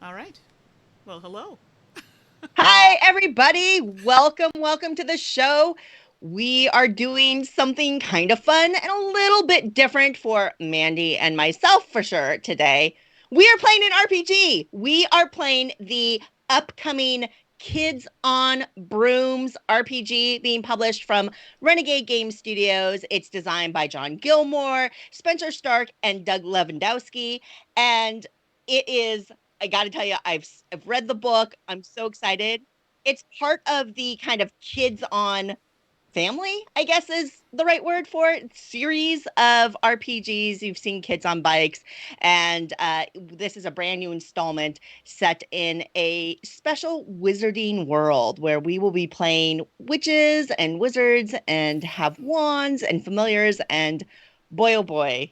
All right. Well, hello. Hi, everybody. Welcome to the show. We are doing something kind of fun and a little bit different for Mandi and myself for sure today. We are playing an RPG. We are playing the upcoming Kids on Brooms RPG being published from Renegade Game Studios. It's designed by John Gilmour, Spenser, Starke, and Doug Levandowski. And it is I got to tell you, I've read the book. I'm so excited. It's part of the kind of Kids on Family, I guess is the right word for it, series of RPGs. You've seen Kids on Bikes, and this is a brand new installment set in a special wizarding world where we will be playing witches and wizards and have wands and familiars, and boy, oh boy,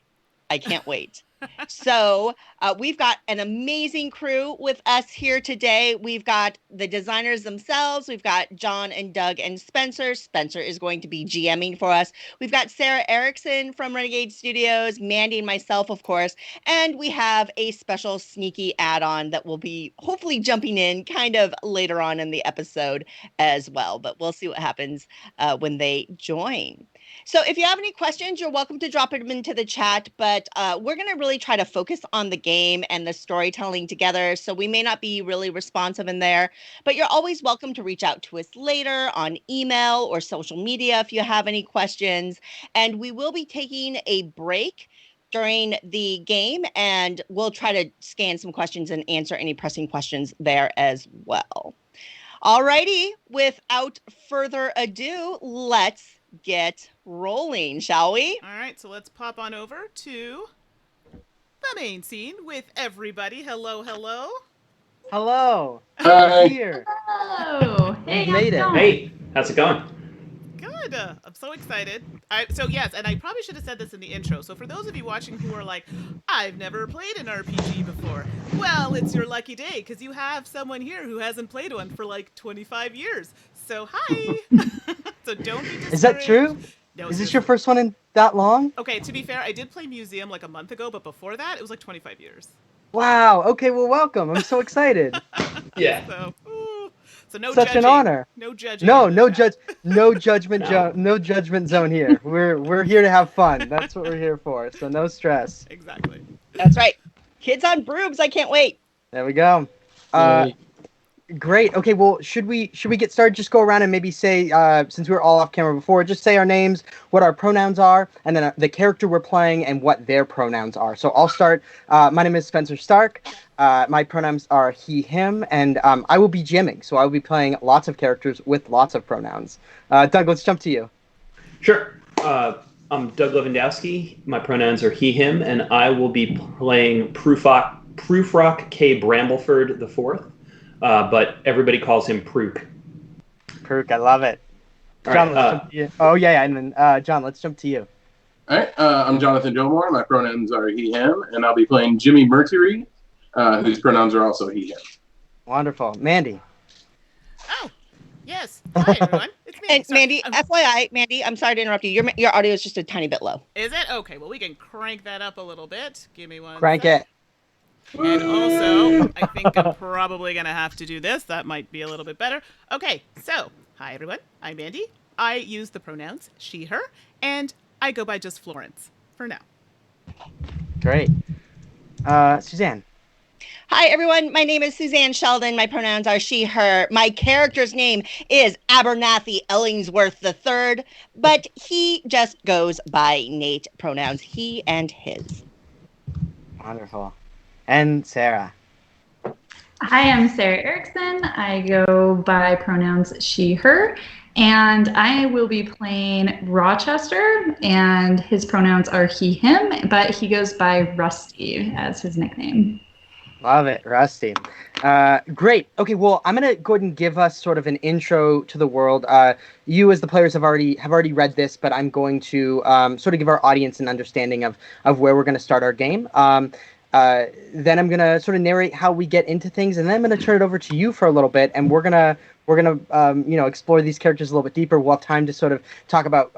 I can't wait. So we've got an amazing crew with us here today. We've got the designers themselves. We've got John and Doug and Spenser. Spenser is going to be GMing for us. We've got Sarah Erickson from Renegade Studios, Mandi and myself, of course. And we have a special sneaky add-on that will be hopefully jumping in kind of later on in the episode as well. But we'll see what happens when they join. So if you have any questions, you're welcome to drop them into the chat, but we're going to really try to focus on the game and the storytelling together, so we may not be really responsive in there, but you're always welcome to reach out to us later on email or social media if you have any questions, and we will be taking a break during the game, and we'll try to scan some questions and answer any pressing questions there as well. Alrighty, without further ado, let's get rolling, shall we? All right, so let's pop on over to the main scene with everybody. Hello, hello. Hello. Hi. Here. Hello. Hey, We've made it. Hey, how's it going? Good. I'm so excited. So yes, and I probably should have said this in the intro. So for those of you watching who are like, I've never played an RPG before, well, it's your lucky day because you have someone here who hasn't played one for like 25 years. So hi. So don't be discouraged. Is that true? No, Is this seriously. your first one in that long? Okay, to be fair, I did play Museum like a month ago, but before that, it was like 25 years. Wow. Okay, well, welcome. I'm so excited. Yeah. So no Such judging. an honor. No judging. No, in the no chat. no judgment, No. no judgment zone here. We're here to have fun. That's what we're here for. So no stress. Exactly. That's right. Kids on Brooms, I can't wait. There we go. Yay. Great. Okay, well, should we get started? Just go around and maybe say, since we were all off camera before, just say our names, what our pronouns are, and then the character we're playing and what their pronouns are. So I'll start. My name is Spenser Starke. My pronouns are he, him, and I will be GMing. So I will be playing lots of characters with lots of pronouns. Doug, let's jump to you. Sure. I'm Doug Levandowski. My pronouns are he, him, and I will be playing Prufrock K. Brambleford IV, but everybody calls him Prook. Perk, I love it. All John, right, let's jump to you. Oh, yeah, and then John, let's jump to you. All right, I'm Jonathan Gilmour. My pronouns are he, him, and I'll be playing Jimmy Mercury, whose pronouns are also he, him. Wonderful. Mandi. Oh, yes. Hi everyone. It's me. And Sorry. Mandi, FYI, Mandi, I'm sorry to interrupt you. Your audio is just a tiny bit low. Is it okay? Well, we can crank that up a little bit. Give me one. Crank sec. it. And also, I think I'm probably gonna have to do this. That might be a little bit better. Okay. So, hi everyone. I'm Mandi. I use the pronouns she, her, and I go by just Florence for now. Great. Suzanne. Hi, everyone. My name is Suzanne Sheldon. My pronouns are she, her. My character's name is Abernathy Ellingsworth III, but he just goes by Nate, pronouns he and his. Wonderful. And Sarah. Hi, I'm Sarah Erickson. I go by pronouns she, her, and I will be playing Rochester, and his pronouns are he, him, but he goes by Rusty as his nickname. Love it, Rusty. Great. Okay, well, I'm gonna go ahead and give us sort of an intro to the world. You, as the players, have already read this, but I'm going to sort of give our audience an understanding of where we're going to start our game. Then I'm gonna sort of narrate how we get into things, and then I'm gonna turn it over to you for a little bit, and we're gonna explore these characters a little bit deeper. We'll have time to sort of talk about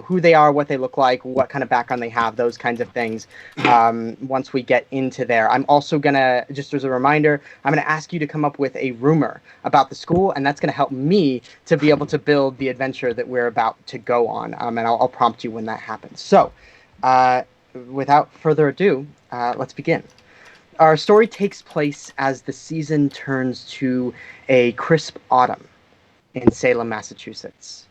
who they are, what they look like, what kind of background they have, those kinds of things. Once we get into there, I'm also gonna, just as a reminder, I'm gonna ask you to come up with a rumor about the school, and that's gonna help me to be able to build the adventure that we're about to go on. And I'll prompt you when that happens. So, without further ado, let's begin. Our story takes place as the season turns to a crisp autumn in Salem, Massachusetts.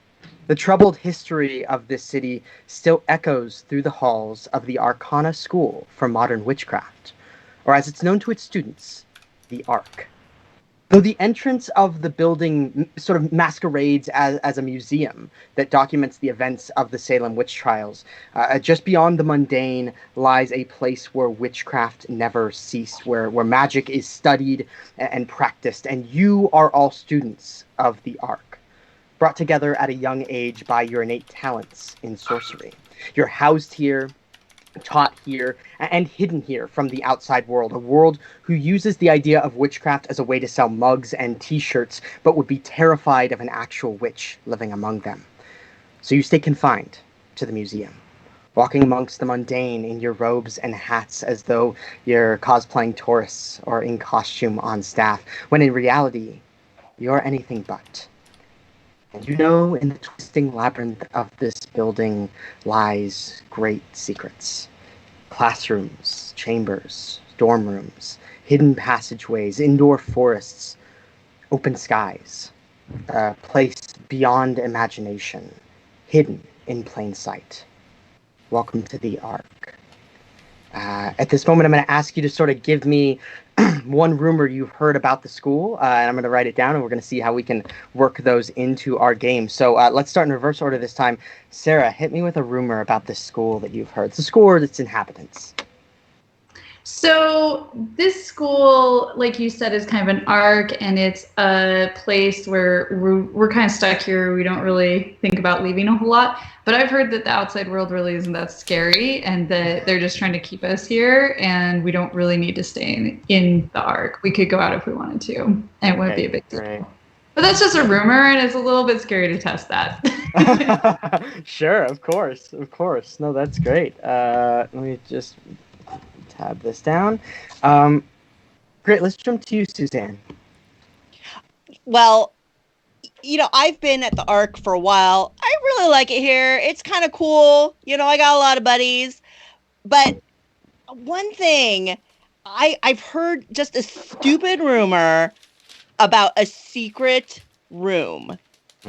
The troubled history of this city still echoes through the halls of the Arcana School for Modern Witchcraft, or as it's known to its students, the Arc. Though the entrance of the building sort of masquerades as a museum that documents the events of the Salem witch trials, just beyond the mundane lies a place where witchcraft never ceased, where magic is studied and practiced, and you are all students of the Arc, brought together at a young age by your innate talents in sorcery. You're housed here, taught here, and hidden here from the outside world, a world who uses the idea of witchcraft as a way to sell mugs and t-shirts, but would be terrified of an actual witch living among them. So you stay confined to the museum, walking amongst the mundane in your robes and hats as though you're cosplaying tourists or in costume on staff, when in reality, you're anything but. And you know, in the twisting labyrinth of this building lies great secrets. Classrooms, chambers, dorm rooms, hidden passageways, indoor forests, open skies. A place beyond imagination, hidden in plain sight. Welcome to the Arc. At this moment, I'm going to ask you to sort of give me one rumor you've heard about the school, and I'm going to write it down, and we're going to see how we can work those into our game. So let's start in reverse order this time. Sarah, hit me with a rumor about this school that you've heard. It's a school or its inhabitants. So this school, like you said, is kind of an arc, and it's a place where we're kind of stuck here. We don't really think about leaving a whole lot. But I've heard that the outside world really isn't that scary, and that they're just trying to keep us here, and we don't really need to stay in the arc. We could go out if we wanted to, and it wouldn't be a big deal. Great. But that's just a rumor, and it's a little bit scary to test that. Sure, of course. No, that's great. Let me just tab this down. Great, let's jump to you, Suzanne. Well, I've been at the Arc for a while. I really like it here. It's kind of cool. I got a lot of buddies. But one thing, I've heard just a stupid rumor about a secret room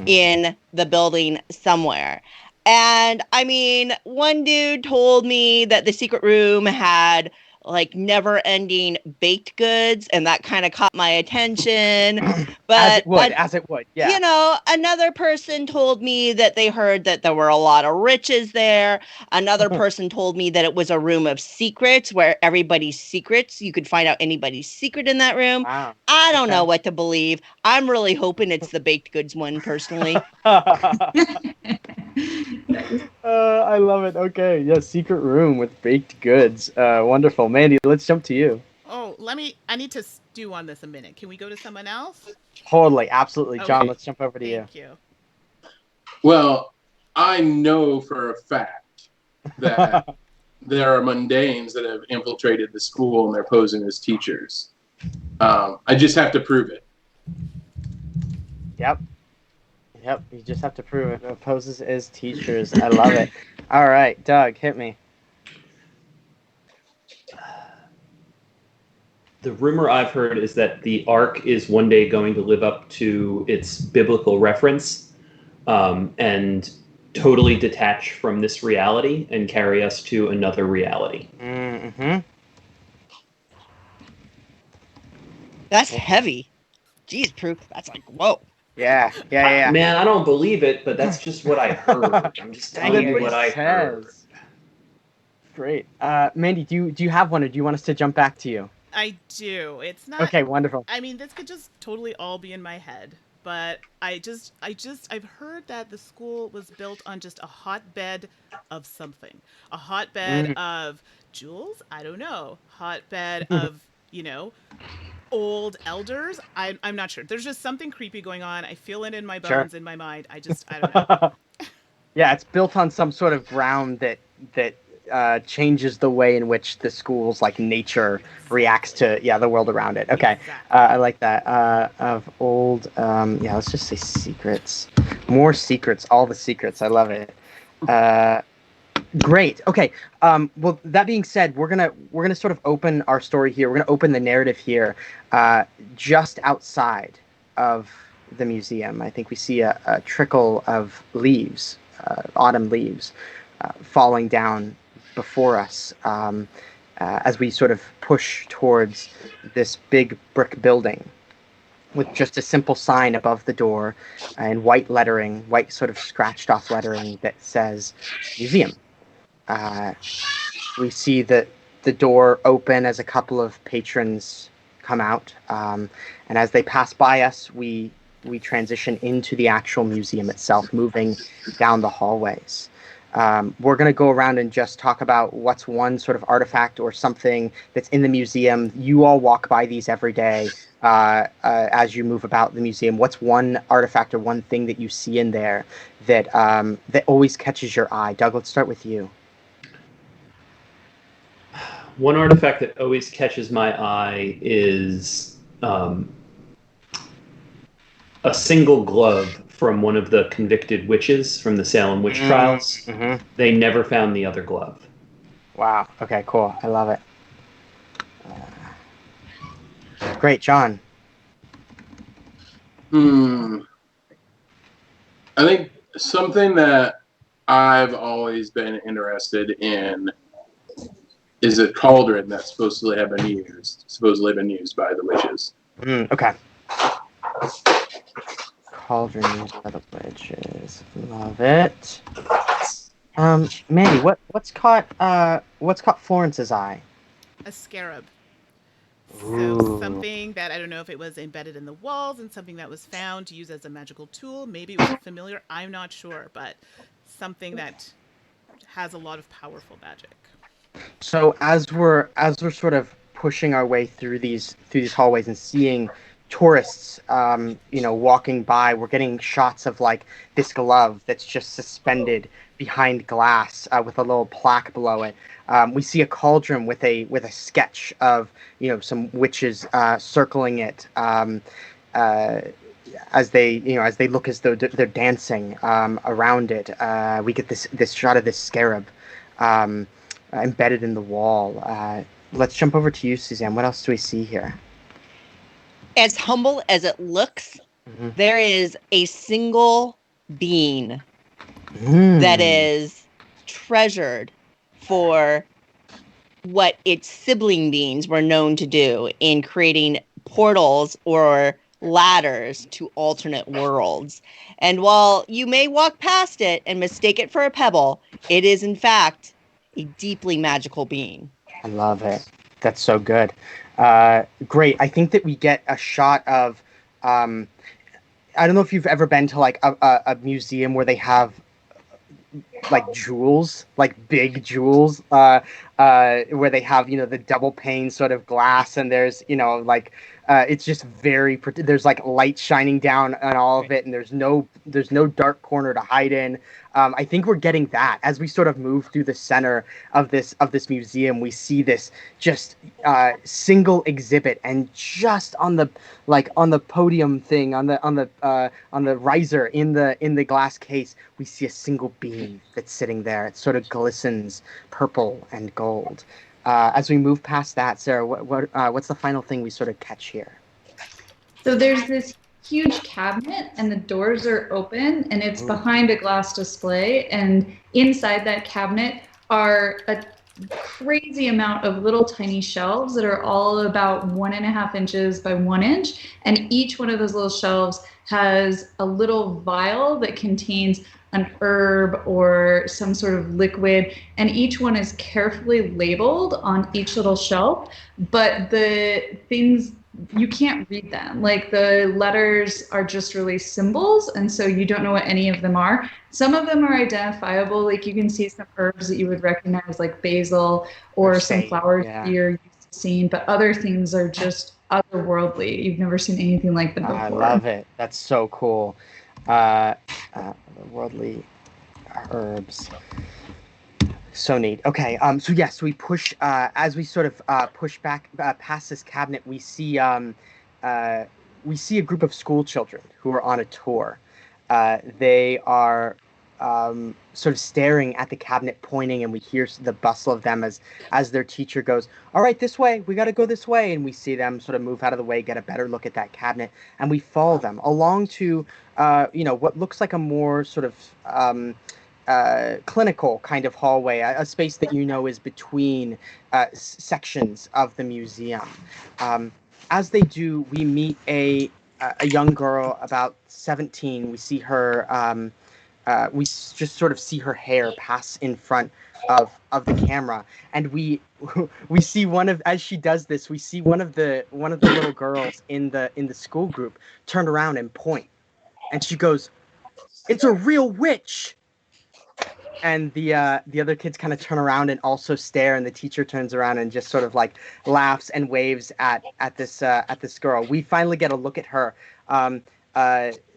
in the building somewhere. And I mean, one dude told me that the secret room had like never-ending baked goods, and that kind of caught my attention. But as it would, yeah. Another person told me that they heard that there were a lot of riches there. Another person told me that it was a room of secrets where everybody's secrets, you could find out anybody's secret in that room. Wow. I don't know what to believe. I'm really hoping it's the baked goods one, personally. I love it. Okay, yeah, secret room with baked goods. Wonderful. Mandi, let's jump to you. Oh, I need to stew on this a minute. Can we go to someone else? Totally, absolutely. Okay. John, let's jump over to you. Thank you. Well, I know for a fact that there are mundanes that have infiltrated the school and they're posing as teachers. I just have to prove it. Yep, you just have to prove it. It poses as teachers. I love it. All right, Doug, hit me. The rumor I've heard is that the Ark is one day going to live up to its biblical reference and totally detach from this reality and carry us to another reality. Mm-hmm. That's heavy. Jeez, Proof. That's like, whoa. Yeah. Man, I don't believe it, but that's just what I heard. I'm just telling you what I heard. Great. Mandi, do you have one, or do you want us to jump back to you? I do. It's not. Okay, wonderful. I mean, this could just totally all be in my head, but I've heard that the school was built on just a hotbed of something, a hotbed of jewels? I don't know. Hotbed of, old elders? I'm not sure. There's just something creepy going on. I feel it in my Sure. bones, in my mind. I don't know. Yeah, it's built on some sort of ground that changes the way in which the school's like nature reacts to the world around it. Okay, Exactly. I like that. Of old, let's just say secrets, more secrets, all the secrets. I love it. Great. Okay. Well, that being said, we're gonna sort of open our story here. We're gonna open the narrative here, just outside of the museum. I think we see a trickle of leaves, autumn leaves, falling down before us as we sort of push towards this big brick building with just a simple sign above the door and white lettering, white sort of scratched off lettering that says museum. We see the door open as a couple of patrons come out, and as they pass by us, we transition into the actual museum itself, moving down the hallways. We're going to go around and just talk about what's one sort of artifact or something that's in the museum. You all walk by these every day as you move about the museum. What's one artifact or one thing that you see in there that that always catches your eye? Doug, let's start with you. One artifact that always catches my eye is a single glove from one of the convicted witches from the Salem witch trials. Mm-hmm. They never found the other glove. Wow. Okay, cool. I love it. Great, John. I think something that I've always been interested in is a cauldron that's supposedly been used by the witches. Okay. Cauldron used by the witches. Love it. Mandy, what's caught Florence's eye? A scarab. Ooh. So something that I don't know if it was embedded in the walls and something that was found to use as a magical tool. Maybe it was familiar. I'm not sure, but something that has a lot of powerful magic. So as we're sort of pushing our way through these hallways and seeing tourists, walking by, we're getting shots of like this glove that's just suspended behind glass with a little plaque below it. We see a cauldron with a sketch of some witches circling it as they look as though they're dancing around it. We get this shot of this scarab embedded in the wall. Let's jump over to you, Suzanne. What else do we see here? As humble as it looks, there is a single bean that is treasured for what its sibling beans were known to do in creating portals or ladders to alternate worlds. And while you may walk past it and mistake it for a pebble, it is in fact a deeply magical bean. I love it. That's so good. Great. I think that we get a shot of I don't know if you've ever been to like a museum where they have like jewels, like big jewels, where they have the double pane sort of glass, and there's it's just there's like light shining down on all of it, and there's no dark corner to hide in. I think we're getting that as we sort of move through the center of this museum. We see this just single exhibit, and just on the podium thing, on the riser in the glass case, we see a single bean that's sitting there. It sort of glistens purple and gold. As we move past that, Sarah, what's the final thing we sort of catch here? So there's this huge cabinet and the doors are open and it's behind a glass display, and inside that cabinet are a crazy amount of little tiny shelves that are all about 1.5 inches by 1 inch, and each one of those little shelves has a little vial that contains an herb or some sort of liquid, and each one is carefully labeled on each little shelf, but the things you can't read them. Like the letters are just really symbols, and so you don't know what any of them are. Some of them are identifiable, like you can see some herbs that you would recognize, like basil, or some sage, flowers yeah. that you're used to seeing, but other things are just otherworldly. You've never seen anything like them before. I love it. That's so cool. Otherworldly herbs. So neat. Okay. So yes, we push as we sort of push back past this cabinet. We see a group of school children who are on a tour. They are sort of staring at the cabinet, pointing, and we hear the bustle of them as their teacher goes, "All right, this way. We got to go this way." And we see them sort of move out of the way, get a better look at that cabinet, and we follow them along to what looks like a more sort of clinical kind of hallway, a space that is between sections of the museum. As they do, we meet a young girl about 17. We see her. We just sort of see her hair pass in front of the camera, and we see as she does this, we see one of the little girls in the school group turn around and point, and she goes, "It's a real witch." And the other kids kind of turn around and also stare, and the teacher turns around and just sort of like laughs and waves at this girl. We finally get a look at her.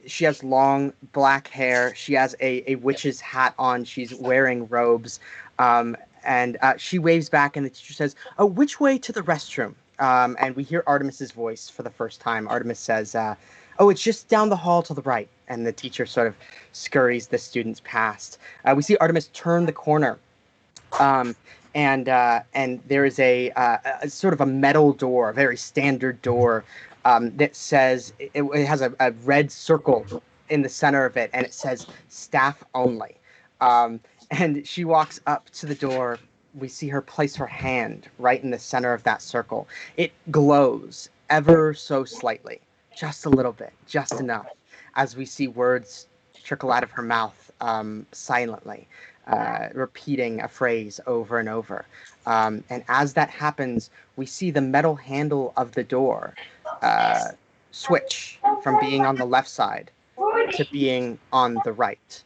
She has long black hair. She has a witch's hat on. She's wearing robes, and she waves back, and the teacher says, "Oh, which way to the restroom?" And we hear Artemis's voice for the first time. Artemis says, "Oh, it's just down the hall to the right." And the teacher sort of scurries the students past. We see Artemis turn the corner, and there is a sort of a metal door, a very standard door, that says it has a red circle in the center of it, and it says "staff only." And she walks up to the door. We see her place her hand right in the center of that circle. It glows ever so slightly, just a little bit, just enough, as we see words trickle out of her mouth silently, repeating a phrase over and over. And as that happens, we see the metal handle of the door switch from being on the left side to being on the right.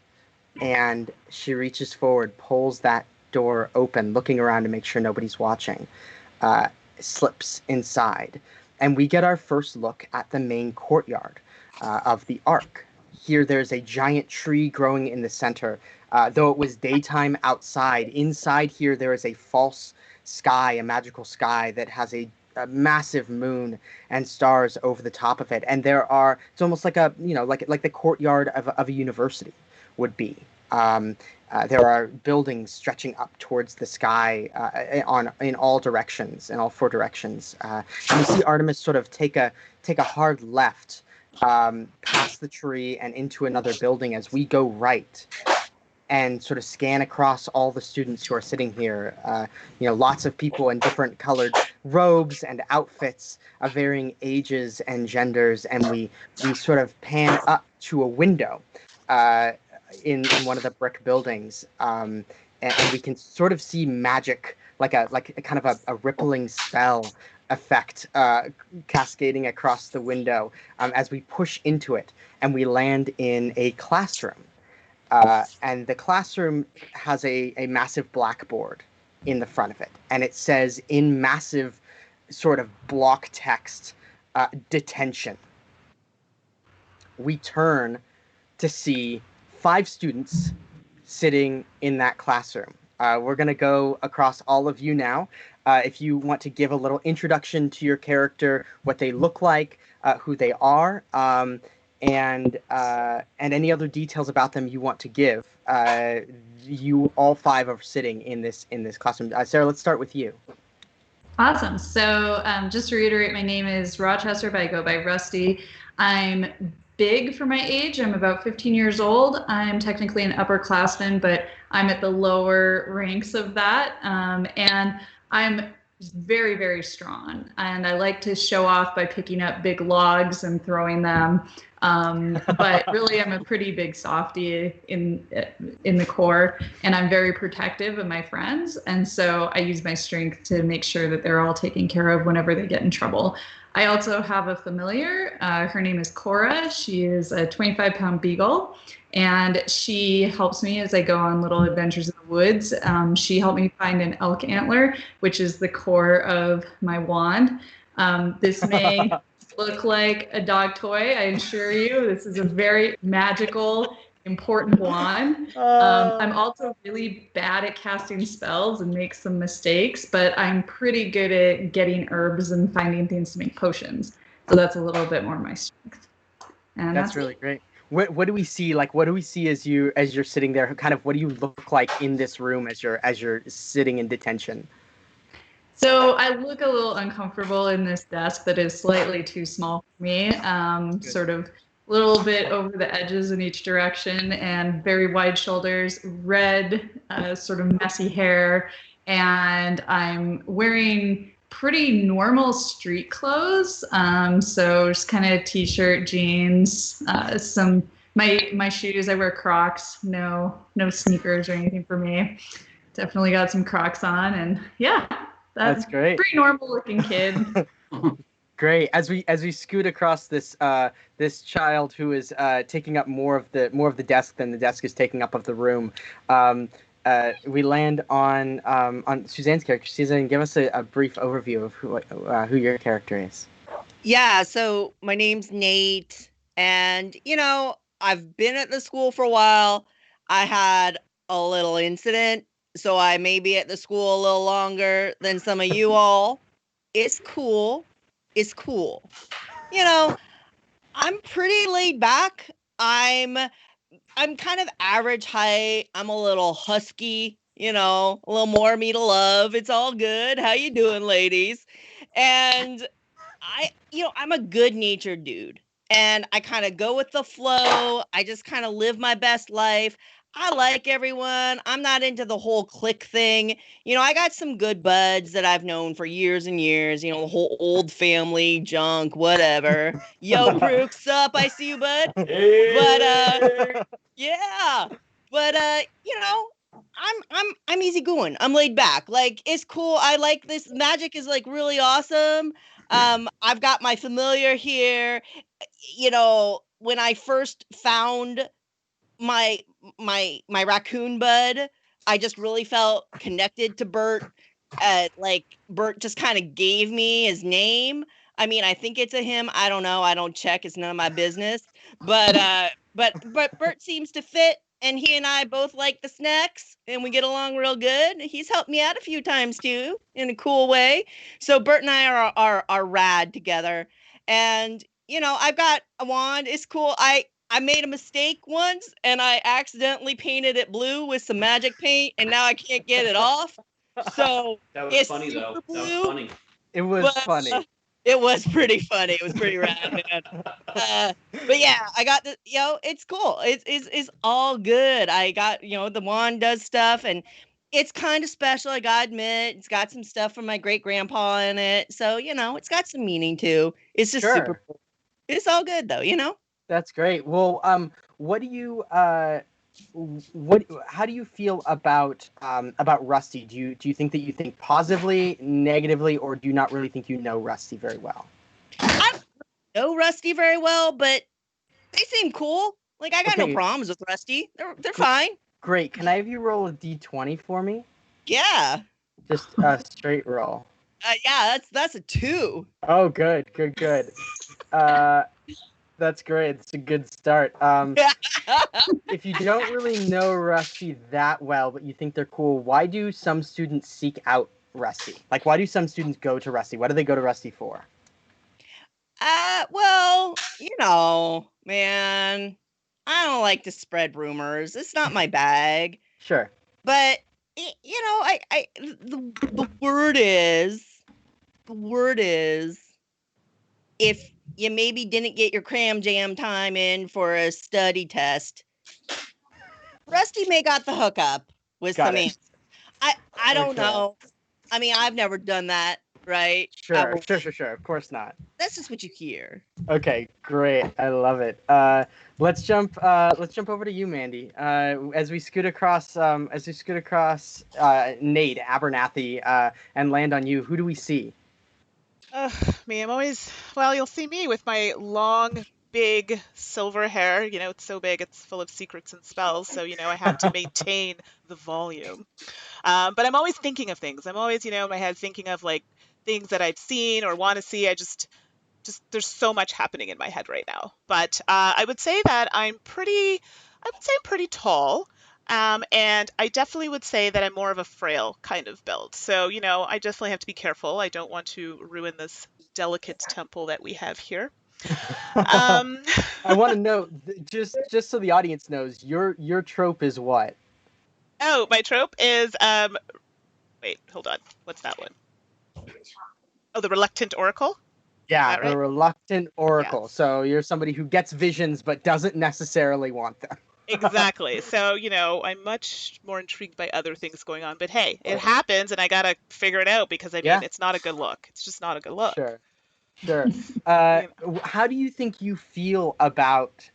And she reaches forward, pulls that door open, looking around to make sure nobody's watching, slips inside. And we get our first look at the main courtyard of the Ark. Here there's a giant tree growing in the center. Though it was daytime outside, inside here there is a false sky, a magical sky that has a massive moon and stars over the top of it. And it's almost like like the courtyard of a university would be. There are buildings stretching up towards the sky in all directions, in all four directions. And we see Artemis sort of take a hard left past the tree and into another building as we go right and sort of scan across all the students who are sitting here. Lots of people in different colored robes and outfits of varying ages and genders, and we sort of pan up to a window in one of the brick buildings, and we can sort of see magic, like a kind of a rippling spell effect cascading across the window as we push into it, and we land in a classroom. And the classroom has a massive blackboard in the front of it, and it says in massive sort of block text, "detention." We turn to see 5 students sitting in that classroom. We're going to go across all of you now. If you want to give a little introduction to your character, what they look like, who they are, and any other details about them you want to give. You all 5 are sitting in this classroom. Sarah, let's start with you. Awesome. So just to reiterate, my name is Rochester, but I go by Rusty. I'm big for my age. I'm about 15 years old. I'm technically an upperclassman, but I'm at the lower ranks of that. And I'm very, very strong. And I like to show off by picking up big logs and throwing them. But really, I'm a pretty big softie in the core, and I'm very protective of my friends. And so I use my strength to make sure that they're all taken care of whenever they get in trouble. I also have a familiar. Her name is Cora. She is a 25-pound beagle, and she helps me as I go on little adventures in the woods. She helped me find an elk antler, which is the core of my wand. This may look like a dog toy, I assure you. This is a very magical, important wand. I'm also really bad at casting spells and make some mistakes, but I'm pretty good at getting herbs and finding things to make potions. So that's a little bit more my strength. And That's really great. What do we see? Like, what do we see as you're sitting there? Kind of, what do you look like in this room as you're sitting in detention? So I look a little uncomfortable in this desk that is slightly too small for me. Sort of a little bit over the edges in each direction, and very wide shoulders, red, sort of messy hair, and I'm wearing pretty normal street clothes. So just kind of t-shirt, jeans, my shoes. I wear Crocs. No sneakers or anything for me. Definitely got some Crocs on, and yeah. That's great. Pretty normal looking kid. Great. As we scoot across this this child who is taking up more of the desk than the desk is taking up of the room, we land on Suzanne's character. Suzanne, give us a brief overview of who your character is. Yeah. So my name's Nate, and I've been at the school for a while. I had a little incident. So I may be at the school a little longer than some of you all. It's cool. It's cool. I'm pretty laid back. I'm kind of average height. I'm a little husky, a little more me to love. It's all good. How you doing, ladies? And I'm a good-natured dude. And I kind of go with the flow. I just kind of live my best life. I like everyone. I'm not into the whole clique thing. I got some good buds that I've known for years and years, the whole old family junk, whatever. Yo, Brooks, up. I see you, bud. Hey! But yeah. But I'm easygoing. I'm laid back. Like, it's cool. I like this. Magic is like really awesome. I've got my familiar here. When I first found my raccoon bud, I just really felt connected to Bert. Bert just kind of gave me his name. I mean, I think it's a him. I don't know. I don't check. It's none of my business. But Bert seems to fit, and he and I both like the snacks, and we get along real good. He's helped me out a few times too, in a cool way. So Bert and I are rad together. And I've got a wand. It's cool. I made a mistake once, and I accidentally painted it blue with some magic paint, and now I can't get it off. So That was it's funny, though. super That was blue. funny. It was funny. It was pretty funny. It was pretty rad, man. But yeah, I got the it's cool. It's all good. I got the wand does stuff, and it's kind of special. I gotta admit, it's got some stuff from my great grandpa in it, so it's got some meaning too. It's just super cool. It's all good though, That's great. Well, what do you how do you feel about Rusty? Do you think that you think positively, negatively, or do you not really think you know Rusty very well? I don't know Rusty very well, but they seem cool. Like, I got no problems with Rusty. They're fine. Great. Can I have you roll a d20 for me? Yeah. Just a straight roll. Yeah, that's a 2. Oh, good. That's great. It's a good start. If you don't really know Rusty that well, but you think they're cool, why do some students seek out Rusty? Like, why do some students go to Rusty? What do they go to Rusty for? Well, man, I don't like to spread rumors. It's not my bag. Sure. But the word is, if you maybe didn't get your cram jam time in for a study test, Rusty may got the hookup with some answers. I don't know. I mean, I've never done that, right? Sure. Of course not. That's just what you hear. Okay, great. I love it. Let's jump over to you, Mandi. As we scoot across Nate Abernathy and land on you, who do we see? Me, I'm always, well, you'll see me with my long, big silver hair. It's so big, it's full of secrets and spells. So, I have to maintain the volume. But I'm always thinking of things. I'm always, in my head thinking of like things that I've seen or want to see. I just there's so much happening in my head right now. But I would say that I'm pretty tall. And I definitely would say that I'm more of a frail kind of build. So, I definitely have to be careful. I don't want to ruin this delicate temple that we have here. Um, I want to know, just so the audience knows, your trope is what? oh, my trope is wait, hold on. What's that one? Oh, the reluctant oracle. Is Yeah, that the right? reluctant oracle. Yes. So you're somebody who gets visions but doesn't necessarily want them. Exactly. So, I'm much more intrigued by other things going on. But hey, it happens and I gotta figure it out because I mean, Yeah, it's not a good look. It's just not a good look. sure, sure. You know. How do you think you feel about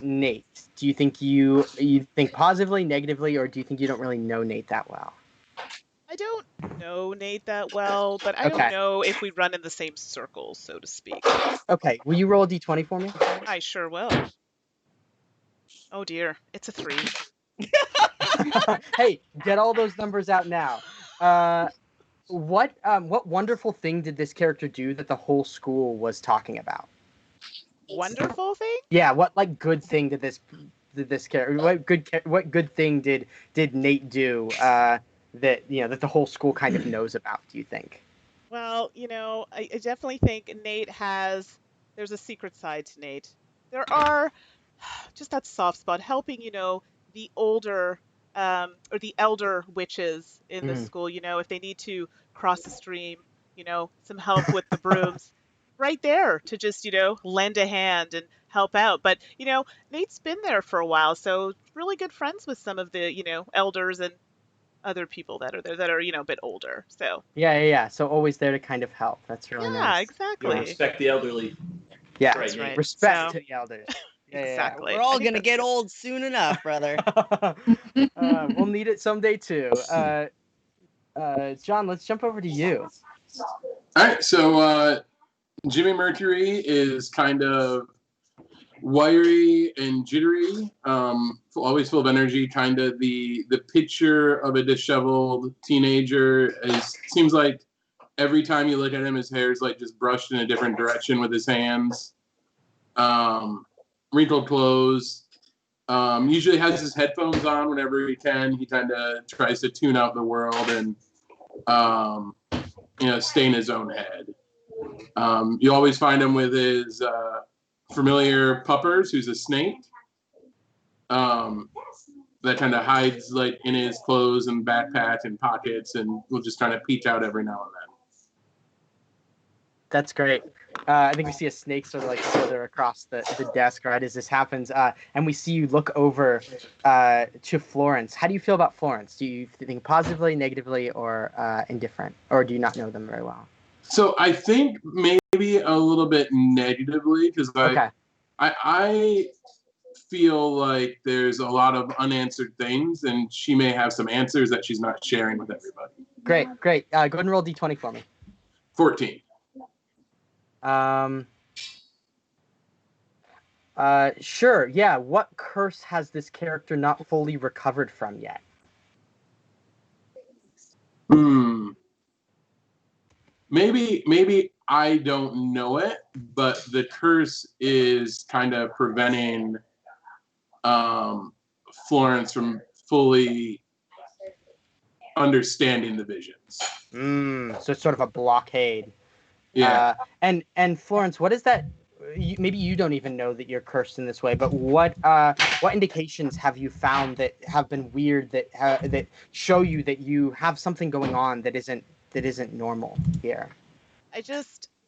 Nate? Do you think you think positively, negatively, or do you think you don't really know Nate that well? I don't know Nate that well, but I don't Okay, know if we run in the same circles, so to speak. okay. Will you roll a d20 for me? I sure will. Oh dear, it's a 3. Hey, get all those numbers out now. Uh, what wonderful thing did this character do that the whole school was talking about? Wonderful thing? Yeah, what like good thing did this character? What good thing did Nate do? That that the whole school kind of knows about. Do you think? Well, I definitely think there's a secret side to Nate. There are just that soft spot helping, the older or the elder witches in the Mhm. school, if they need to cross the stream, some help with the brooms, right there to just, lend a hand and help out. But, Nate's been there for a while, so really good friends with some of the, elders and other people that are there that are, a bit older. So, Yeah. So always there to kind of help. That's really yeah, nice. You know, exactly. respect the elderly. Yeah, Right, That's Nate. right. respect So, to the elders. Yeah. We're exactly. I all think gonna that's get good. old soon enough, brother. We'll need it someday too. John, let's jump over to you. All right, so Jimmy Mercury is kind of wiry and jittery, always full of energy. Kind of the picture of a disheveled teenager. Seems like every time you look at him, his hair is like just brushed in a different direction with his hands. Wrinkled clothes. Usually has his headphones on whenever he can. He kind of tries to tune out the world and stay in his own head. You always find him with his familiar puppers, who's a snake. That kind of hides like in his clothes and backpack and pockets, and will just kind of peek out every now and then. That's great. I think we see a snake sort of like slither across the desk right as this happens, and we see you look over to Florence. How do you feel about Florence? Do you think positively, negatively, or indifferent, or do you not know them very well? So I think maybe a little bit negatively because Okay, I feel like there's a lot of unanswered things, and she may have some answers that she's not sharing with everybody. great. Go ahead and roll d20 for me. 14. Sure. Yeah. What curse has this character not fully recovered from yet? Maybe I don't know it, but the curse is kind of preventing Florence from fully understanding the visions. So it's sort of a blockade. Yeah. And Florence, what is that? Maybe you don't even know that you're cursed in this way, but what indications have you found that have been weird that show you that you have something going on that isn't normal here?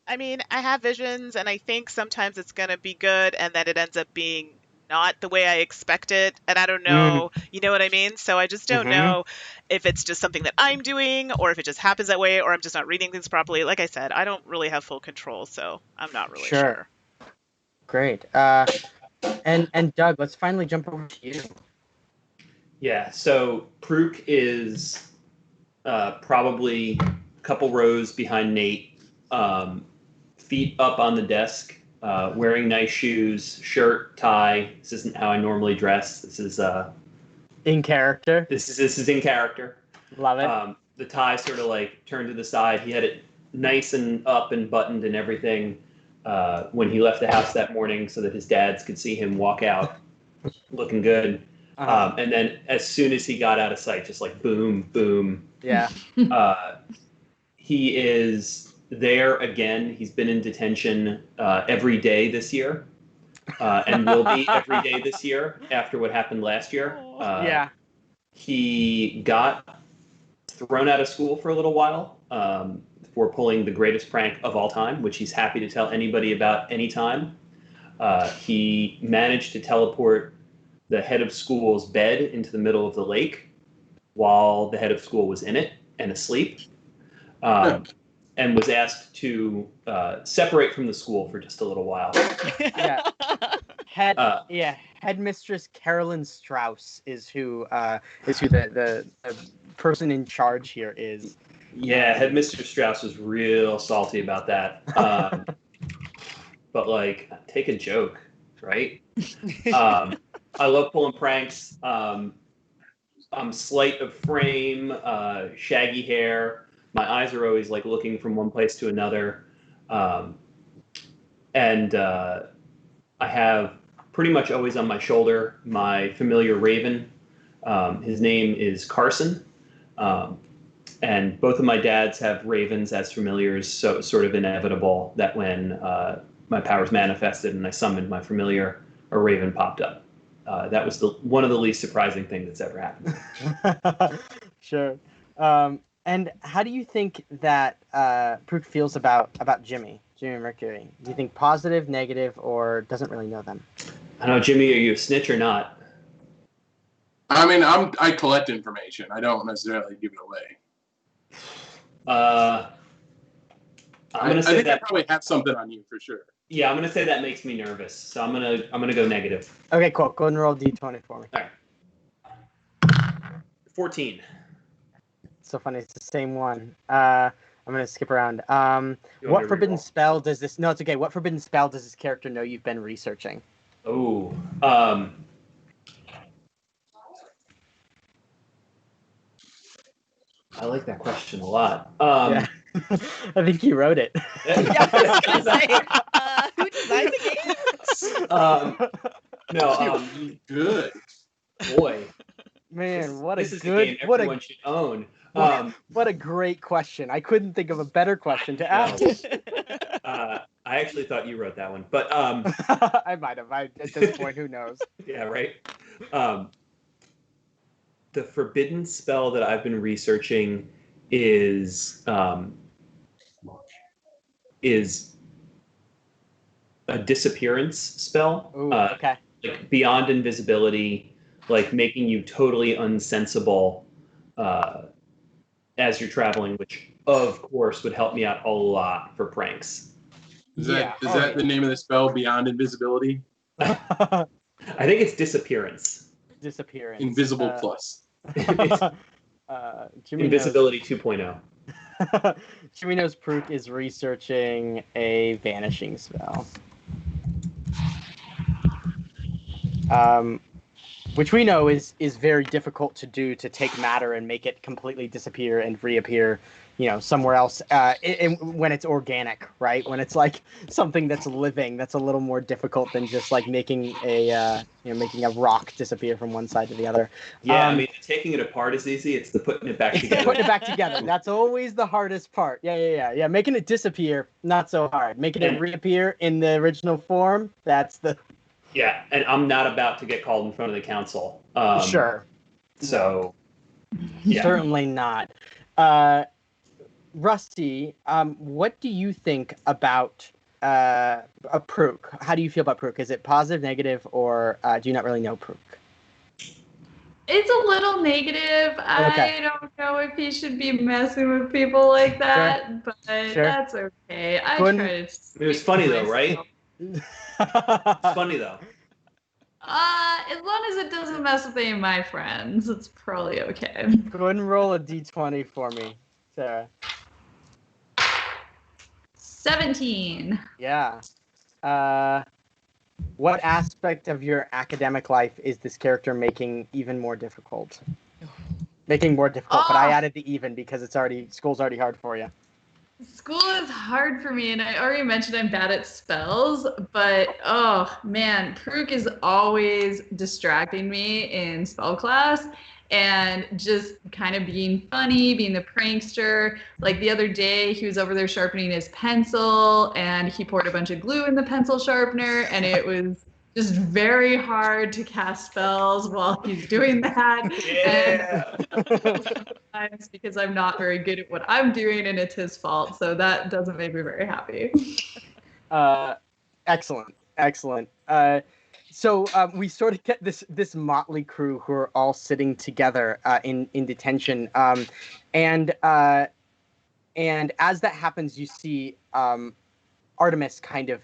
I mean, I have visions and I think sometimes it's going to be good and then it ends up being not the way I expect it. And I don't Mm, know, you know what I mean? So I just don't hmm know if it's just something that I'm doing or if it just happens that way or I'm just not reading things properly. Like I said, I don't really have full control, so I'm not really Sure. sure. Great. And Doug, let's finally jump over to you. Yeah, so Pruk is probably a couple rows behind Nate. feet up on the desk, wearing nice shoes, shirt, tie. This isn't how I normally dress. This is In character. this is in character. Love it. The tie sort of like turned to the side. He had it nice and up and buttoned and everything when he left the house that morning, so that his dads could see him walk out looking good. And then as soon as he got out of sight, just like boom, boom. Yeah. He is there again. He's been in detention every day this year, and will be every day this year after what happened last year. Yeah. He got thrown out of school for a little while for pulling the greatest prank of all time, which he's happy to tell anybody about anytime. He managed to teleport the head of school's bed into the middle of the lake while the head of school was in it and asleep, and was asked to separate from the school for just a little while. Yeah. Headmistress Carolyn Strauss is who the person in charge here is. Yeah, Headmistress Strauss was real salty about that. But like, take a joke, right? I love pulling pranks. I'm slight of frame, shaggy hair. My eyes are always like looking from one place to another. And I have pretty much always on my shoulder my familiar raven. His name is Carson. And both of my dads have ravens as familiars, so it's sort of inevitable that when my powers manifested and I summoned my familiar, a raven popped up. That was one of the least surprising things that's ever happened. Sure. And how do you think that Pruk feels about Jimmy Mercury? Do you think positive, negative, or doesn't really know them? I don't know, Jimmy, are you a snitch or not? I mean, I collect information. I don't necessarily give it away. I'm gonna say I think that I probably have something on you for sure. Yeah, I'm gonna say that makes me nervous. So I'm gonna go negative. Okay, cool. Go ahead and roll D20 for me. All right. 14. So funny, it's the same one. I'm gonna skip around. What forbidden spell does this? No, it's okay. What forbidden spell does this character know you've been researching? Oh, I like that question a lot. Yeah. I think you wrote it. Yeah, I was gonna say, who designed the game? No, Good. boy, Man, what a this is good, the game what everyone should own. what a great question. I couldn't think of a better question to ask. I actually thought you wrote that one, but I might have. At this point, who knows? yeah, right. The forbidden spell that I've been researching is a disappearance spell. Ooh, okay. Like beyond invisibility, like making you totally unsensible as you're traveling, which of course would help me out a lot for pranks. Is that the name of the spell, Beyond Invisibility? I think it's disappearance. Disappearance. Invisible plus. Jimmy Invisibility 2.0. Jimmy knows Pruk is researching a vanishing spell. Which we know is very difficult to do, to take matter and make it completely disappear and reappear, somewhere else. When it's organic, right? When it's like something that's living, that's a little more difficult than just like making a rock disappear from one side to the other. Yeah, I mean, taking it apart is easy. It's the putting it back together. Putting it back together. That's always the hardest part. Yeah. Making it disappear, not so hard. Making it reappear in the original form, that's the... Yeah, and I'm not about to get called in front of the council. Sure. So, yeah. Certainly not. Rusty, what do you think about a Pruk? How do you feel about Pruk? Is it positive, negative, or do you not really know Pruk? It's a little negative. Okay. I don't know if he should be messing with people like that, Sure. but Sure. that's okay. I Go ahead try and- to. It was funny though, right? myself. It's funny though. As long as it doesn't mess with any of my friends, it's probably okay. Go ahead and roll a d20 for me, Sarah. 17. Yeah. What aspect of your academic life is this character making even more difficult? Making more difficult, but I Oh. added the even because school's already hard for you. School is hard for me, and I already mentioned I'm bad at spells, but oh man, Pruk is always distracting me in spell class and just kind of being funny, being the prankster. Like the other day, he was over there sharpening his pencil and he poured a bunch of glue in the pencil sharpener, and it was just very hard to cast spells while he's doing that. Yeah. Sometimes because I'm not very good at what I'm doing and it's his fault. So that doesn't make me very happy. Excellent. We sort of get this motley crew who are all sitting together in detention, and as that happens, you see Artemis kind of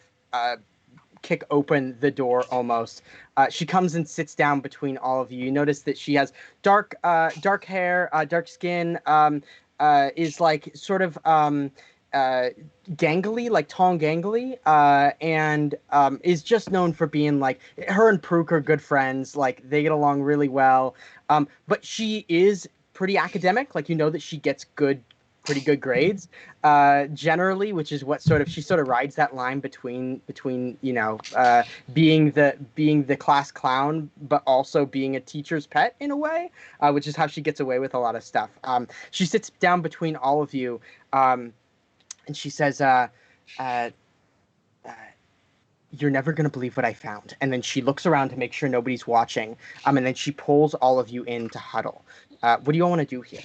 kick open the door almost. She comes and sits down between all of you. You notice that she has dark hair, dark skin, is like sort of gangly, like tall and gangly, and is just known for being like, her and Pruk are good friends. Like they get along really well. But she is pretty academic. Like, you know that she gets pretty good grades generally, which is what she sort of rides that line between being the class clown but also being a teacher's pet in a way, which is how she gets away with a lot of stuff. She sits down between all of you, and she says, you're never going to believe what I found. And then she looks around to make sure nobody's watching, and then she pulls all of you in to huddle. What do you all want to do here?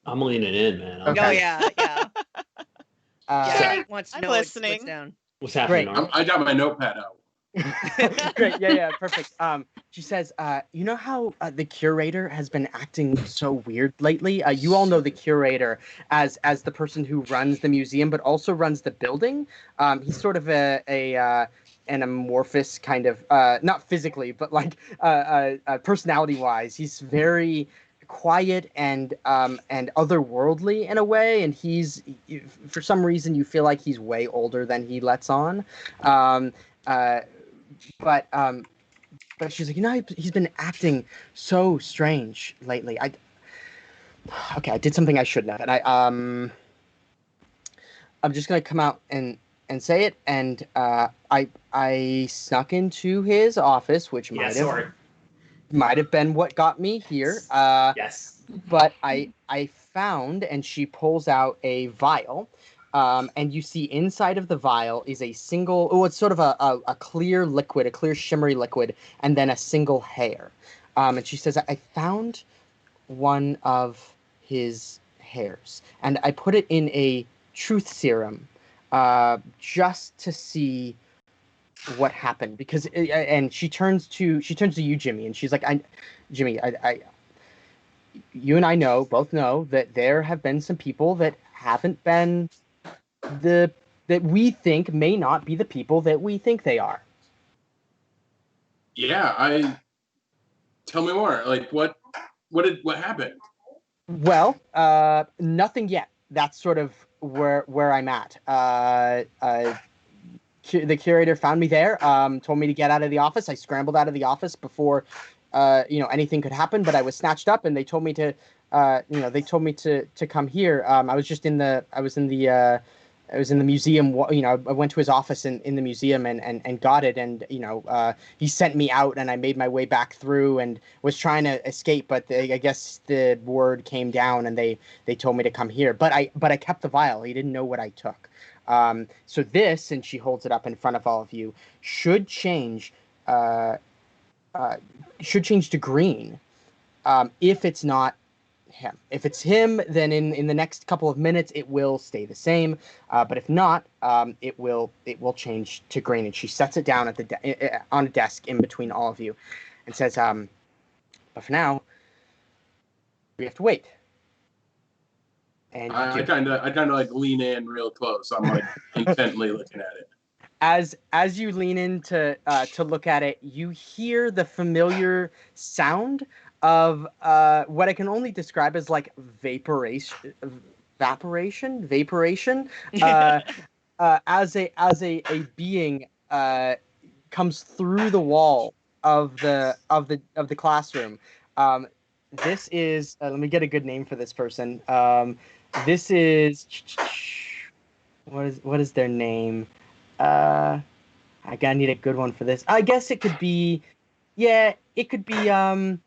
I'm leaning in, man. Okay. Oh yeah. Uh, Wants to I'm know what's listening. down. What's happening? Great. Arm? I got my notepad out. Great. Yeah, perfect. She says, you know how the curator has been acting so weird lately? You all know the curator as the person who runs the museum, but also runs the building. He's sort of an amorphous kind of, not physically, but like personality-wise. He's very quiet and otherworldly in a way, and for some reason you feel like he's way older than he lets on. But she's like, he's been acting so strange lately. I did something I shouldn't have, and I'm just gonna come out and say it. And I snuck into his office, which might have been what got me here. Yes. But I found, and she pulls out a vial. And you see inside of the vial is a single, it's sort of a clear liquid, a clear shimmery liquid, and then a single hair. And she says, I found one of his hairs, and I put it in a truth serum just to see what happened. Because, and she turns to you, Jimmy, and she's like, Jimmy, you and I both know that there have been some people that haven't been that we think may not be the people that we think they are. Yeah, tell me more. Like what happened? Well, nothing yet. That's sort of where I'm at. The curator found me there, told me to get out of the office. I scrambled out of the office before anything could happen, but I was snatched up, and they told me to come here. I was in the museum. I went to his office in the museum and got it. And, he sent me out, and I made my way back through and was trying to escape. But I guess the word came down, and they told me to come here. But I kept the vial. He didn't know what I took. So this, and she holds it up in front of all of you, should change to green if it's not him. If it's him, then in the next couple of minutes it will stay the same. But if not, it will change to green. And she sets it down on a desk in between all of you, and says, "But for now, we have to wait." And I kind of like lean in real close. I'm like intently looking at it. As you lean in to look at it, you hear the familiar sound of what I can only describe as like vaporation. as a being comes through the wall of the classroom. This is let me get a good name for this person. This is what is their name? I gotta need a good one for this. I guess it could be, yeah, it could be. I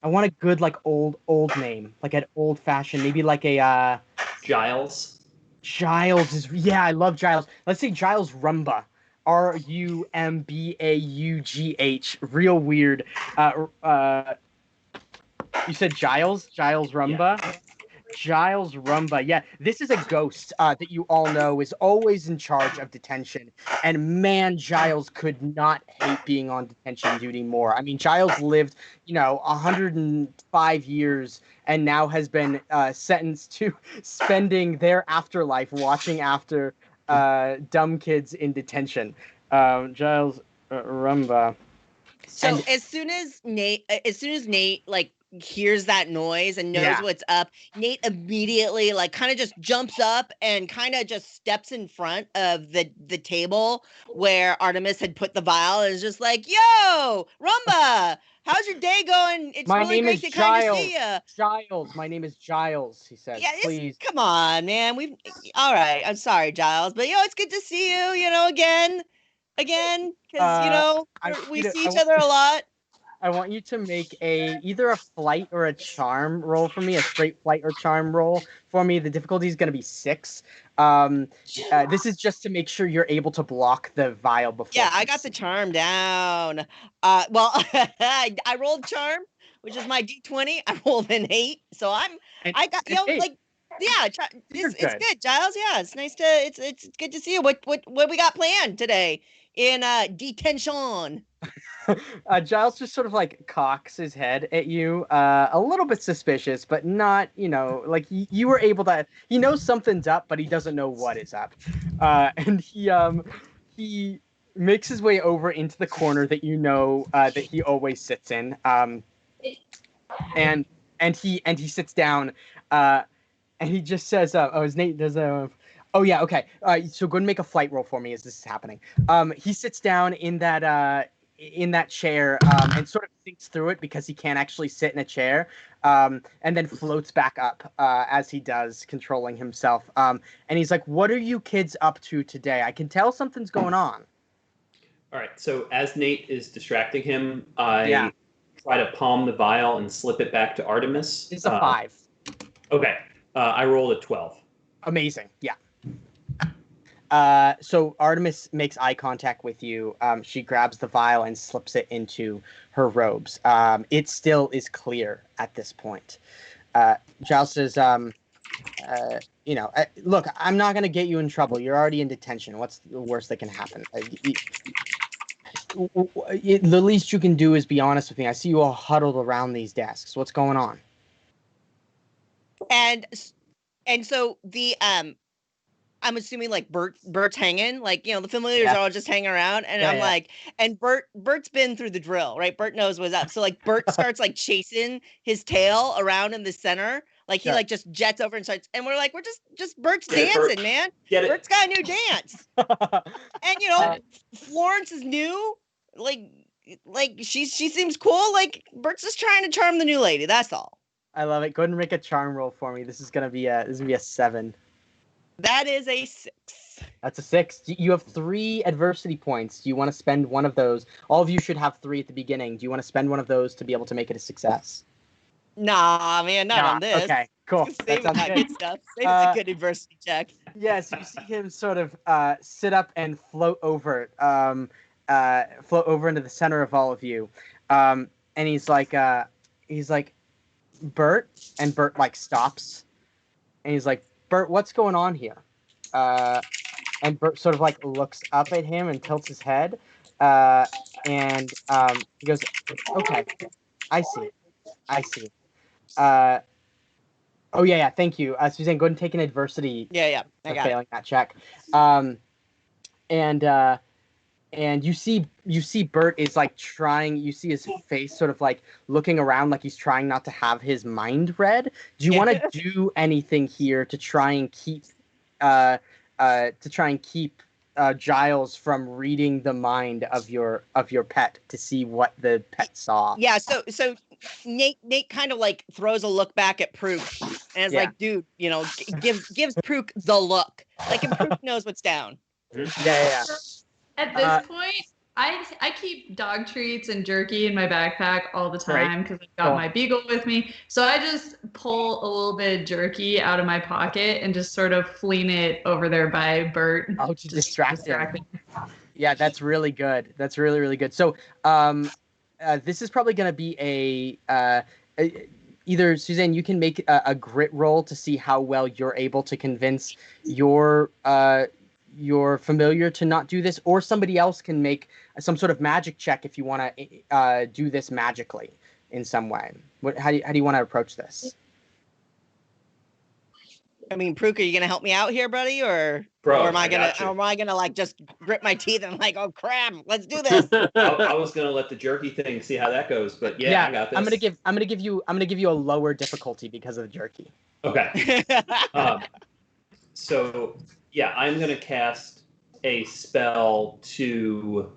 want a good like old name, like an old fashioned, maybe like a Giles. Giles is, yeah, I love Giles. Let's say Giles Rumba. Rumbaughh. Real weird. You said Giles? Giles Rumba? Yeah. Giles Rumba. Yeah, this is a ghost that you all know is always in charge of detention. And man, Giles could not hate being on detention duty more. I mean, Giles lived, 105 years and now has been sentenced to spending their afterlife watching after dumb kids in detention. Giles Rumba. So And as soon as Nate like hears that noise and knows Yeah. what's up, Nate immediately like kind of just jumps up and kind of just steps in front of the table where Artemis had put the vial and is just like, "Yo, Rumba, how's your day going? It's My really name great is to kind of see you." Giles. My name is Giles, he says. Yeah, Please. come on, man. All right. I'm sorry, Giles, but it's good to see you. Again, because we see each other a lot. I want you to make either a flight or a charm roll for me, a straight flight or charm roll for me. The difficulty is going to be 6. This is just to make sure you're able to block the vial before. Yeah, I got the charm down. Well, I rolled charm, which is my D20. I rolled an 8, so I got yeah, it's good, Giles. Yeah, it's nice to it's good to see you. What we got planned today in detention? Giles just sort of like cocks his head at you, a little bit suspicious, but not, like you were able to. He knows something's up, but he doesn't know what is up, and he makes his way over into the corner that that he always sits in, and he sits down, and he just says, "Oh, his Nate does Oh yeah, okay. So go and make a flight roll for me as this is happening." He sits down in that chair and sort of thinks through it because he can't actually sit in a chair, and then floats back up as he does, controlling himself. And he's like, "What are you kids up to today? I can tell something's going on." All right. So as Nate is distracting him, I try to palm the vial and slip it back to Artemis. It's a 5. Okay. I rolled a 12. Amazing. Yeah. So Artemis makes eye contact with you. She grabs the vial and slips it into her robes. It still is clear at this point. Giles says, look, I'm not going to get you in trouble. You're already in detention. What's the worst that can happen? The least you can do is be honest with me. I see you all huddled around these desks. What's going on? And so the I'm assuming like Bert's hanging, like the familiars are all just hanging around, and I'm like, and Bert's been through the drill, right? Bert knows what's up, so like Bert starts like chasing his tail around in the center, like he like just jets over and starts, and we're like, we're just Bert's dancing, man. Bert's got a new dance, and Florence is new, like she seems cool, like Bert's just trying to charm the new lady. That's all. I love it. Go ahead and make a charm roll for me. This is gonna be a 7. That is a 6. That's a 6. You have 3 adversity points. Do you want to spend one of those? All of you should have 3 at the beginning. Do you want to spend one of those to be able to make it a success? Nah, man, not on this. Okay, cool. Save that good stuff. Save a good adversity check. Yeah, so you see him sort of sit up and float over into the center of all of you, and he's like, Bert, and Bert like stops, and he's like, Bert, what's going on here? And Bert sort of like looks up at him and tilts his head, and he goes, "Okay, I see. Oh yeah, thank you, Suzanne. Go ahead and take an adversity. Yeah, I got failing it. that check. and you see Bert is like trying. You see his face sort of like looking around, like he's trying not to have his mind read. Do you want to do anything here to try and keep Giles from reading the mind of your pet to see what the pet saw? Yeah, so Nate kind of like throws a look back at Prook and is like, dude, gives Prook the look. Like, and Prook knows what's down. Yeah. At this point, I keep dog treats and jerky in my backpack all the time because I've got my beagle with me. So I just pull a little bit of jerky out of my pocket and just sort of fling it over there by Bert. Oh, to distract him. Yeah, that's really good. That's really, really good. So this is probably going to be either, Suzanne, you can make a grit roll to see how well you're able to convince your familiar to not do this, or somebody else can make some sort of magic check if you want to do this magically in some way. How do you want to approach this? I mean, Prook, are you gonna help me out here, buddy, or am I gonna like just grit my teeth and like, oh crap, let's do this? I was gonna let the jerky thing see how that goes, but yeah, I got this. I'm gonna give you a lower difficulty because of the jerky. Okay. So yeah, I'm gonna cast a spell to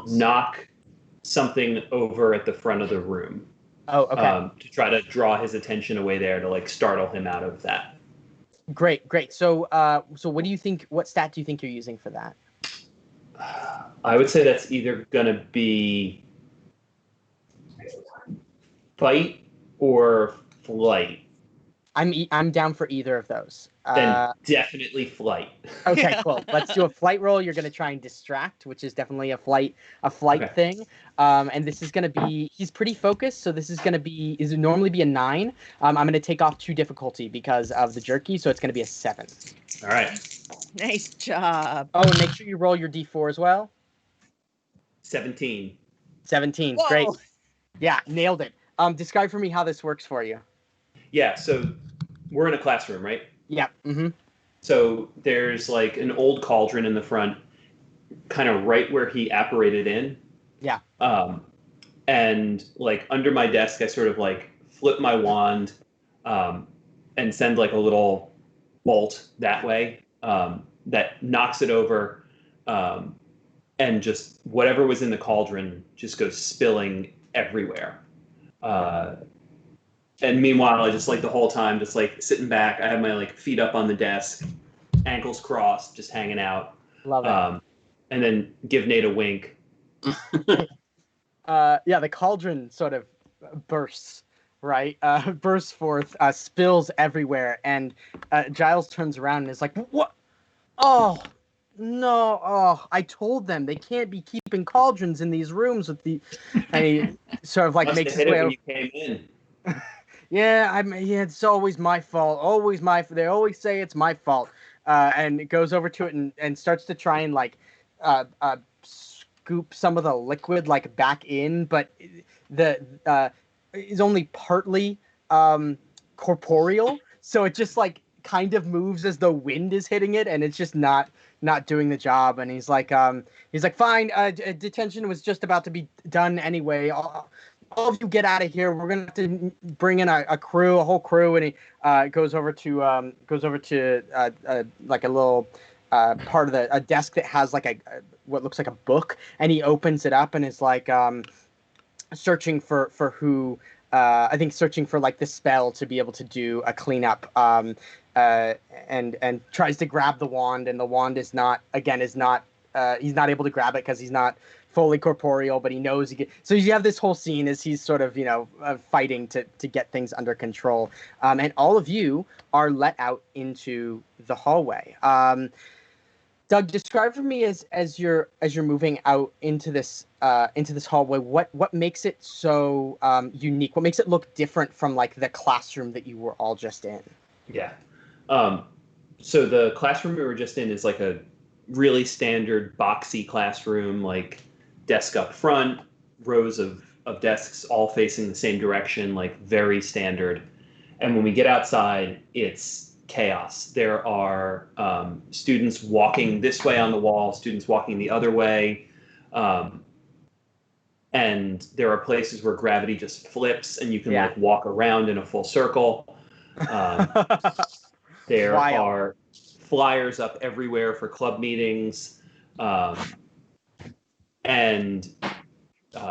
knock something over at the front of the room. Oh, okay. To try to draw his attention away there to like startle him out of that. Great. So what do you think? What stat do you think you're using for that? I would say that's either gonna be fight or flight. I'm down for either of those. Then definitely flight. Okay, cool. Let's do a flight roll. You're going to try and distract, which is definitely a flight thing. And this is going to be, he's pretty focused, so this is going to be, normally be a 9. I'm going to take off 2 difficulty because of the jerky, so it's going to be a 7. All right. Nice job. Oh, and make sure you roll your d4 as well. 17. 17, Whoa. Great. Yeah, nailed it. Describe for me how this works for you. Yeah, so we're in a classroom, right? Yeah. Mm-hmm. So there's like an old cauldron in the front, kind of right where he apparated in. Yeah. And like under my desk, I sort of like flip my wand and send like a little bolt that way that knocks it over. And just whatever was in the cauldron just goes spilling everywhere. And meanwhile, I just like the whole time, just like sitting back. I have my like feet up on the desk, ankles crossed, just hanging out. Love it. And then give Nate a wink. Yeah, the cauldron sort of bursts, right? Bursts forth, spills everywhere, and Giles turns around and is like, "What? Oh, no! Oh, I told them they can't be keeping cauldrons in these rooms with the." And he sort of like makes his way over. You came in. Yeah, it's always my fault. They always say it's my fault. And it goes over to it and starts to try and like scoop some of the liquid like back in, but the is only partly corporeal, so it just like kind of moves as the wind is hitting it, and it's just not doing the job. And he's like fine, detention was just about to be done anyway. All of you get out of here. We're gonna have to bring in a whole crew. And he goes over to like a little part of a desk that has like what looks like a book, and he opens it up and is like searching for who I think searching for like the spell to be able to do a cleanup. And tries to grab the wand, and the wand is not he's not able to grab it because he's not fully corporeal, but he knows he can. So you have this whole scene as he's sort of fighting to get things under control, and all of you are let out into the hallway. Doug, describe for me as you're moving out into this hallway, what makes it so unique? What makes it look different from like the classroom that you were all just in? Yeah. So the classroom we were just in is like a really standard boxy classroom, like desk up front, rows of desks all facing the same direction, like very standard. And when we get outside, it's chaos. There are students walking this way on the wall, students walking the other way. And there are places where gravity just flips and you can Yeah. like walk around in a full circle. There Wild. are flyers up everywhere for club meetings. And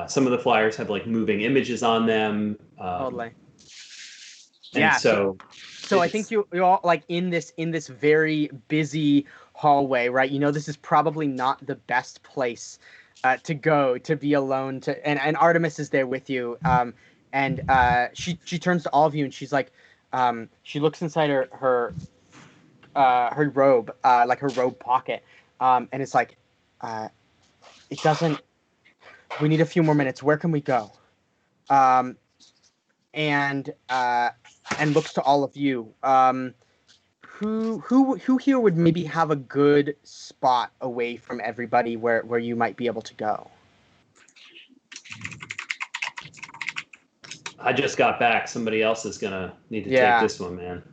some of the flyers have like moving images on them. Totally. And Yeah. so I think you all like in this very busy hallway, right? You know, this is probably not the best place to go, to be alone, and Artemis is there with you. And she turns to all of you and she's like, she looks inside her robe, like her robe pocket, and it's like, it doesn't. We need a few more minutes. Where can we go? And looks to all of you. Who here would maybe have a good spot away from everybody where you might be able to go? I just got back. Somebody else is gonna need to Yeah. take this one, man.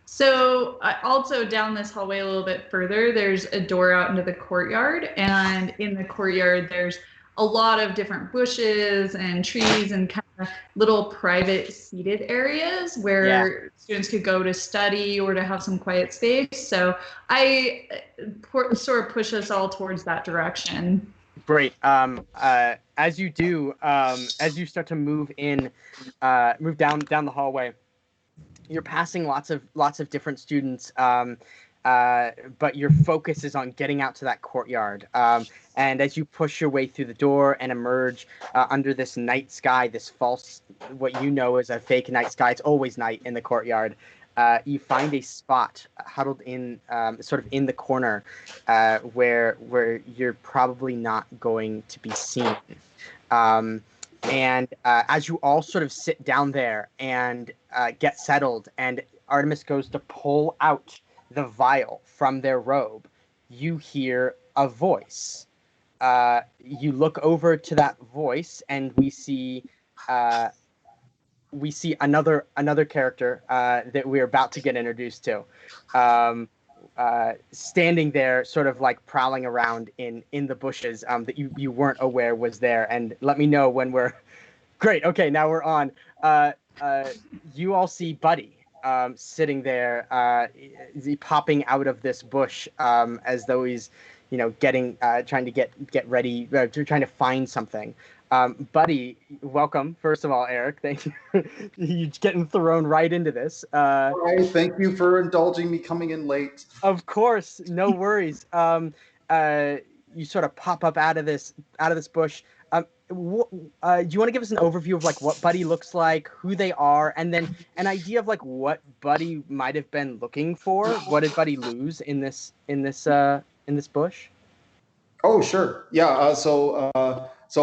So also down this hallway a little bit further, there's a door out into the courtyard, and in the courtyard there's a lot of different bushes and trees and kind of little private seated areas where students could go to study or to have some quiet space. So I sort of push us all towards that direction. Great. As you do, as you start to move down the hallway, you're passing lots of different students, but your focus is on getting out to that courtyard. And as you push your way through the door and emerge under this night sky, this false, what you know is a fake night sky, it's always night in the courtyard, you find a spot huddled in, sort of in the corner, where you're probably not going to be seen. And as you all sort of sit down there and get settled, and Artemis goes to pull out the vial from their robe, you hear a voice. You look over to that voice, and we see another character that we're about to get introduced to, standing there, sort of like prowling around in the bushes, that you weren't aware was there. And let me know when we're great. Okay, now we're on. You all see Buddy sitting there, popping out of this bush, as though he's, trying to get ready, trying to find something. Buddy, welcome. First of all, Eric, thank you. You're getting thrown right into this. All right, thank you for indulging me coming in late. Of course, no worries. You sort of pop up out of this bush. Do you want to give us an overview of like what Buddy looks like, who they are, and then an idea of like what Buddy might have been looking for? What did Buddy lose in this bush? Oh, sure. Yeah. So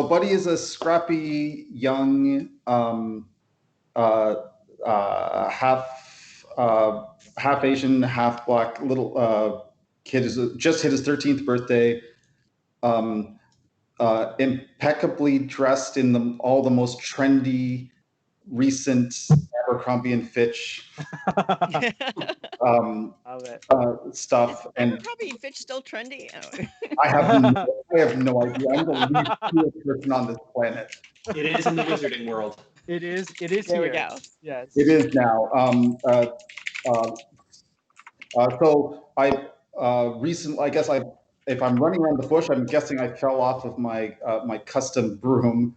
Buddy is a scrappy young, half Asian, half black little kid. Just hit his 13th birthday. Impeccably dressed in all the most trendy, recent Abercrombie and Fitch stuff. And Probably Fitch still trendy. I have no idea. I'm the least cool person on this planet. It is in the wizarding world. It is. There here. we go. Yes. It is now. So I recently, I guess if I'm running around the bush, I'm guessing I fell off of my my custom broom.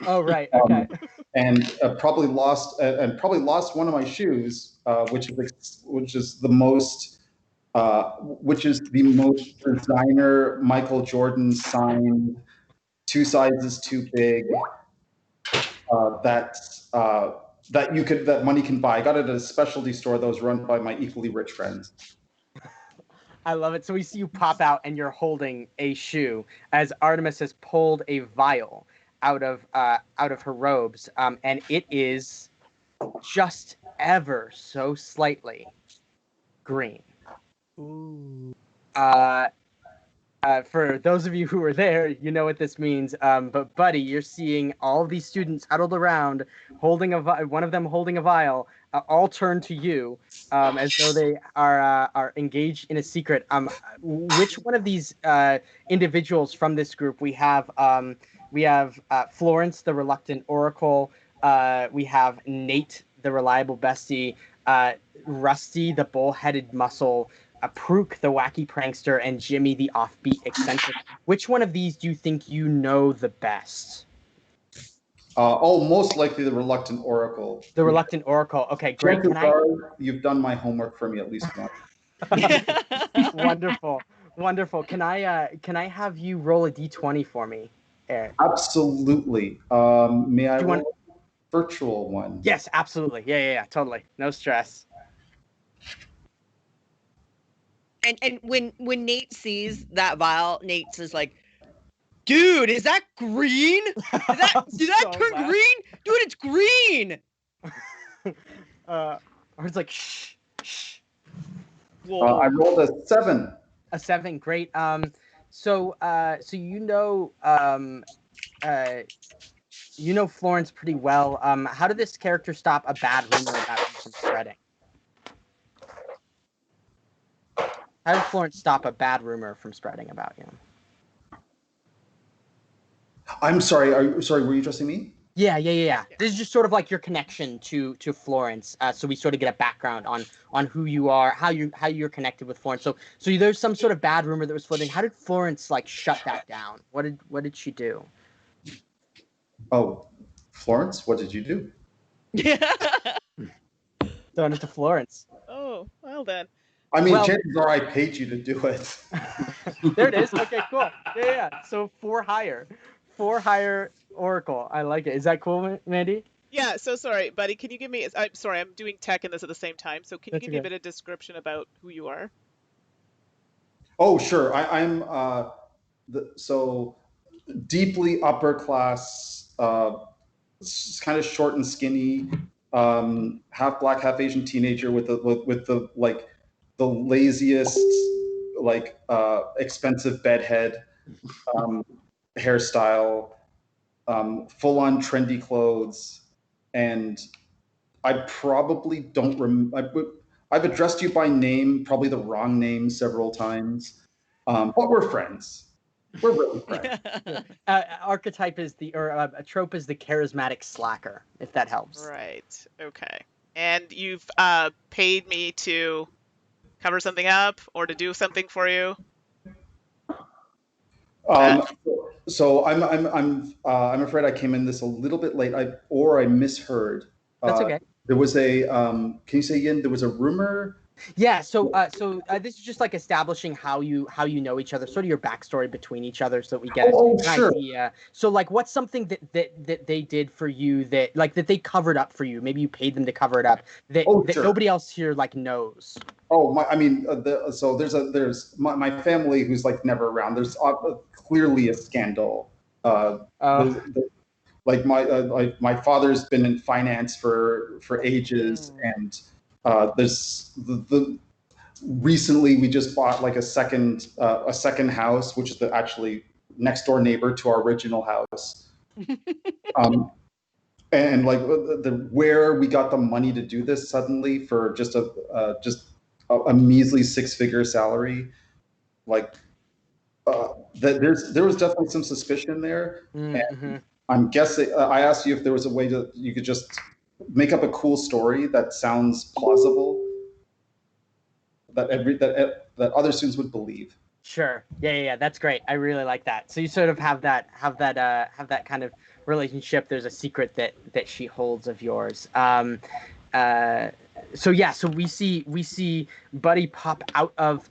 Oh right. Okay. And probably lost one of my shoes, which is the most designer Michael Jordan signed, 2 sizes too big. That money can buy. I got it at a specialty store that was run by my equally rich friends. I love it. So we see you pop out and you're holding a shoe as Artemis has pulled a vial out of her robes, and it is just ever so slightly green. Ooh. For those of you who were there, you know what this means. But Buddy, you're seeing all of these students huddled around, holding one of them holding a vial, all turn to you, as though they are engaged in a secret. Which one of these individuals from this group we have? We have Florence, the reluctant oracle. We have Nate, the reliable bestie. Rusty, the bull-headed muscle. Prook, the wacky prankster, and Jimmy, the offbeat eccentric. Which one of these do you think you know the best? Most likely the reluctant oracle. The reluctant oracle. Okay, great. Chances are you've done my homework for me at least once. Wonderful, wonderful. Can I have you roll a d20 for me, Eric? Absolutely. May I roll a virtual one? Yes, absolutely. Yeah, totally. No stress. And when Nate sees that vial, Nate is like, "Dude, is that green? Did that turn green? Dude, it's green!" Or it's like, shh. I rolled a 7. A 7, great. So you know Florence pretty well. How did this character stop a bad rumor about you from spreading? How did Florence stop a bad rumor from spreading about you? I'm sorry. Were you addressing me? Yeah. This is just sort of like your connection to Florence, so we sort of get a background on who you are, how you're connected with Florence. So there's some sort of bad rumor that was floating. How did Florence like shut that down? What did she do? Oh, Florence, what did you do? Throwing it to Florence. Oh, well then. I mean, chances are I paid you to do it. There it is. Okay, cool. Yeah. So 4 higher Oracle. I like it. Is that cool, Mandi? Yeah, so sorry, buddy. Can you give me... I'm sorry, I'm doing tech and this at the same time. So can you That's give me a okay. bit of description about who you are? Oh, sure. I'm so deeply upper class, kind of short and skinny, half black, half Asian teenager with the like the laziest, like expensive bedhead, hairstyle, full on trendy clothes, and I probably don't I've addressed you by name, probably the wrong name several times, but we're friends. We're really friends. Archetype is a trope is the charismatic slacker, if that helps. Right. Okay. And you've paid me to cover something up or to do something for you? So I'm afraid I came in this a little bit late. I misheard. That's okay. There was a can you say again? There was a rumor. Yeah. So this is just like establishing how you know each other, sort of your backstory between each other, so that we get an idea. So like, what's something that they did for you that they covered up for you? Maybe you paid them to cover it up that nobody else here like knows. Oh, so there's my family who's like never around. There's clearly a scandal. Like my father's been in finance for ages, and there's the recently we just bought like a second house, which is the actually next door neighbor to our original house. And like where we got the money to do this suddenly for just a measly 6-figure salary, like there was definitely some suspicion there. Mm-hmm. And I'm guessing I asked you if there was a way you could just make up a cool story that sounds plausible that other students would believe. Sure. Yeah. That's great. I really like that. So you sort of have that kind of relationship. There's a secret that she holds of yours. So we see Buddy pop out of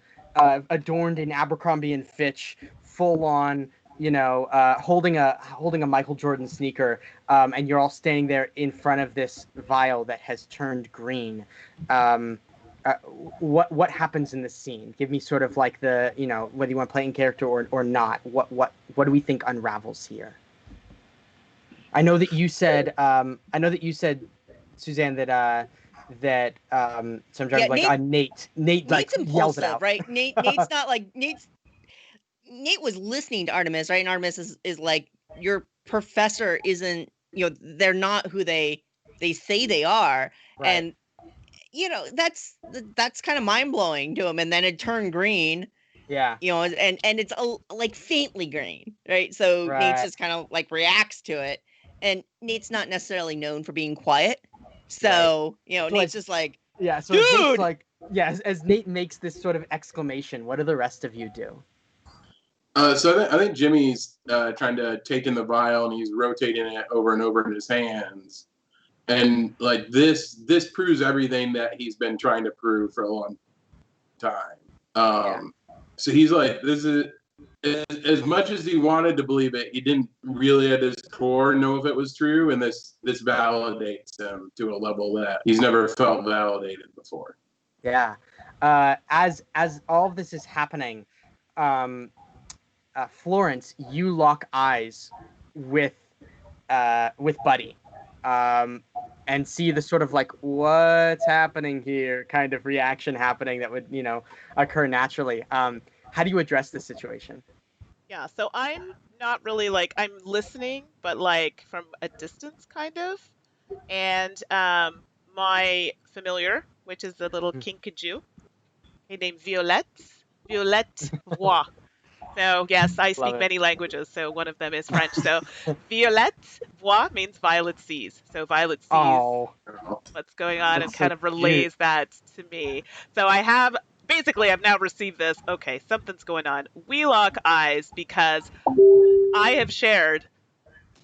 adorned in Abercrombie and Fitch, full on, holding a Michael Jordan sneaker, and you're all standing there in front of this vial that has turned green. What happens in this scene? Give me sort of like the, whether you want to play in character or not. What do we think unravels here? I know that you said Suzanne, that some Yeah, like Nate like yells it out. Right? Nate's not like Nate was listening to Artemis, right? And Artemis is like, your professor isn't, they're not who they say they are. Right. that's kind of mind blowing to him. And then it turned green. Yeah. And it's like faintly green, right? So Nate's Right. just kind of like reacts to it, and Nate's not necessarily known for being quiet. So Nate's just like, yeah. So as Nate's dude! like, yeah, as Nate makes this sort of exclamation, what do the rest of you do? So I think Jimmy's trying to take in the vial, and he's rotating it over and over in his hands. And like this proves everything that he's been trying to prove for a long time. So he's like, this is as much as he wanted to believe it, he didn't really at his core know if it was true, and this validates him to a level that he's never felt validated before. Yeah. As all of this is happening, Florence, you lock eyes with Buddy, and see the sort of like what's happening here kind of reaction happening that would occur naturally. How do you address this situation? Yeah, so I'm not really like I'm listening, but like from a distance kind of. And my familiar, which is the little kinkajou, named Violette Voix. So yes, I speak many languages. So one of them is French. So Violette Voix means Violet sees. So Violet sees what's going on and kind of relays that to me. So I've now received this. Okay, something's going on. We lock eyes because I have shared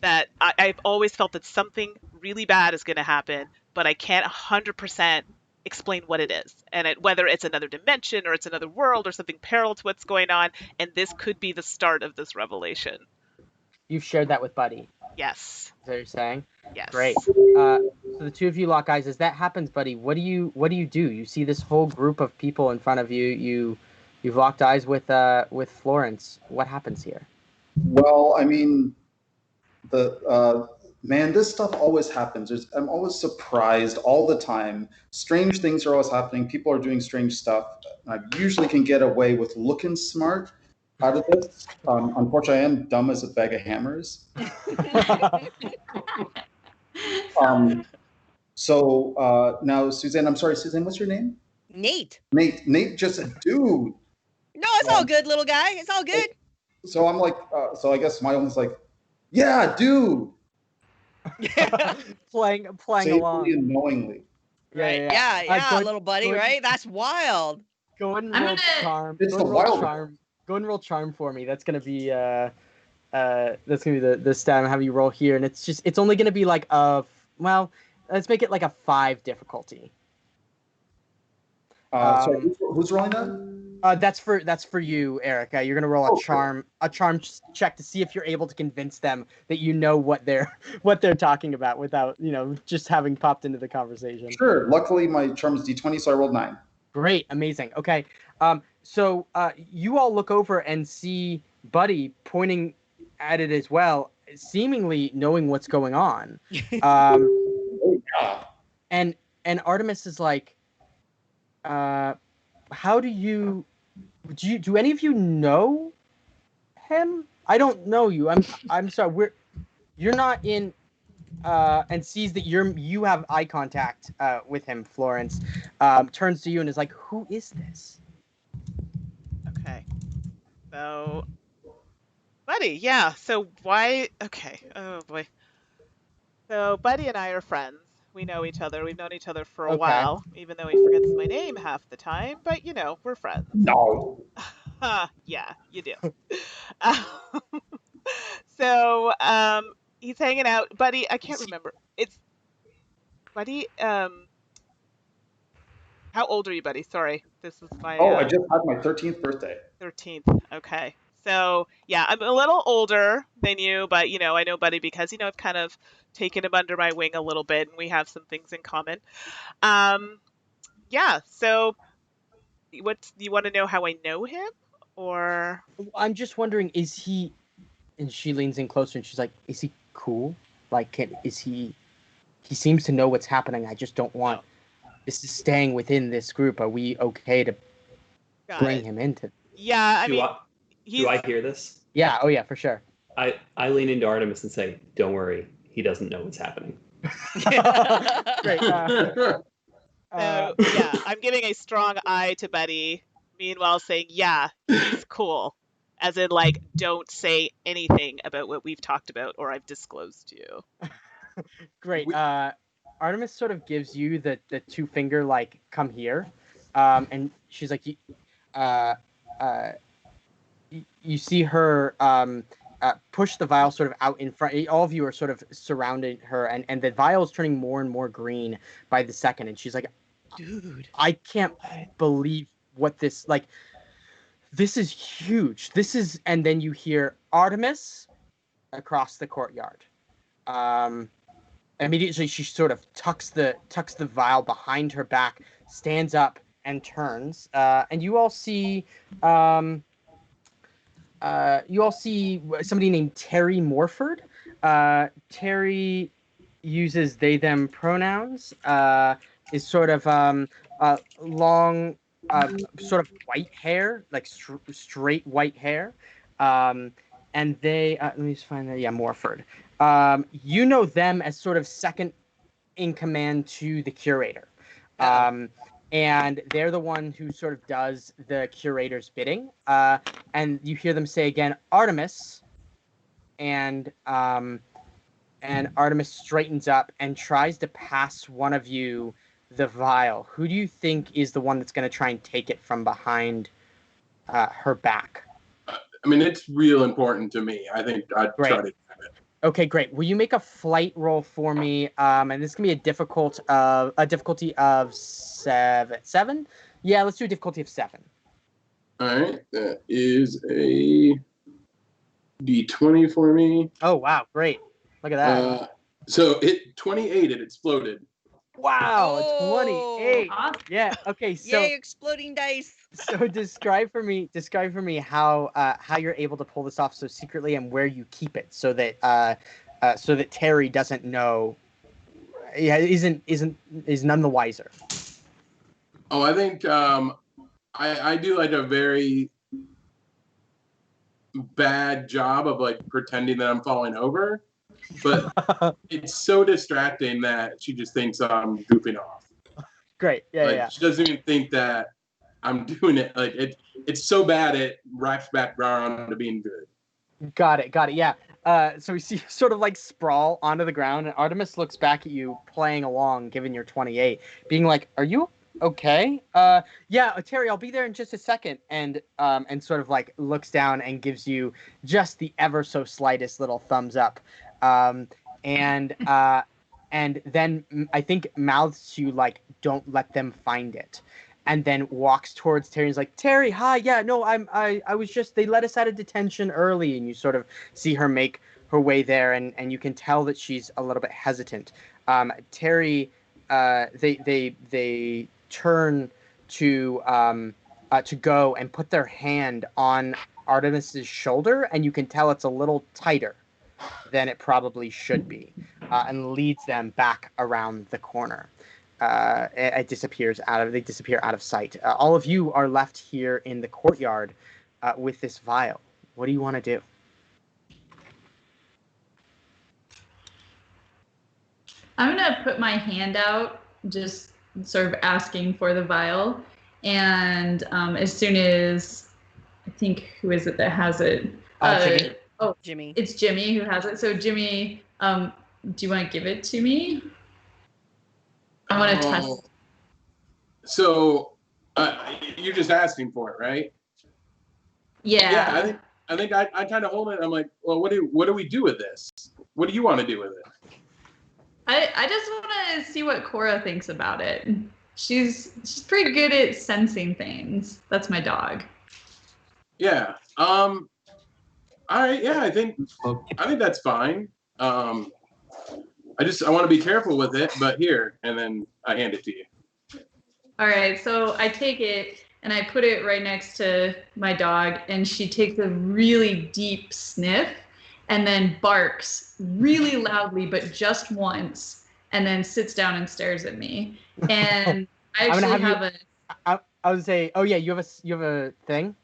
that I've always felt that something really bad is going to happen, but I can't 100% explain what it is, and whether it's another dimension or it's another world or something parallel to what's going on, and this could be the start of this revelation. You've shared that with Buddy? Yes. Is that what you're saying? Yes. Great. So the two of you lock eyes. As that happens, Buddy, what do you do? You see this whole group of people in front of you. You've locked eyes with Florence. What happens here? Well, I mean, man, this stuff always happens. I'm always surprised all the time. Strange things are always happening. People are doing strange stuff. I usually can get away with looking smart out of this. Unfortunately, I am dumb as a bag of hammers. So now, Suzanne, I'm sorry, Suzanne, what's your name? Nate. Nate just a dude. No, it's all good, little guy. It's all good. So I'm like, so I guess my one's like, yeah, dude. playing Safely along. and knowingly. Yeah, little buddy, right? That's wild. Go ahead and roll charm. It's the wild charm. Go ahead and roll charm for me. That's gonna be the stat I'm having you roll here, and it's only gonna be like let's make it like a 5 difficulty. So who's rolling that? That's for you, Erica. You're gonna roll a charm check to see if you're able to convince them that you know what they're talking about without just having popped into the conversation. Sure. Luckily, my charm is D20, so I rolled 9. Great, amazing. Okay, so you all look over and see Buddy pointing at it as well, seemingly knowing what's going on. And Artemis is like, how do any of you know him? I don't know you. I'm sorry. You're not in. And sees that you have eye contact with him. Florence turns to you and is like, "Who is this?" Okay. So, Buddy, yeah. So why? Okay. Oh boy. So Buddy and I are friends. We know each other. We've known each other for a while, even though he forgets my name half the time. But we're friends. No. Yeah, you do. So he's hanging out. Buddy, I can't remember. It's Buddy. How old are you, Buddy? Sorry, this is my. I just had my 13th birthday. 13th. Okay. So yeah, I'm a little older than you, but I know Buddy because I've kind of taken him under my wing a little bit, and we have some things in common. Yeah. So, do you want to know how I know him, or? I'm just wondering, is he? And she leans in closer, and she's like, "Is he cool? Like, is he? He seems to know what's happening. I just don't want this is staying within this group. Are we okay to bring him into?" Yeah, do I hear this? Yeah. Oh, yeah, for sure. I lean into Artemis and say, "Don't worry, he doesn't know what's happening." Great. So yeah, I'm giving a strong eye to Buddy, meanwhile saying, yeah, he's cool. As in, like, don't say anything about what we've talked about or I've disclosed to you. Great. We- Artemis sort of gives you the two finger like come here, and she's like, uh, uh, you see her push the vial sort of out in front. All of you are sort of surrounding her, and the vial is turning more and more green by the second. And she's like, Dude. I can't believe what this like. This is huge. This is, and then you hear Artemis across the courtyard. Immediately, she sort of tucks the vial behind her back, stands up, and turns. And you all see somebody named Terry Morford. Terry uses they them pronouns. Is sort of long, sort of white hair, like straight white hair. And they let me just find that. Yeah, Morford. You know them as sort of second in command to the curator. And they're the one who sort of does the curator's bidding. And you hear them say again, Artemis, and Artemis straightens up and tries to pass one of you the vial. Who do you think is the one that's going to try and take it from behind her back? I mean, it's real important to me. I think I'd try to grab it. Okay, great. Will you make a flight roll for me? And this can be a difficulty of seven. Yeah, let's do a difficulty of 7. All right, that is a D20 for me. Oh wow, great! Look at that. So 28. It exploded. Wow, Oh, 28. Awesome. Yeah. Okay. So Yay, exploding dice. so describe for me how you're able to pull this off so secretly and where you keep it so that Terry doesn't know. Yeah, is none the wiser. Oh, I think I do like a very bad job of like pretending that I'm falling over, but it's so distracting that she just thinks I'm goofing off. Great. Yeah, like, yeah. She doesn't even think that I'm doing it. Like it's so bad it wraps back around to being good. Got it. Yeah. So we see you sort of like sprawl onto the ground, and Artemis looks back at you playing along, given your 28, being like, "Are you okay? Yeah, Terry, I'll be there in just a second." And sort of like looks down and gives you just the ever so slightest little thumbs up. And then I think mouths to you like, "Don't let them find it." And then walks towards Terry and is like, Terry, hi, yeah, no, I was just, they let us out of detention early. And you sort of see her make her way there, and you can tell that she's a little bit hesitant. Terry, they turn to go and put their hand on Artemis's shoulder, and you can tell it's a little tighter than it probably should be, and leads them back around the corner. They disappear out of sight. All of you are left here in the courtyard with this vial. What do you want to do? I'm gonna put my hand out, just sort of asking for the vial, and as soon as I think who is it that has it? Jimmy. Oh, Jimmy. It's Jimmy who has it. So Jimmy, do you want to give it to me? I want to test. So you're just asking for it, right? Yeah. Yeah, I think I kind of hold it. I'm like, well, what do we do with this? What do you want to do with it? I just want to see what Cora thinks about it. She's pretty good at sensing things. That's my dog. Yeah. All right. Yeah, I think that's fine. I want to be careful with it, but here, and then I hand it to you. All right. So I take it and I put it right next to my dog, and she takes a really deep sniff and then barks really loudly, but just once, and then sits down and stares at me. And I actually I would say, oh yeah, you have a thing?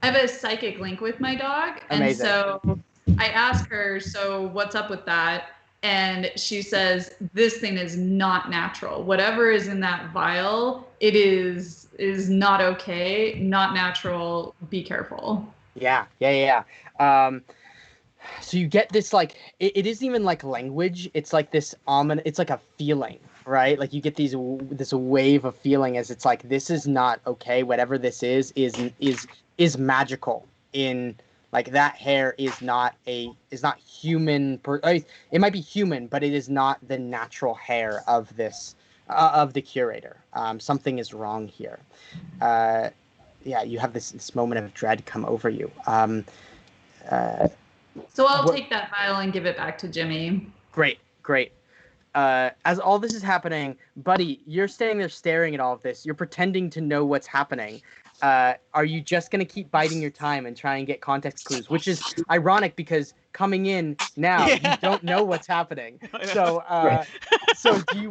I have a psychic link with my dog. Amazing. And so I ask her, so what's up with that? and she says, "This thing is not natural. Whatever is in that vial, it is not okay, not natural. Be careful." Yeah. So you get this like it isn't even like language. It's like this it's like a feeling, right? Like you get this wave of feeling as it's like this is not okay. Whatever this is magical. In like that hair is not human. It might be human, but it is not the natural hair of this of the curator. Something is wrong here. Yeah, you have this moment of dread come over you. So I'll take that vial and give it back to Jimmy. Great. As all this is happening, buddy, you're standing there staring at all of this. You're pretending to know what's happening. Are you just going to keep biding your time and try and get context clues? Which is ironic because coming in now, you don't know what's happening. So do you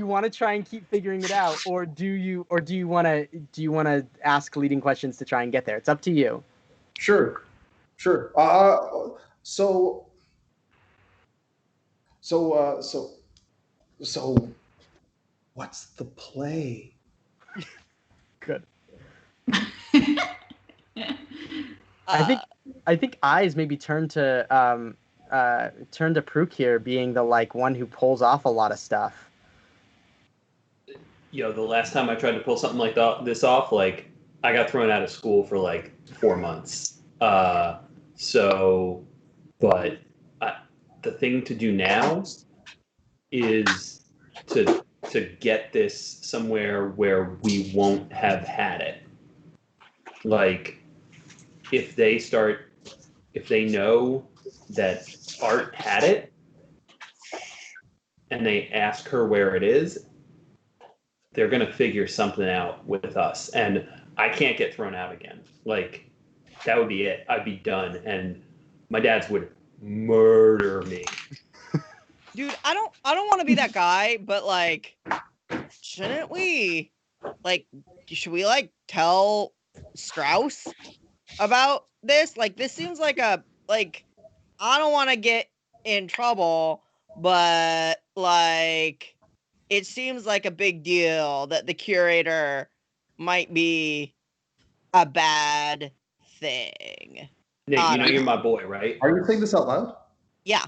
want to try and keep figuring it out, or do you want to ask leading questions to try and get there? It's up to you. Sure. So what's the play? Good. I think eyes maybe turn to Prook here, being the like one who pulls off a lot of stuff. The last time I tried to pull something like this off, like I got thrown out of school for like 4 months. The thing to do now is to get this somewhere where we won't have had it. Like, if they know that Art had it and they ask her where it is, they're going to figure something out with us. And I can't get thrown out again. Like, that would be it. I'd be done. And my dads would murder me. Dude, I don't want to be that guy, but like, shouldn't we, like, should we like tell Strauss about this? Like, this seems like I don't want to get in trouble, but like, it seems like a big deal that the curator might be a bad thing. Nate, you're my boy, right? Are you saying this out loud? Yeah.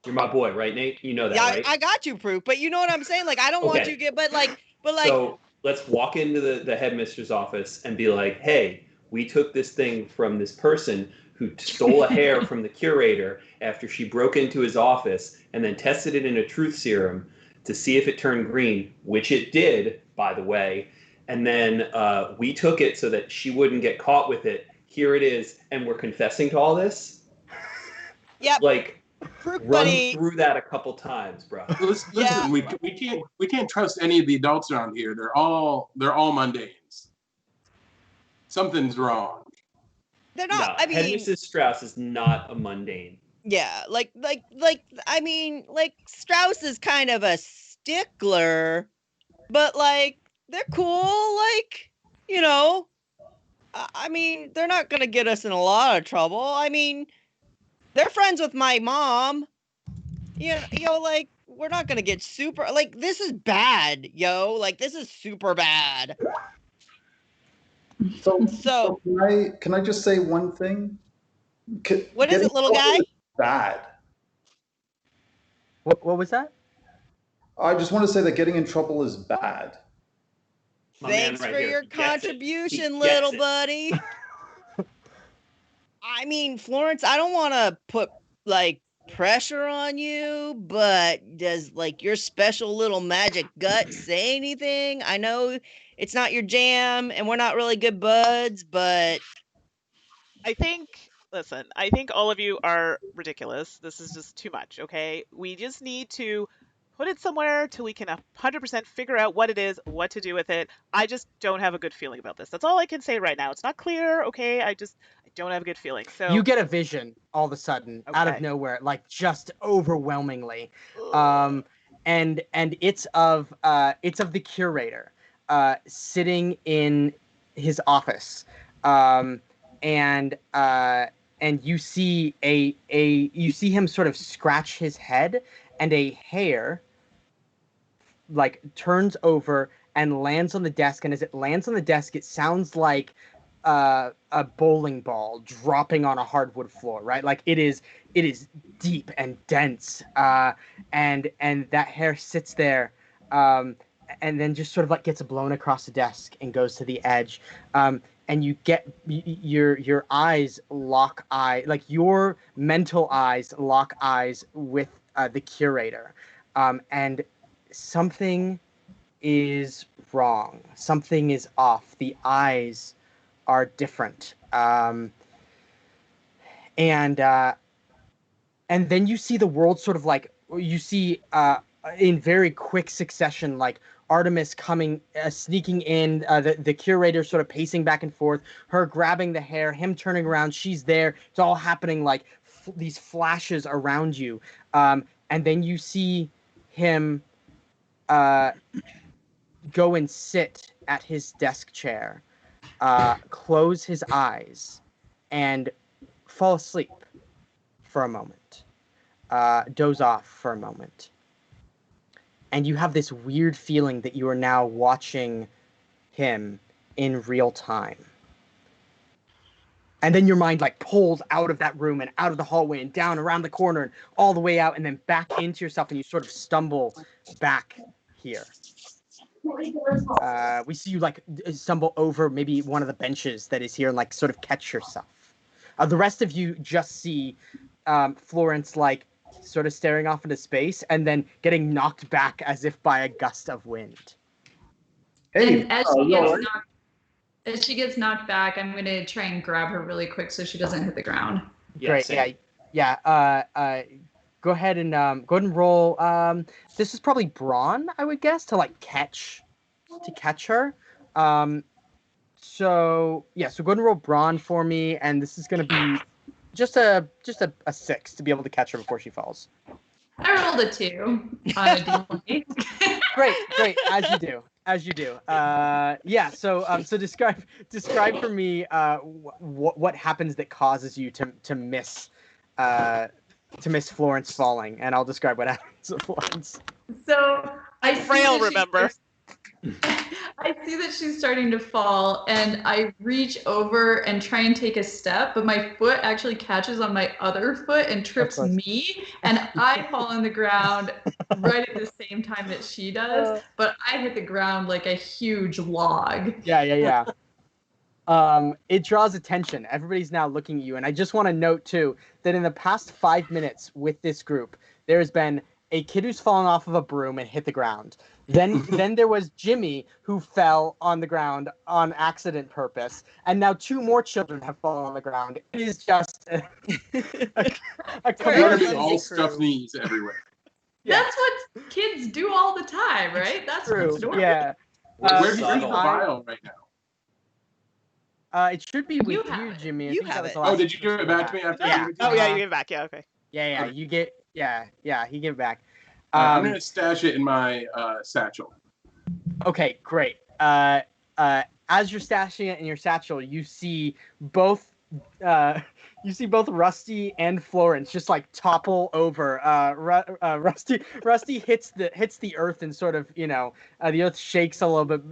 You're my boy, right, Nate? You know that, Yeah, right? I got you, Proof. But you know what I'm saying? Like, I don't want you to get, but like. So let's walk into the headmistress office and be like, hey, we took this thing from this person who stole a hair from the curator after she broke into his office and then tested it in a truth serum to see if it turned green, which it did, by the way. And then we took it so that she wouldn't get caught with it. Here it is, and we're confessing to all this? Yeah. Like, Proof, run buddy. through that a couple times, bro. Listen, Yeah. we can't trust any of the adults around here. They're all mundanes. Something's wrong. They're not. No, I mean, Mrs. Strauss is not a mundane. yeah, I mean, like, Strauss is kind of a stickler, but like, they're cool. Like, you know, I mean, they're not gonna get us in a lot of trouble. I mean, they're friends with my mom. You know, like, we're not gonna get super. Like, this is bad, yo. Like, this is super bad. So can I just say one thing? What is it, little guy? Bad. What was that? I just want to say that getting in trouble is bad. My man Thanks right for here, your he gets it. contribution, He little gets it. buddy. I mean, Florence, I don't want to put like pressure on you, but does like your special little magic gut say anything? I know it's not your jam and we're not really good buds, but I think all of you are ridiculous. This is just too much, okay? We just need to put it somewhere till we can 100% figure out what it is, what to do with it. I just don't have a good feeling about this. That's all I can say right now. It's not clear, okay? I don't have a good feeling. So You get a vision all of a sudden out of Okay. nowhere, like just overwhelmingly. And it's of the curator sitting in his office. And you see you see him sort of scratch his head, and a hair like turns over and lands on the desk. And as it lands on the desk, it sounds like a bowling ball dropping on a hardwood floor, right? Like it is deep and dense, and that hair sits there, and then just sort of like gets blown across the desk and goes to the edge, and you get your eyes lock eye, like your mental eyes lock eyes with the curator, and something is wrong. Something is off. The eyes are different, and then you see the world sort of like you see in very quick succession, like Artemis coming, sneaking in, the curator sort of pacing back and forth, her grabbing the hair, him turning around, she's there. It's all happening like these flashes around you, and then you see him go and sit at his desk chair, close his eyes, and fall asleep for a moment, doze off for a moment. And you have this weird feeling that you are now watching him in real time. And then your mind like pulls out of that room and out of the hallway and down around the corner and all the way out and then back into yourself, and you sort of stumble back here. We see you like stumble over maybe one of the benches that is here and like sort of catch yourself. The rest of you just see Florence like sort of staring off into space and then getting knocked back as if by a gust of wind. Hey, And as she gets knocked back, I'm going to try and grab her really quick so she doesn't hit the ground. Great, yeah. Go ahead and roll. This is probably brawn, I would guess, to like catch her. So go ahead and roll brawn for me, and this is gonna be just a 6 to be able to catch her before she falls. I rolled a 2 on a D20. Great, as you do. So describe for me what happens that causes you to miss Florence falling, and I'll describe what happens to Florence. So I frail, remember. I see that she's starting to fall, and I reach over and try and take a step, but my foot actually catches on my other foot and trips me, and I fall on the ground right at the same time that she does, but I hit the ground like a huge log. Yeah. It draws attention. Everybody's now looking at you, and I just want to note too that in the past 5 minutes with this group, there has been a kid who's fallen off of a broom and hit the ground. Then there was Jimmy who fell on the ground on accident purpose, and now 2 more children have fallen on the ground. It is just a There's all stuffed knees everywhere. That's what kids do all the time, right? That's true. Normal. Yeah. Where's the vial right now? It should be with you, Jimmy. You have it. Oh, did you give it back to me after? Yeah. Oh yeah, you give it back. Yeah, okay. Yeah. Okay. You get. Yeah. He gave it back. I'm gonna stash it in my satchel. Okay, great. As you're stashing it in your satchel, you see both Rusty and Florence just like topple over. Rusty hits the earth and sort of the earth shakes a little bit.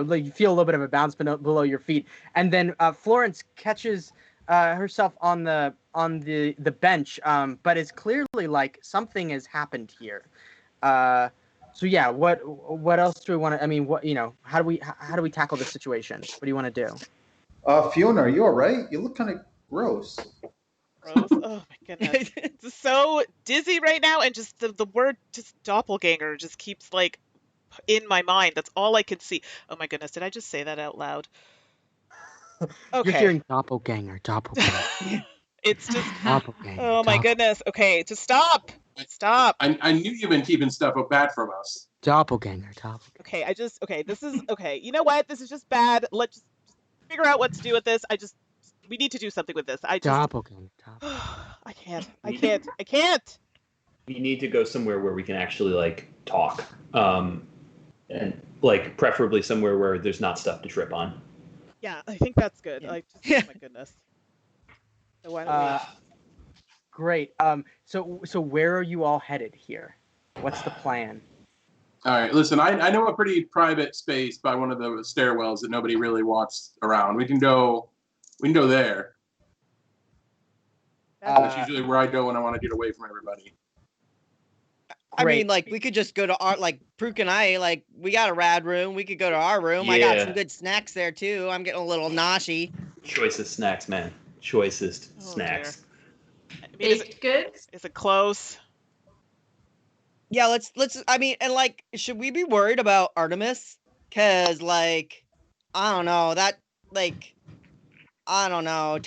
Like you feel a little bit of a bounce below your feet, and then Florence catches herself on the bench, but it's clearly like something has happened here. So yeah, what else do we want to? I mean, how do we tackle this situation? What do you want to do? Fiona, are you all right? You look kind of gross. Gross. Oh my goodness. It's so dizzy right now, and just the word just doppelganger just keeps like in my mind. That's all I can see. Oh my goodness, did I just say that out loud? Okay. You're hearing doppelganger. It's just Doppelganger. oh my goodness. Okay, just stop. I knew you've been keeping stuff bad from us. Doppelganger. Okay, this is okay. You know what? This is just bad. Let's just figure out what to do with this. We need to do something with this. Doppelganger. I can't. We need to go somewhere where we can actually like talk, and like preferably somewhere where there's not stuff to trip on. Yeah, I think that's good. Oh my goodness. So why don't Uh, we? great. So where are you all headed here? What's the plan? All right, listen, I know a pretty private space by one of the stairwells that nobody really walks around. We can go there. That's Uh, usually where I go when I want to get away from everybody. I mean, great. like, we could just go to our, like, Prook and I, like, we got a rad room. We could go to our room. I got some Yeah. good snacks there, too. I'm getting a little noshy. Choicest snacks, man. Choicest Oh dear. snacks. I mean, Baked goods. is it close? Yeah, I mean, and, like, should we be worried about Artemis? Because, like, I don't know. I don't know.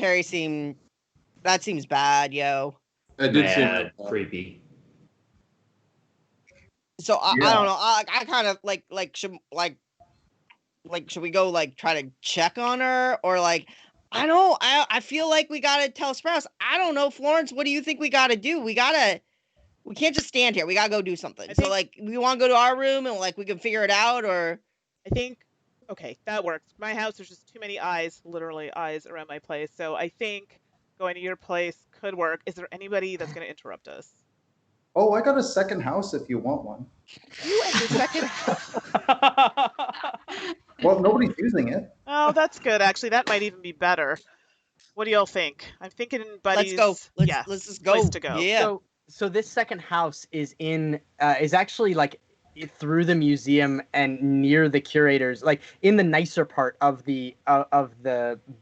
That seems bad, yo. That did seem real Mad, bad. creepy. So I Yeah. don't know. I kind of should we go like try to check on her or like I feel like we gotta tell Sprouse. I don't know, Florence. What do you think we gotta do? We can't just stand here. We gotta go do something. I So think like we want to go to our room and like we can figure it out or I think okay, that works. My house, there's just too many eyes, literally eyes around my place. So I think going to your place could work. Is there anybody that's going to interrupt us? Oh, I got a second house if you want one. You and your second. Well, nobody's using it. Oh, that's good. Actually, that might even be better. What do y'all think? I'm thinking let's go. Buddy's, yeah, Let's just place go. to go. Yeah. So this second house is actually like through the museum and near the curators, like in the nicer part of the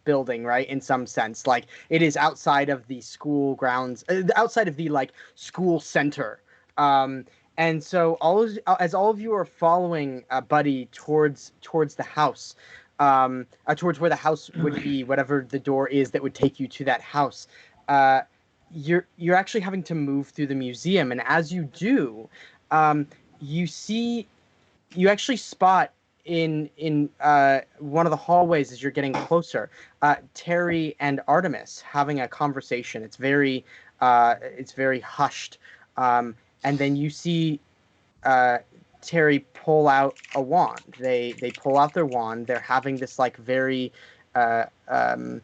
building, right? In some sense, like it is outside of the school grounds, outside of the like school center. And so as all of you are following Buddy towards the house, towards where the house would be, whatever the door is that would take you to that house. You're actually having to move through the museum, and as you do, you actually spot in one of the hallways as you're getting closer, Terry and Artemis having a conversation. It's very hushed, and then you see Terry pull out a wand. They pull out their wand. They're having this like very uh, um,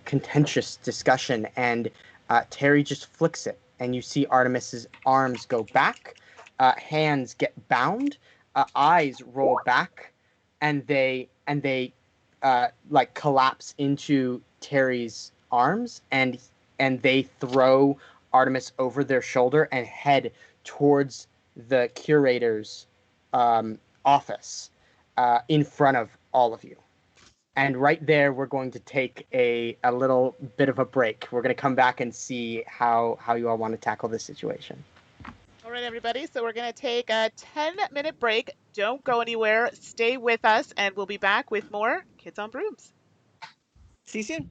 contentious discussion, and Terry just flicks it, and you see Artemis's arms go back, hands get bound, eyes roll back, and they like collapse into Terry's arms, and they throw Artemis over their shoulder and head towards the curator's office in front of all of you. And right there, we're going to take a little bit of a break. We're going to come back and see how you all want to tackle this situation. All right, everybody. So we're going to take a 10-minute break. Don't go anywhere. Stay with us, and we'll be back with more Kids on Brooms. See you soon.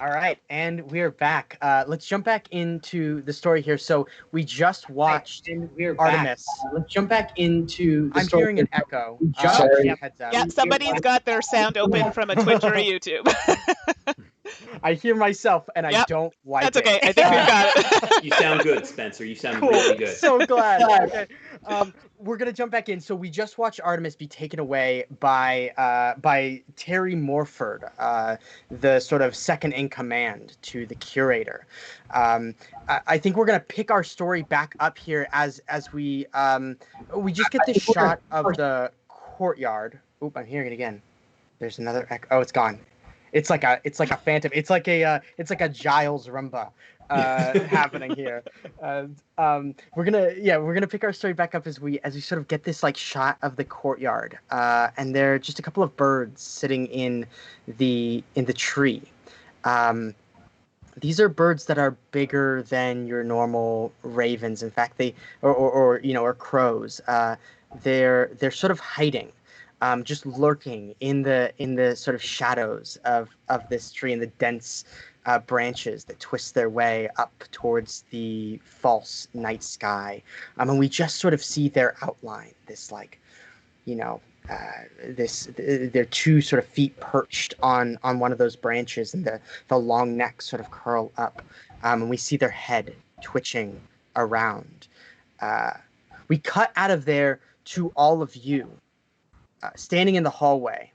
All right, and we're back. Let's jump back into the story here. So we just watched Artemis. Let's jump back into the story. I'm hearing an echo. Sorry. Heads up. Yeah, somebody's got their sound open from a Twitch or a YouTube. I hear myself, and I Yep, don't like That's okay. it. I think we've got it. You sound good, Spenser. You sound Cool. really good. So glad. Okay. We're gonna jump back in. So we just watched Artemis be taken away by Terry Morford, the sort of second in command to the curator. I think we're gonna pick our story back up here as we just get this shot of the courtyard. Oop, I'm hearing it again. There's another echo. Oh, it's gone. It's like a phantom. It's like a Giles Rumba happening here. We're gonna pick our story back up as we sort of get this like shot of the courtyard, and there are just a couple of birds sitting in the tree. These are birds that are bigger than your normal ravens. In fact, they or crows. They're sort of hiding. Just lurking in the sort of shadows of this tree and the dense branches that twist their way up towards the false night sky. And we just sort of see their outline, this like, their two sort of feet perched on one of those branches, and the long neck sort of curl up. And we see their head twitching around. We cut out of there to all of you. Standing in the hallway,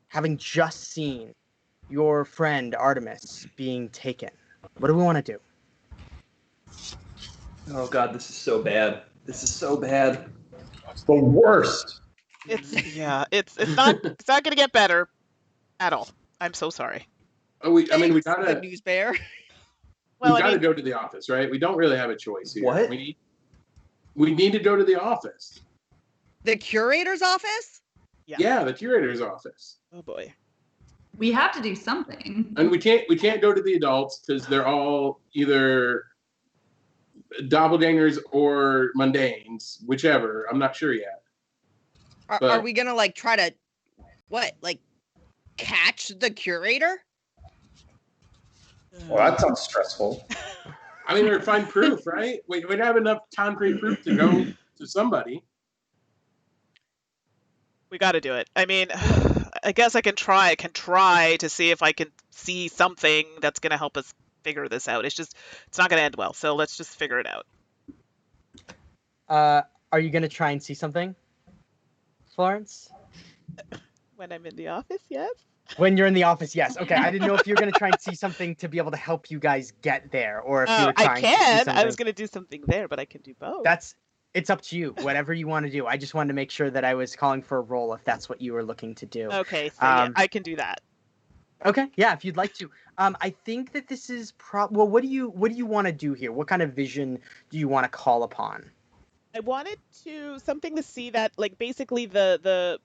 having just seen your friend Artemis being taken. What do we want to do? Oh God, this is so bad. This is so bad. It's the worst. It's not going to get better at all. I'm so sorry. We Good gotta news bear. Well, go to the office, right? We don't really have a choice here. What? We need to go to the office. The curator's office? Yeah, the curator's office. oh boy. We have to do something. And we can't go to the adults because they're all either doppelgangers or mundanes, whichever. I'm not sure yet. Are we gonna like try to catch the curator? Well, that sounds stressful. I mean, or find proof, right? We'd have enough concrete proof to go to somebody. We got to do it. I mean, I guess I can try. I can try to see if I can see something that's going to help us figure this out. It's not going to end well. So let's just figure it out. Are you going to try and see something, Florence? When I'm in the office, yes. When you're in the office, yes. Okay, I didn't know if you were going to try and see something to be able to help you guys get there, or if you were trying I to see can. something. I was going to do something there, but I can do both. It's up to you. Whatever you want to do. I just wanted to make sure that I was calling for a roll if that's what you were looking to do. Okay, so yeah, I can do that. Okay, yeah, if you'd like to. I think that this is well. What do you want to do here? What kind of vision do you want to call upon? I wanted something to see that, like, basically the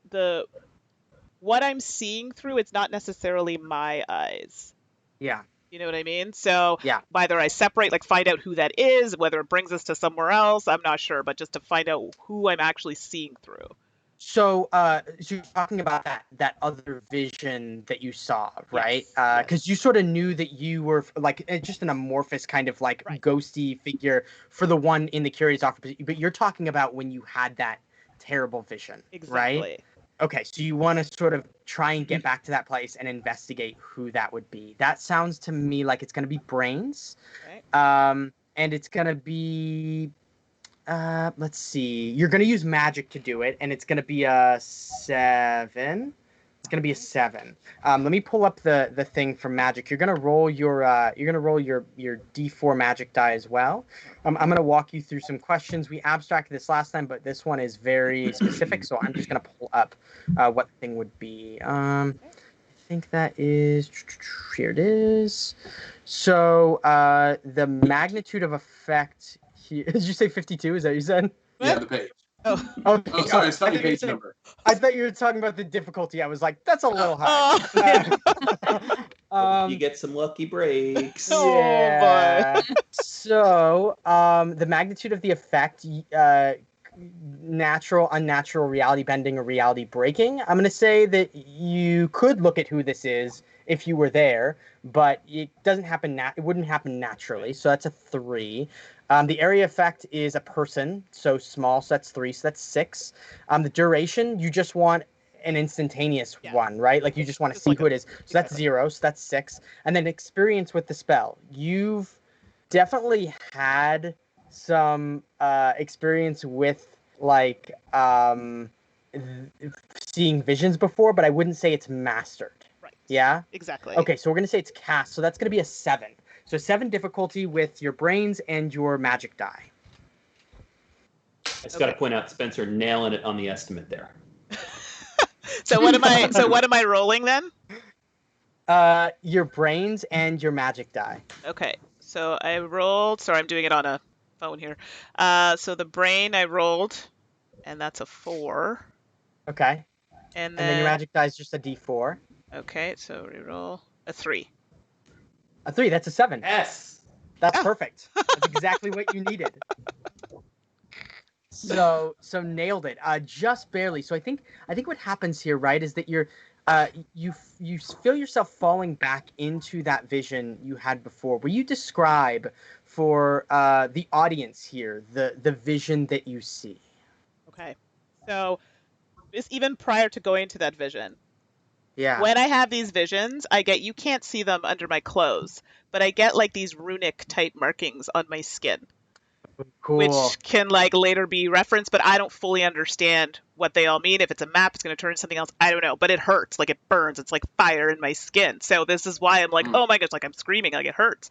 what I'm seeing through, it's not necessarily my eyes. Yeah. You know what I mean? So yeah. Whether I separate, like find out who that is, whether it brings us to somewhere else, I'm not sure, but just to find out who I'm actually seeing through. So, you're talking about that other vision that you saw, right? Yes. Because you sort of knew that you were like just an amorphous kind of like ghosty figure for the one in the curious office, but you're talking about when you had that terrible vision, exactly. Right? Okay, so you want to sort of try and get back to that place and investigate who that would be. That sounds to me like it's going to be brains. Okay. And it's going to be, let's see, you're going to use magic to do it, and it's going to be a 7. It's going to be a 7. Let me pull up the thing for magic. You're going to roll your D4 magic die as well. I'm going to walk you through some questions. We abstracted this last time, but this one is very specific, so I'm just going to pull up what the thing would be. I think that is, here it is. So the magnitude of effect, did you say 52? Is that what you said? Yeah, the page. Oh. Okay. Oh, sorry, it's not your page number. I thought you were talking about the difficulty. I was like, that's a little high. You get some lucky breaks. Yeah. So, the magnitude of the effect, natural, unnatural, reality bending, or reality breaking. I'm going to say that you could look at who this is if you were there, but it doesn't happen. It wouldn't happen naturally. So that's a 3. The area effect is a person, so small. So that's 3. So that's 6. The duration, you just want an instantaneous one, right? Like you just want to see who it is. So that's 0. So that's 6. And then experience with the spell. You've definitely had some experience with like seeing visions before, but I wouldn't say it's mastered. Right. Yeah? Exactly. Okay, so we're going to say it's cast. So that's going to be a 7. So 7 difficulty with your brains and your magic die. I just got to point out Spenser nailing it on the estimate there. So what am I rolling then? Your brains and your magic die. Okay. So I rolled, sorry, I'm doing it on a phone here. So the brain I rolled, and that's a 4. Okay. And then your magic die is just a d4. Okay, so reroll a 3. A 3, that's a 7. Yes. That's perfect. That's exactly what you needed. So nailed it. Just barely. So I think what happens here, right, is that you feel yourself falling back into that vision you had before. Will you describe for the audience here the vision that you see? Okay. So just even prior to going to that vision. Yeah. When I have these visions, you can't see them under my clothes, but I get like these runic type markings on my skin. Cool. Which can like later be referenced, but I don't fully understand what they all mean. If it's a map, it's going to turn into something else. I don't know, but it hurts. Like it burns. It's like fire in my skin. So this is why I'm like, oh my gosh, like I'm screaming, like it hurts.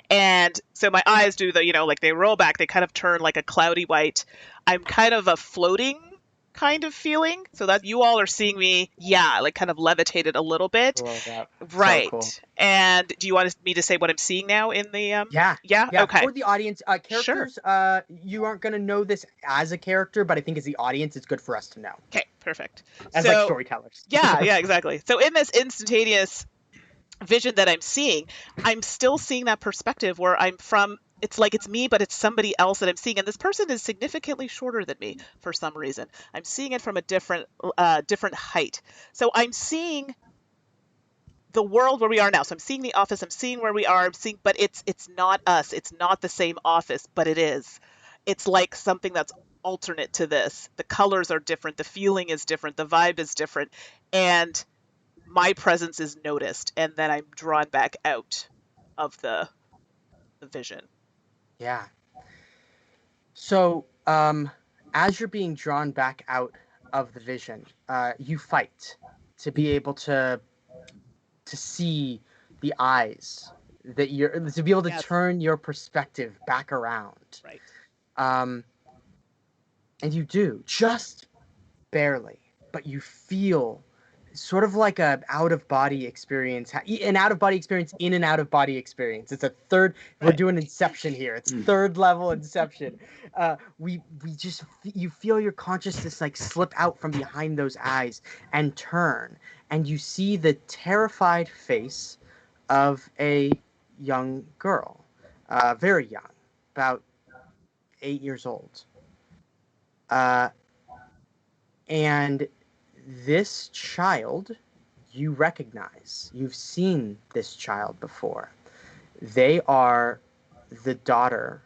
And so my eyes do like they roll back. They kind of turn like a cloudy white. I'm kind of a floating kind of feeling, so that you all are seeing me, like kind of levitated a little bit. Right. So cool. And do you want me to say what I'm seeing now in the Yeah. Okay. For the audience, characters, you aren't going to know this as a character, but I think as the audience it's good for us to know. Okay, perfect. As like storytellers. Yeah, exactly. So in this instantaneous vision that I'm seeing, I'm still seeing that perspective where I'm from. It's like it's me, but it's somebody else that I'm seeing. And this person is significantly shorter than me for some reason. I'm seeing it from a different height. So I'm seeing the world where we are now. So I'm seeing the office. I'm seeing where we are. I'm seeing, but it's not us. It's not the same office, but it is. It's like something that's alternate to this. The colors are different. The feeling is different. The vibe is different. And my presence is noticed, and then I'm drawn back out of the vision. Yeah. So, as you're being drawn back out of the vision, you fight to be able to see the eyes that to be able to turn your perspective back around. Right. And you do just barely, but you feel sort of like an out-of-body experience, an out-of-body experience in an out-of-body experience. It's a third. Right. We're doing Inception here. It's third level Inception. You feel your consciousness like slip out from behind those eyes and turn, and you see the terrified face of a young girl, very young, about 8 years old. And this child, you recognize. You've seen this child before. They are the daughter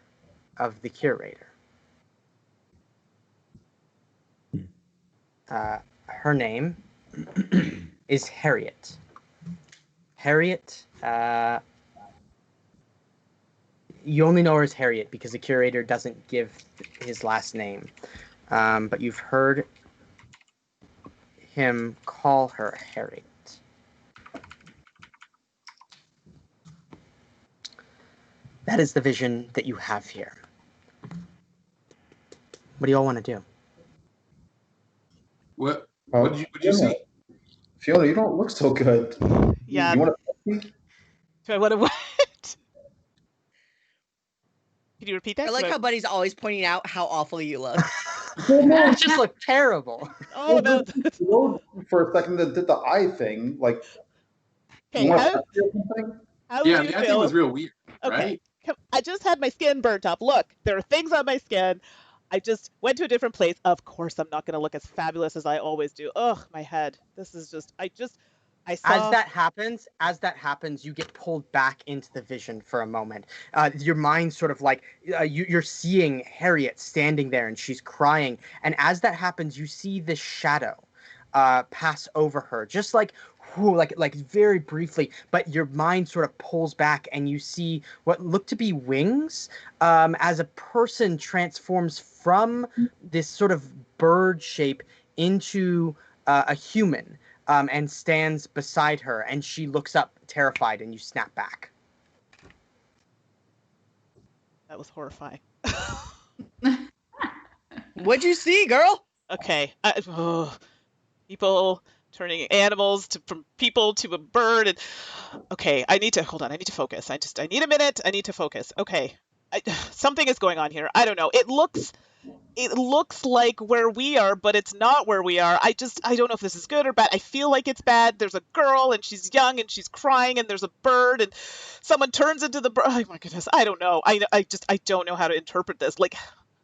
of the curator. Her name is Harriet. Harriet, you only know her as Harriet because the curator doesn't give his last name. But you've heard him call her Harriet. That is the vision that you have here. What do you all want to do? What did you see? Fiona, you don't look so good. Yeah. You want to? Do I want to what? Can you repeat that? I like how Buddy's always pointing out how awful you look. You just look terrible. Oh no! For a second, did the eye thing like? Okay, the eye thing was real weird. Okay, right? I just had my skin burnt up. Look, there are things on my skin. I just went to a different place. Of course, I'm not going to look as fabulous as I always do. Ugh, my head. This is just. I saw. As that happens, you get pulled back into the vision for a moment. Your mind sort of like you're seeing Harriet standing there, and she's crying. And as that happens, you see this shadow pass over her, just like like very briefly. But your mind sort of pulls back, and you see what look to be wings as a person transforms from this sort of bird shape into a human. And stands beside her, and she looks up terrified, and you snap back. That was horrifying. What'd you see, girl? Okay. People turning animals from people to a bird. And okay, I need to hold on. I need to focus. I need a minute. I need to focus. Okay. Something is going on here. I don't know. It looks like where we are, but it's not where we are. I don't know if this is good or bad. I feel like it's bad. There's a girl, and she's young, and she's crying, and there's a bird, and someone turns into the bird. Oh my goodness. I don't know. I don't know how to interpret this. Like,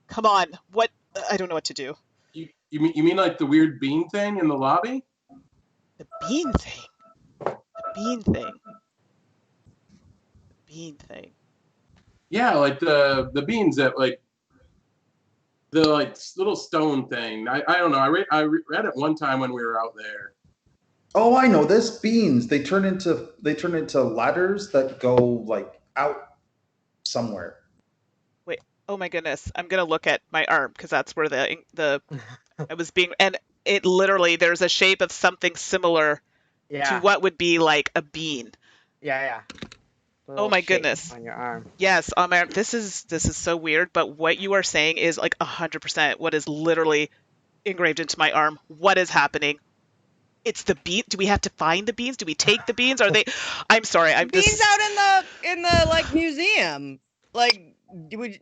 come on. What? I don't know what to do. You mean like the weird bean thing in the lobby? The bean thing. The bean thing. The bean thing. Yeah, like the beans that like the like little stone thing. I don't know. I read it one time when we were out there. Oh, I know this. Beans. They turn into ladders that go like out somewhere. Wait. Oh my goodness. I'm gonna look at my arm because that's where the I was being, and it literally there's a shape of something similar to what would be like a bean. Yeah. Oh my goodness. On your arm. Yes, on my arm. This is so weird, but what you are saying is like 100% what is literally engraved into my arm. What is happening? It's the bean. Do we have to find the beans? Do we take the beans? Are they? I'm sorry. I'm Beans just out in the like museum. Like,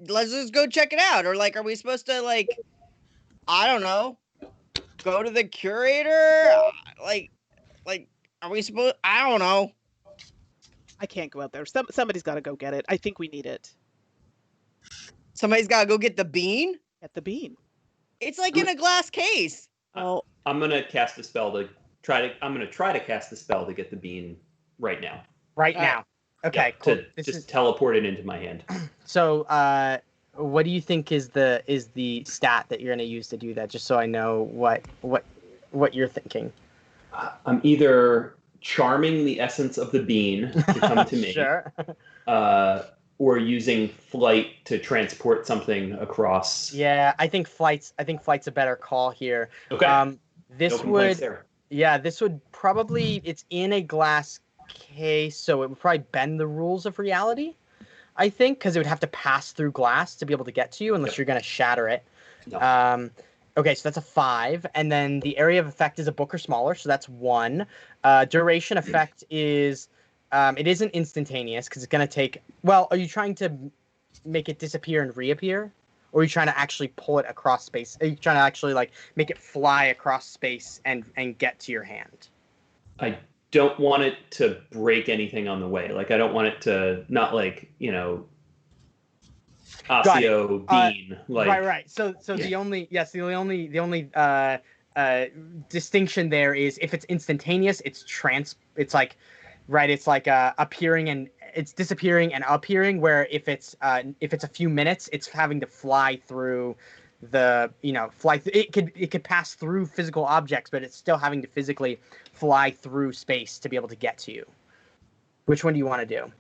let's just go check it out. Or like, are we supposed to like, I don't know, go to the curator? Like, are we supposed? I don't know. I can't go out there. Somebody's got to go get it. I think we need it. Somebody's got to go get the bean. Get the bean. It's like in a glass case. Well, I'm gonna cast a spell to try to cast the spell to get the bean right now. Right now. Okay, Yeah, cool. To just teleport it into my hand. So, what do you think is the stat that you're gonna use to do that? Just so I know what you're thinking. I'm either charming the essence of the bean to come to me, Sure. or using flight to transport something across. Yeah, I think flight's a better call here. Okay. This No complaints would there. this would probably, it's in a glass case, so it would probably bend the rules of reality, I think, because it would have to pass through glass to be able to get to you, unless you're going to shatter it. No. Okay, so that's a 5, and then the area of effect is a book or smaller, so that's 1. Duration effect is, it isn't instantaneous, because it's going to take, well, are you trying to make it disappear and reappear? Or are you trying to actually pull it across space? Are you trying to actually like make it fly across space and get to your hand? I don't want it to break anything on the way. Like I don't want it to not like, Osseo bean. Right. So the only distinction there is if it's instantaneous, it's like appearing and it's disappearing and appearing, where if it's a few minutes, it's having to fly through it could pass through physical objects, but it's still having to physically fly through space to be able to get to you. Which one do you want to do?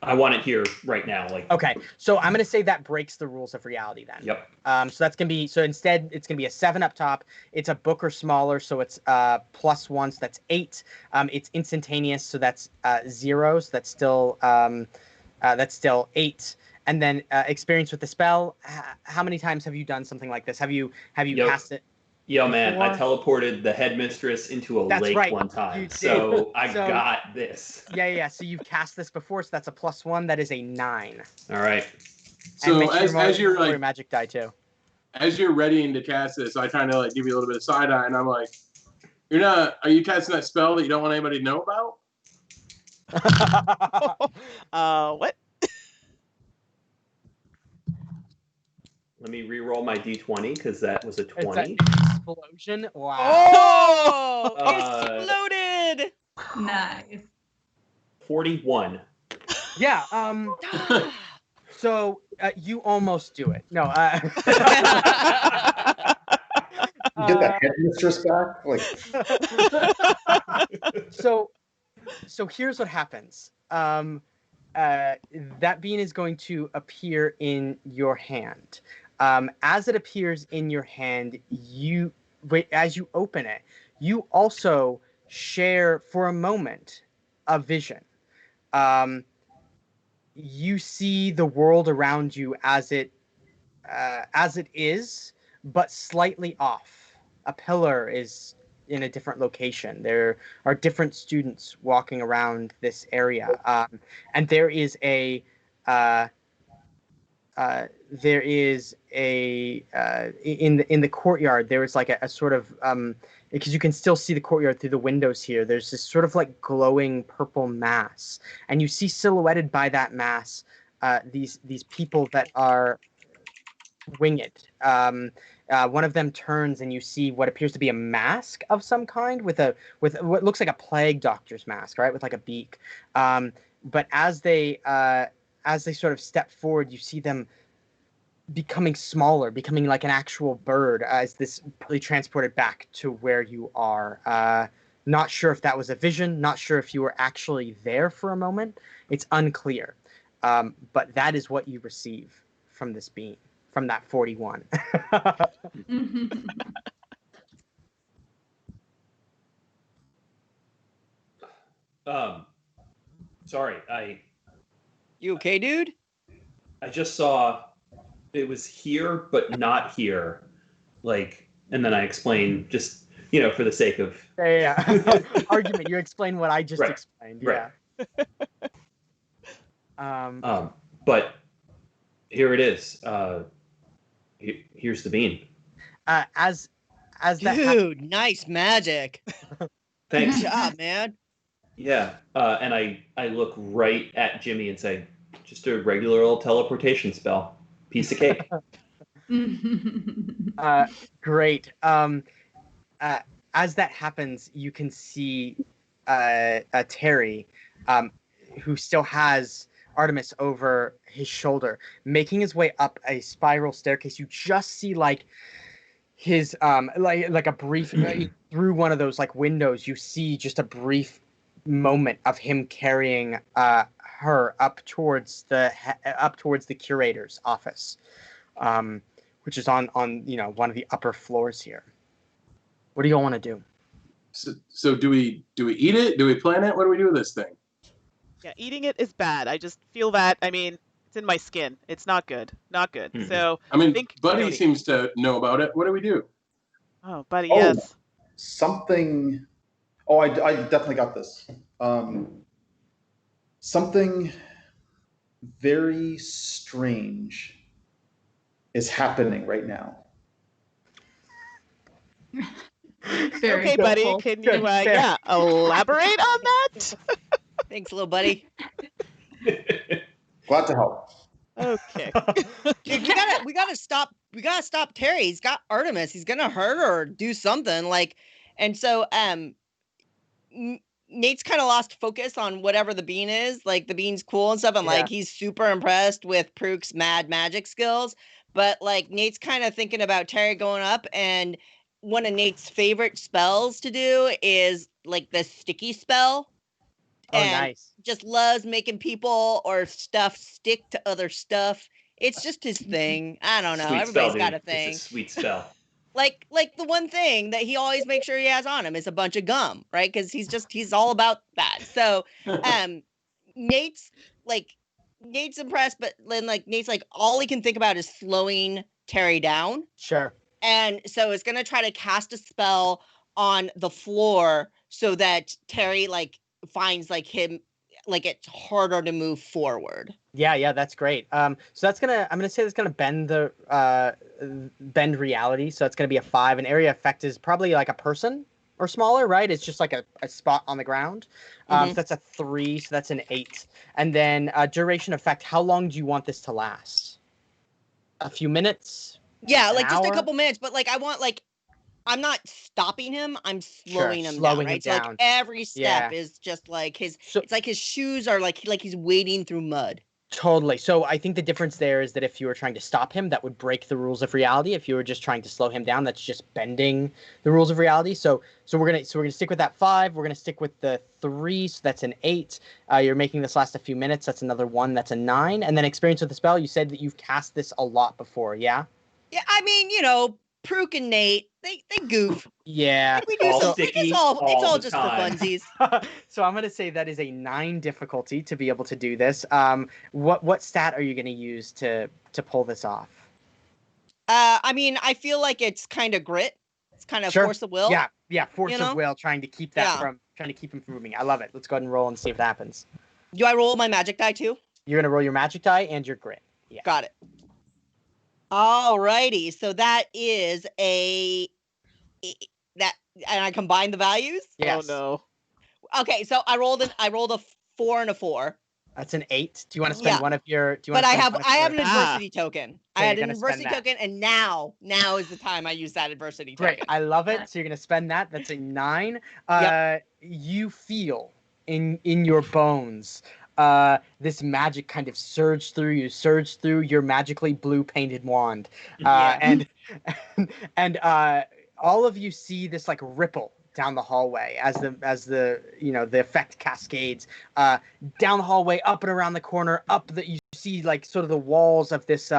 I want it here right now. Okay, so I'm gonna say that breaks the rules of reality then. Yep. So that's gonna be, so instead it's gonna be a 7 up top. It's a book or smaller, so it's +1, so that's 8. It's instantaneous, so that's 0, so that's still 8. And then experience with the spell. How many times have you done something like this? Have you cast it? Yo, man, before? I teleported the headmistress into a lake one time, so I got this. Yeah. So you've cast this before, so that's a +1. That is a 9. All right. So and as you're your like magic die too. as you're readying to cast this, I kind of like give you a little bit of side eye, and I'm like, are you casting that spell that you don't want anybody to know about? What? Let me re-roll my d20 because that was a 20. It's an explosion. Wow. Oh! Uh, Exploded! Nice. 41. Yeah. So you almost do it. No. Get that headmistress back. Like, so here's what happens. That bean is going to appear in your hand. As it appears in your hand, as you open it, you also share for a moment a vision. You see the world around you as it is, but slightly off. A pillar is in a different location. There are different students walking around this area, and there is a in the courtyard. There is like a sort of because you can still see the courtyard through the windows here. There's this sort of like glowing purple mass, and you see silhouetted by that mass these people that are winged. One of them turns, and you see what appears to be a mask of some kind with what looks like a plague doctor's mask, right, with like a beak. But as they sort of step forward, you see them becoming smaller, becoming like an actual bird as this really transported back to where you are. Not sure if that was a vision, not sure if you were actually there for a moment. It's unclear. But that is what you receive from this beam, from that 41. Sorry, You okay, dude? I just saw it was here, but not here. Like, and then I explain just, for the sake of Argument. You explain what I just Right. explained. Right. Yeah. But here it is. Here's the bean. As that Dude, nice magic. Thanks. Good job, man. Yeah. And I look right at Jimmy and say, just a regular old teleportation spell. Piece of cake. Great. As that happens, you can see Terry, who still has Artemis over his shoulder, making his way up a spiral staircase. You just see like his like a brief through one of those like windows. You see just a brief moment of him carrying her up towards the curator's office, which is on one of the upper floors here. What do you all want to do? So do we eat it? Do we plan it? What do we do with this thing? Yeah, eating it is bad. I just feel that. I mean, it's in my skin. It's not good. Not good. Mhm. So I mean, think Buddy Cody. seems to know about it. What do we do? Oh, buddy, Oh. yes. something. Oh, I definitely got this. Something very strange is happening right now. Very Okay, buddy, hopeful. can you Good, fair. elaborate on that? Thanks, little buddy. Glad to help. Okay. Dude, we gotta stop Terry. He's got Artemis. He's gonna hurt her or do something. And so Nate's kind of lost focus on whatever the bean is. Like the bean's cool and stuff, and Yeah. he's super impressed with Prook's mad magic skills. But Nate's kind of thinking about Terry going up, and one of Nate's favorite spells to do is the sticky spell. Oh, And nice. just loves making people or stuff stick to other stuff. It's just his thing. I don't know. Sweet Everybody's spell, got dude. a thing. It's a sweet spell. Like the one thing that he always makes sure he has on him is a bunch of gum, right? Because he's all about that. So Nate's impressed, but then Nate's all he can think about is slowing Terry down. Sure. And so it's gonna try to cast a spell on the floor so that Terry finds him it's harder to move forward. Yeah, that's great. So I'm gonna say that's gonna bend the bend reality. So it's gonna be a 5. An area effect is probably like a person or smaller, right? It's just like a spot on the ground. So that's a 3. So that's an 8. And then duration effect. How long do you want this to last? A few minutes? Yeah, An just a hour? couple minutes, but I want I'm not stopping him. I'm Sure, slowing him slowing down, him right? So like down. every step Yeah. is just like So- it's like his shoes are like he's wading through mud. Totally. So I think the difference there is that if you were trying to stop him, that would break the rules of reality. If you were just trying to slow him down, that's just bending the rules of reality. So we're gonna stick with that 5. We're gonna stick with the 3. So that's an 8. You're making this last a few minutes. That's another 1. That's a 9. And then experience with the spell. You said that you've cast this a lot before. Yeah. Yeah, I mean, Prook and Nate, they goof. Yeah. We do All some. sticky It's all all the just time. for funsies. So I'm gonna say that is a 9 difficulty to be able to do this. What stat are you gonna use to pull this off? I mean, I feel like it's kind of grit. It's kind of Sure. force of will. Yeah, force of will, trying to keep him from moving. I love it. Let's go ahead and roll and see if that happens. Do I roll my magic die too? You're gonna roll your magic die and your grit. Yeah. Got it. Alrighty, so that is and I combine the values. Yes. Oh Okay, so I rolled a 4 and a 4. That's an 8. Do you want to spend one of your? Do you But want I have an adversity Ah. token. So I had you're an gonna spend adversity that. token, and now is the time I use that adversity Great. token. I love it. So you're gonna spend that. That's a 9. You feel in your bones this magic kind of surge through your magically blue painted wand, and all of you see this like ripple down the hallway as the the effect cascades down the hallway, up and around the corner, up that you see like sort of the walls of this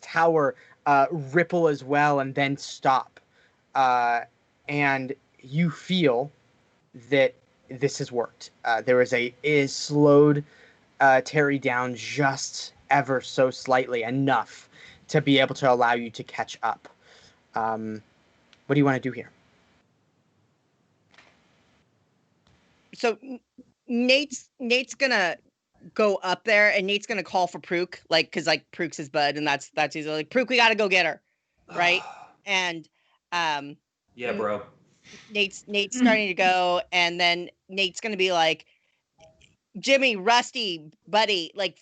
tower ripple as well, and then stop, and you feel that this has worked. There is slowed Terry down just ever so slightly, enough to be able to allow you to catch up. What do you want to do here? So Nate's gonna go up there, and Nate's gonna call for Prook, because Prook's his bud, and that's easy. Like, Prook, we gotta go get her, right? And Yeah, bro. Nate's starting to go, and then Nate's gonna be like, Jimmy, Rusty, buddy, like,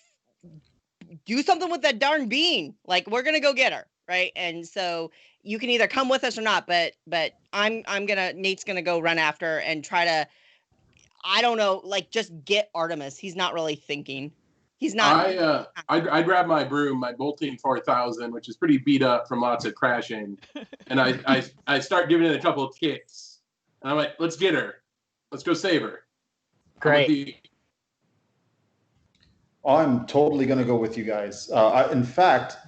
do something with that darn bean. Like, we're gonna go get her, right? And so you can either come with us or not, but Nate's gonna go run after and try to, I don't know, like, just get Artemis. He's not really thinking. He's not. I grab my broom, my Bolting 4000, which is pretty beat up from lots of crashing, and I start giving it a couple of kicks. And I'm like, let's get her. Let's go save her. Great. I'm totally going to go with you guys. In fact,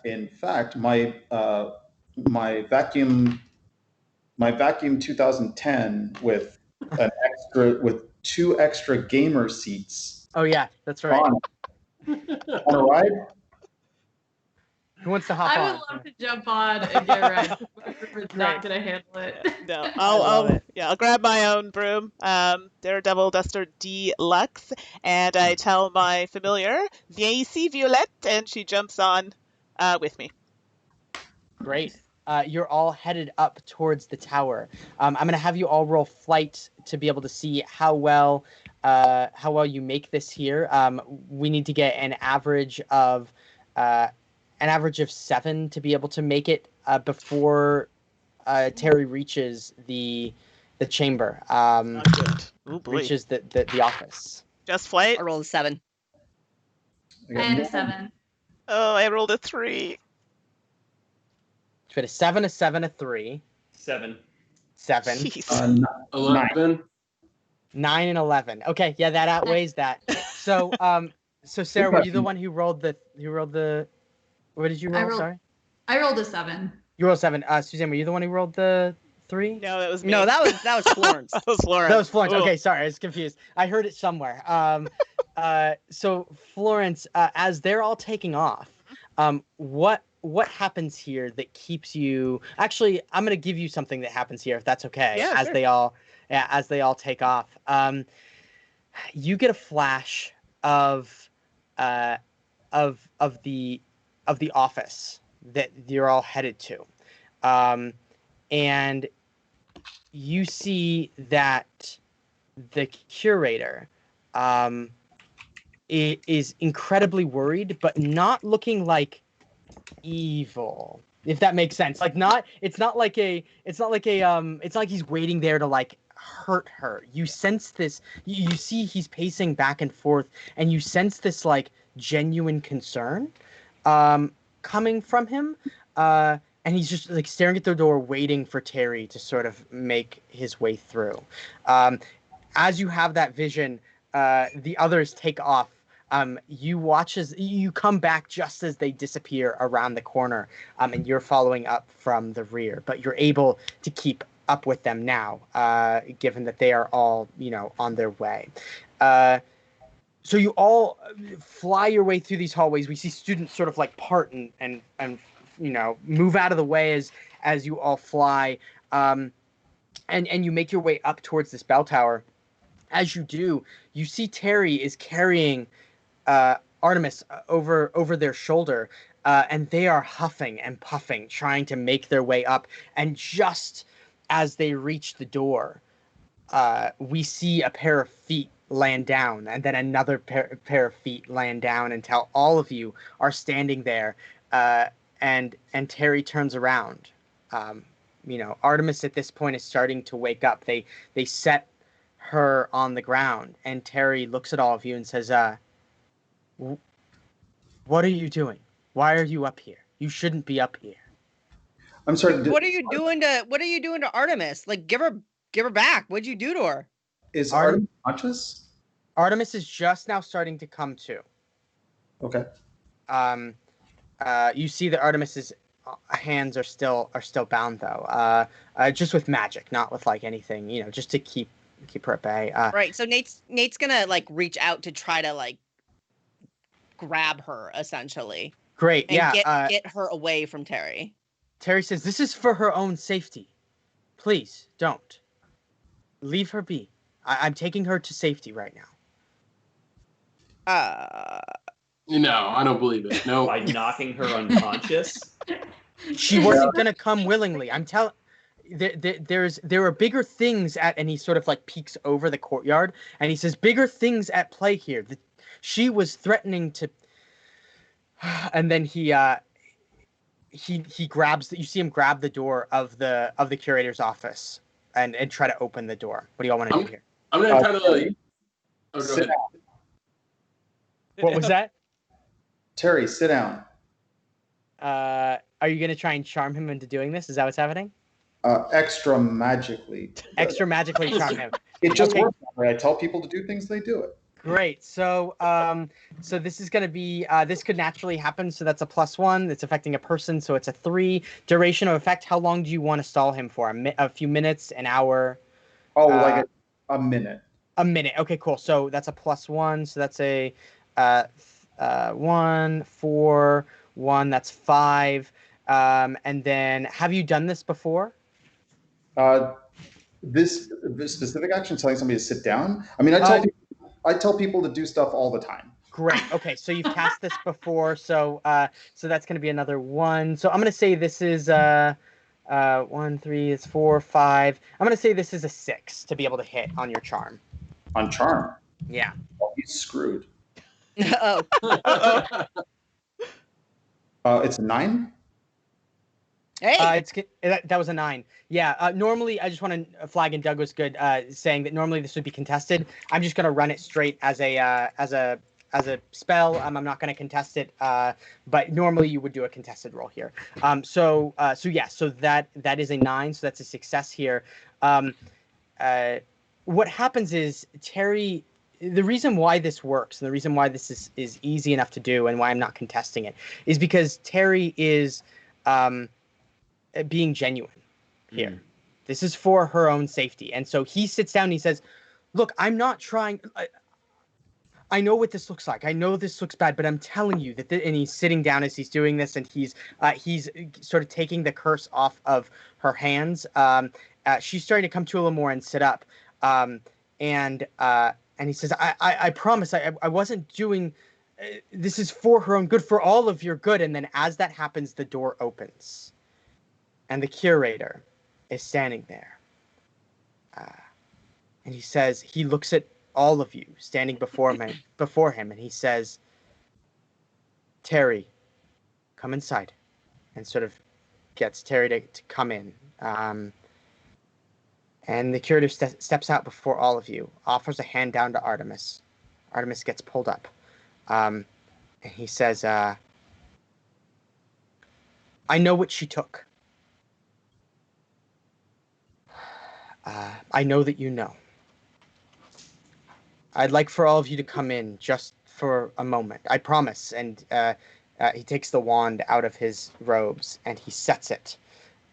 my vacuum 2010 with 2 extra gamer seats. Oh yeah, that's right. On a ride? Who wants to hop I on? would love to jump on and get right. Whoever's not gonna handle it. No, love it. I'll grab my own broom, Daredevil Duster Deluxe, and I tell my familiar, Viens ici, Violette, and she jumps on with me. Great. You're all headed up towards the tower. I'm going to have you all roll flight to be able to see how well you make this here. We need to get an average of 7 to be able to make it before Terry reaches the chamber. Not good. Oh boy. Reaches the office. Just flight. I rolled a 7. And a 7. Oh, I rolled a 3. So we had a 7, a 7, a 3. 7. 7. Jeez. 11. 9 and 11. Okay, yeah, that outweighs that. So, so Sarah, were you the one who rolled the? What did you roll? Sorry. I rolled a 7. You rolled 7. Suzanne, were you the one who rolled the 3? No, that was me. No, that was Florence. That was Florence. That was Florence. Ooh. Okay, sorry, I was confused. I heard it somewhere. So Florence, as they're all taking off, what happens here that keeps you? Actually, I'm gonna give you something that happens here, if that's okay. Yeah, as sure. they all take off, you get a flash of the office that you're all headed to, and you see that the curator is incredibly worried, but not looking like evil. If that makes sense. Like it's not like he's waiting there to like hurt her. You sense this, you see he's pacing back and forth, and you sense this like genuine concern coming from him. And he's just like staring at the door, waiting for Terry to sort of make his way through. As you have that vision, the others take off. You watch as you come back just as they disappear around the corner, and you're following up from the rear, but you're able to keep up with them now, given that they are all, on their way. So you all fly your way through these hallways. We see students sort of like part and move out of the way as you all fly, and you make your way up towards this bell tower. As you do, you see Terry is carrying Artemis over their shoulder, and they are huffing and puffing, trying to make their way up. And just as they reach the door, we see a pair of feet land down, and then another pair of feet land down until all of you are standing there. And Terry turns around. Artemis at this point is starting to wake up. They set her on the ground, and Terry looks at all of you and says, what are you doing? Why are you up here? You shouldn't be up here. I'm sorry. What are you doing to Artemis? Like, give her back. What'd you do to her? Is Artemis conscious? Artemis is just now starting to come to. Okay. You see that Artemis's hands are still bound though. Just with magic, not with like anything, just to keep her at bay. Right. So Nate's gonna like reach out to try to like grab her essentially. Great. And yeah. Get her away from Terry. Terry says, "This is for her own safety. Please don't. Leave her be. I'm taking her to safety right now." No, I don't believe it. No. By knocking her unconscious. She wasn't gonna come willingly. I'm telling. There are bigger things and he sort of like peeks over the courtyard and he says, "Bigger things at play here. She was threatening to," and then he grabs. You see him grab the door of the curator's office and try to open the door. What do y'all want to do here? I'm gonna try to. Go sit ahead. What was that? Terry, sit down. Are you gonna try and charm him into doing this? Is that what's happening? Extra magically. Extra magically charm him. It just works. I tell people to do things, they do it. Great. So this is going to be, this could naturally happen. So that's a +1. It's affecting a person. So it's a 3. Duration of effect. How long do you want to stall him for? A few minutes, an hour? Oh, like a minute. A minute. Okay, cool. So that's a +1. So that's a 1, 4, 1. That's 5. And then have you done this before? This specific action, telling somebody to sit down. I mean, I tell people to do stuff all the time. Great. Okay, so you've cast this before, so that's going to be another 1. So I'm going to say this is 1, 3, it's 4, 5. I'm going to say this is a 6 to be able to hit on your charm. On charm? Yeah. Oh, he's screwed. Oh. It's a 9. Hey. That was a 9. Yeah. Normally, I just want to flag, and Doug was good, saying that normally this would be contested. I'm just going to run it straight as a spell. I'm not going to contest it. But normally you would do a contested roll here. So that is a 9. So that's a success here. What happens is Terry. The reason why this works and the reason why this is easy enough to do and why I'm not contesting it is because Terry is being genuine here. This is for her own safety. And so he sits down and he says, "Look, I'm not trying. I know what this looks like. I know this looks bad, but I'm telling you that." And he's sitting down as he's doing this, and he's sort of taking the curse off of her hands. She's starting to come to a little more and sit up. And he says, I promise I wasn't doing, this is for her own good, for all of your good. And then as that happens, the door opens and the curator is standing there. And he says, he looks at all of you standing before him, and he says, "Terry, come inside," and sort of gets Terry to come in. And the curator steps out before all of you, offers a hand down to Artemis. Artemis gets pulled up. And he says, I know what she took. I know that you know. I'd like for all of you to come in just for a moment. I promise. And he takes the wand out of his robes and he sets it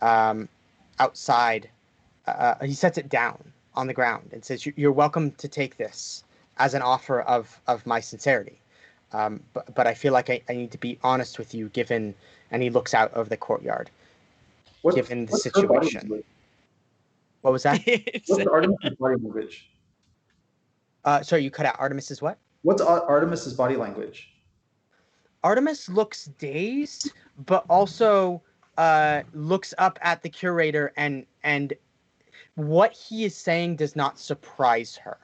outside. He sets it down on the ground and says, "You're welcome to take this as an offer of my sincerity. But I feel like I need to be honest with you, given." And he looks out over the courtyard. Given the what's her body situation. language? What was that? What's Artemis's body language? Sorry, you cut out. Artemis's what? What's Artemis's body language? Artemis looks dazed, but also looks up at the curator, and what he is saying does not surprise her.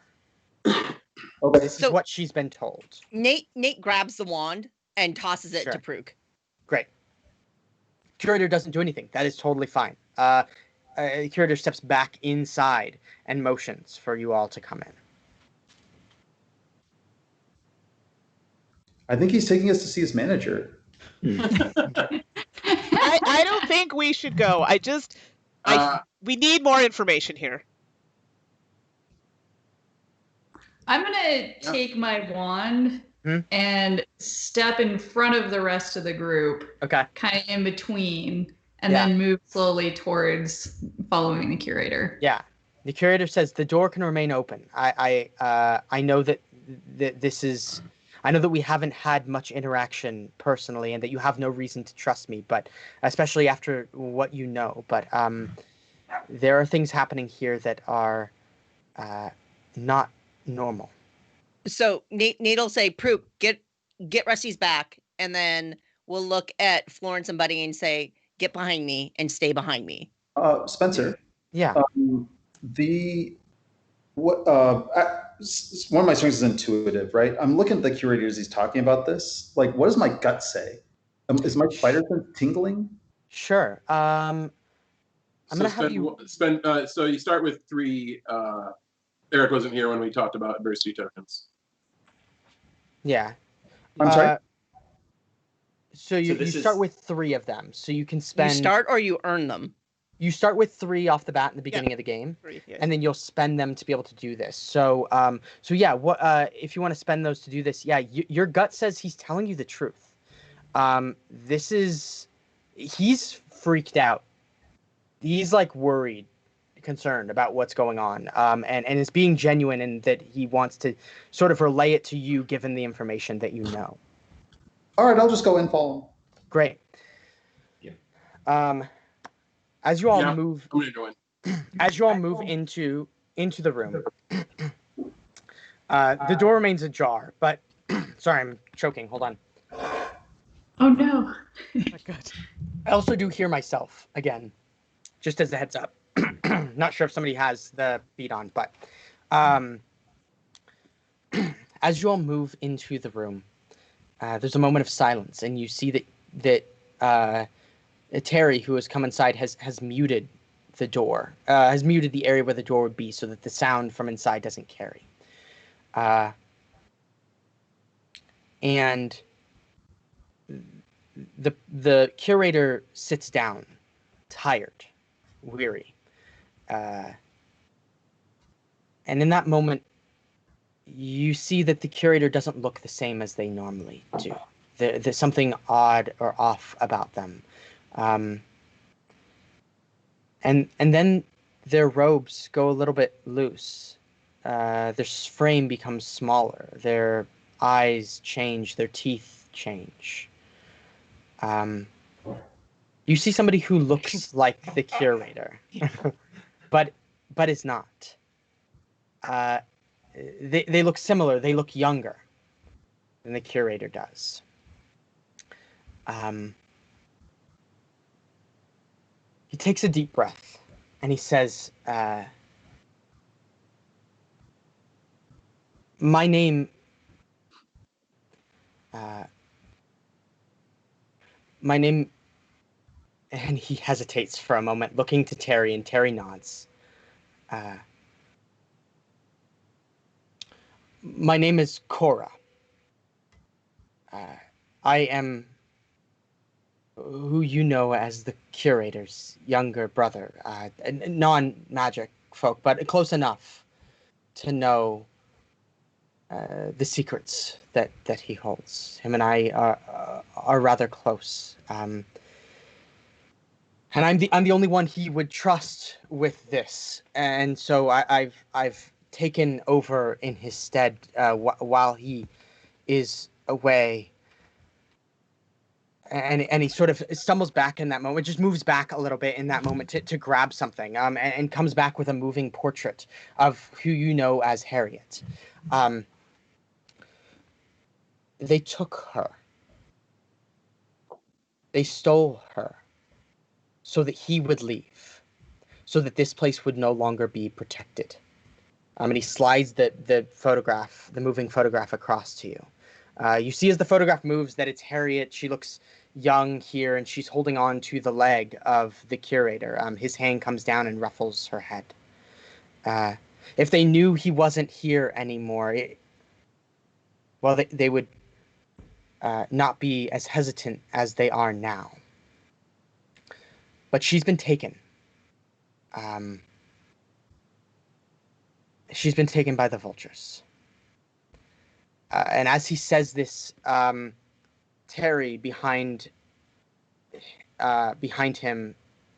Okay. This is So- what she's been told. Nate grabs the wand and tosses it Sure. to Pruk. Great. Curator doesn't do anything. That is totally fine. Curator steps back inside and motions for you all to come in. I think he's taking us to see his manager. I don't think we should go. We need more information here. I'm gonna take my wand and step in front of the rest of the group, Okay. kind of in between, and then move slowly towards following the curator. Yeah. The curator says the door can remain open. I know that this is. I know that we haven't had much interaction personally, and that you have no reason to trust me, but especially after what you know. But there are things happening here that are not normal. So Nate'll say, "Pruk, get Rusty's back," and then we'll look at Florence and Buddy and say, "Get behind me and stay behind me." Spenser. Yeah. One of my strengths is intuitive, right? I'm looking at the curator as he's talking about this. Like, what does my gut say? Is my spider sense tingling? Sure. I'm gonna have you spend. So you start with 3. Eric wasn't here when we talked about adversity tokens. Yeah. I'm sorry? So you this start is- with 3 of them. So you can You spend. start or you earn them. You start with 3 off the bat in the beginning of the game, 3, yes. and then you'll spend them to be able to do this. So, yeah. What if you want to spend those to do this? Yeah, your gut says he's telling you the truth. He's freaked out. He's like worried, concerned about what's going on, and is being genuine in that he wants to sort of relay it to you, given the information that you know. All right, I'll just go and follow him. Great. Yeah. As you all move, I'm gonna join. as you all move into the room, the door remains ajar. But sorry, I'm choking. Hold on. Oh no. Oh, good. I also do hear myself again, just as a heads up. Not sure if somebody has the beat on, but as you all move into the room, there's a moment of silence, and you see that Terry, who has come inside, has muted the door, has muted the area where the door would be, so that the sound from inside doesn't carry. And the curator sits down, tired, weary. And in that moment, you see that the curator doesn't look the same as they normally do. There's something odd or off about them. And then their robes go a little bit loose. Their frame becomes smaller. Their eyes change. Their teeth change. You see somebody who looks like the curator, but is not. They look similar. They look younger than the curator does. He takes a deep breath and he says, my name And he hesitates for a moment, looking to Terry, and Terry nods. My name is Cora. I am who you know as the curator's younger brother, non-magic folk, but close enough to know the secrets that he holds. Him and I are rather close, and I'm the only one he would trust with this, and so I've taken over in his stead while he is away. And he sort of stumbles back in that moment, just moves back a little bit in that moment to grab something, and comes back with a moving portrait of who you know as Harriet. They took her. They stole her so that he would leave, so that this place would no longer be protected. And he slides the photograph, the moving photograph, across to you. You see as the photograph moves that it's Harriet. She looks young here, and she's holding on to the leg of the curator. His hand comes down and ruffles her head. If they knew he wasn't here anymore, they would not be as hesitant as they are now. But she's been taken. She's been taken by the vultures. And as he says this, Terry behind him,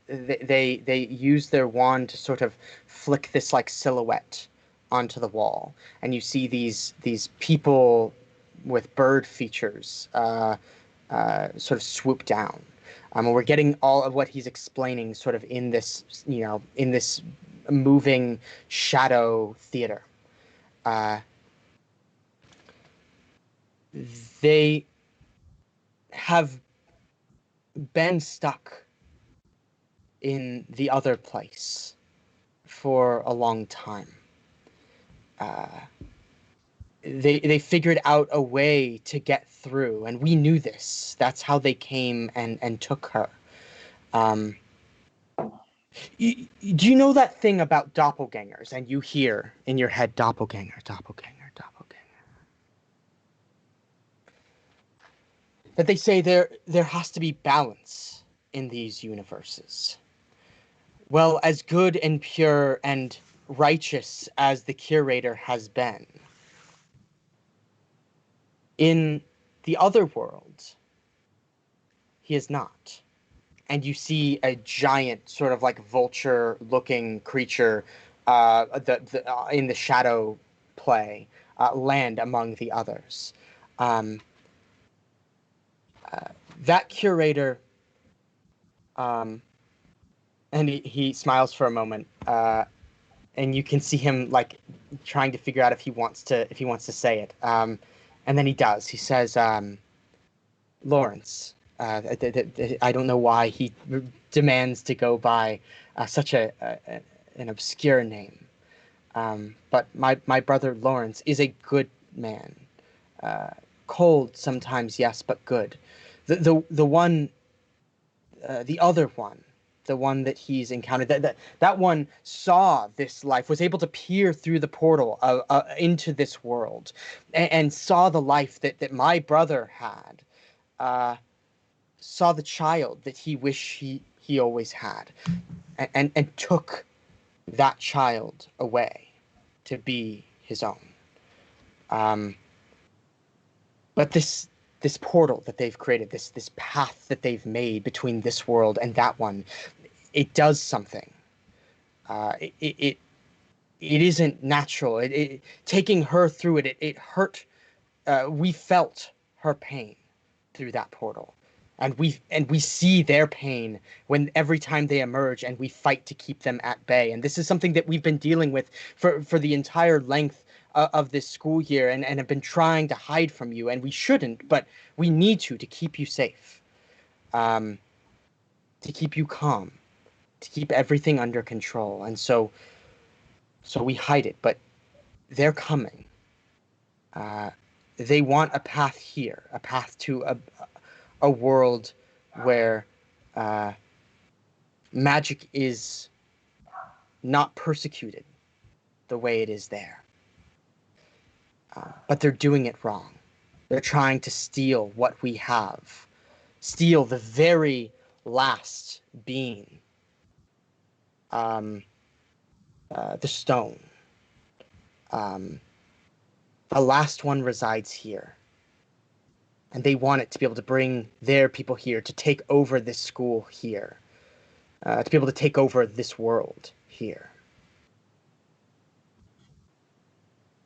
they use their wand to sort of flick this like silhouette onto the wall, and you see these people with bird features sort of swoop down. And we're getting all of what he's explaining sort of in this, in this moving shadow theater. They have been stuck in the other place for a long time. They figured out a way to get through, and we knew this. That's how they came and took her. Do you know that thing about doppelgangers? And you hear in your head, doppelganger, doppelganger, doppelganger. That they say there has to be balance in these universes. Well, as good and pure and righteous as the curator has been, in the other world, he is not. And you see a giant, sort of like vulture-looking creature in the shadow play land among the others. That curator, and he smiles for a moment, and you can see him like trying to figure out if he wants to say it. And then he does. He says, Lawrence. I don't know why he demands to go by such an obscure name. But my brother Lawrence is a good man. Cold sometimes, yes, but good. The other one, the one that he's encountered, that one saw this life, was able to peer through the portal into this world, and saw the life that my brother had. Saw the child that he wished he always had, and took that child away to be his own. But this portal that they've created, this path that they've made between this world and that one, it does something. It isn't natural. Taking her through it hurt. We felt her pain through that portal. And we see their pain when every time they emerge, and we fight to keep them at bay. And this is something that we've been dealing with for the entire length of this school year, and have been trying to hide from you. And we shouldn't, but we need to keep you safe, to keep you calm, to keep everything under control. And so we hide it, but they're coming. They want a path here, a path to a world where magic is not persecuted the way it is there. But they're doing it wrong. They're trying to steal what we have. Steal the very last being. The stone. The last one resides here. And they want it to be able to bring their people here, to take over this school here. To be able to take over this world here.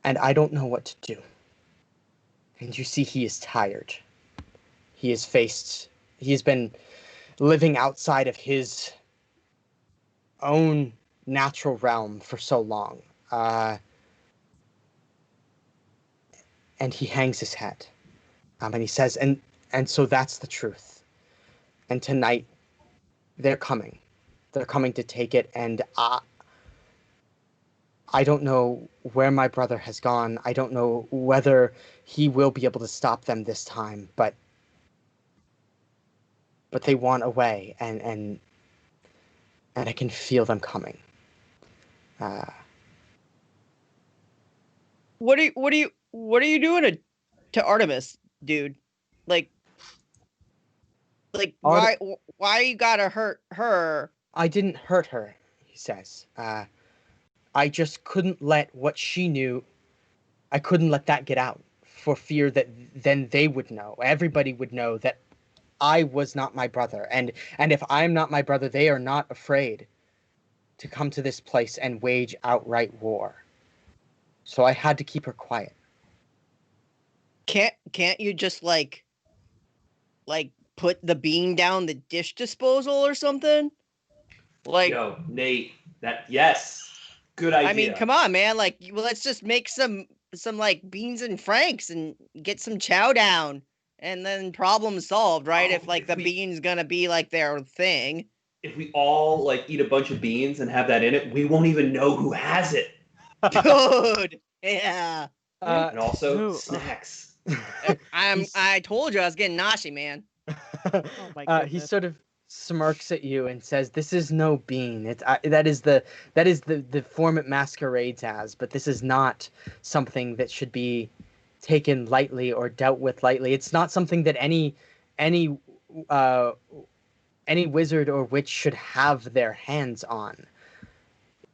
And I don't know what to do. And you see he is tired. He has been living outside of his own natural realm for so long. And he hangs his head. And he says, and so that's the truth. And tonight, they're coming. They're coming to take it, and I don't know where my brother has gone. I don't know whether he will be able to stop them this time, but they want a way, and I can feel them coming. What are you doing to Artemis, dude? Like why you gotta hurt her? I didn't hurt her, he says. I just couldn't let what she knew, I couldn't let that get out for fear that then they would know. Everybody would know that I was not my brother. And if I'm not my brother, they are not afraid to come to this place and wage outright war. So I had to keep her quiet. Can't you just like put the bean down the dish disposal or something? Like, Yo, Nate, yes. Good idea. I mean, come on, man. Like, well, let's just make some like beans and franks and get some chow down, and then problem solved, right? If the bean's gonna be like their thing. If we all like eat a bunch of beans and have that in it, we won't even know who has it. Dude, yeah. And also snacks. I told you I was getting noshy, man. Oh my goodness. He sort of smirks at you and says, "This is no bean. That is the form it masquerades as, but this is not something that should be taken lightly or dealt with lightly. It's not something that any wizard or witch should have their hands on.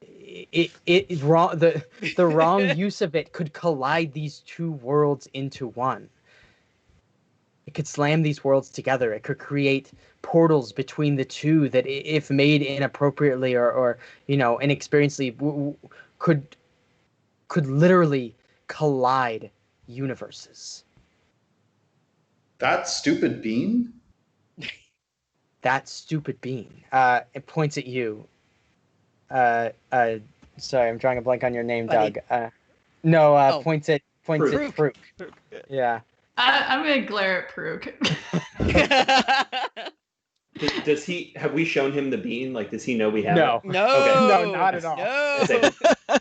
It wrong. The wrong use of it could collide these two worlds into one. It could slam these worlds together. It could create portals between the two that, if made inappropriately or inexperiencedly, could literally collide universes." That stupid bean? That stupid bean. It points at you. Sorry, I'm drawing a blank on your name, Buddy. Doug. Points at Fruit. Yeah. I'm gonna glare at Peruk. Does he? Have we shown him the bean? Like, does he know we have No. it? No, Okay. No, not at all.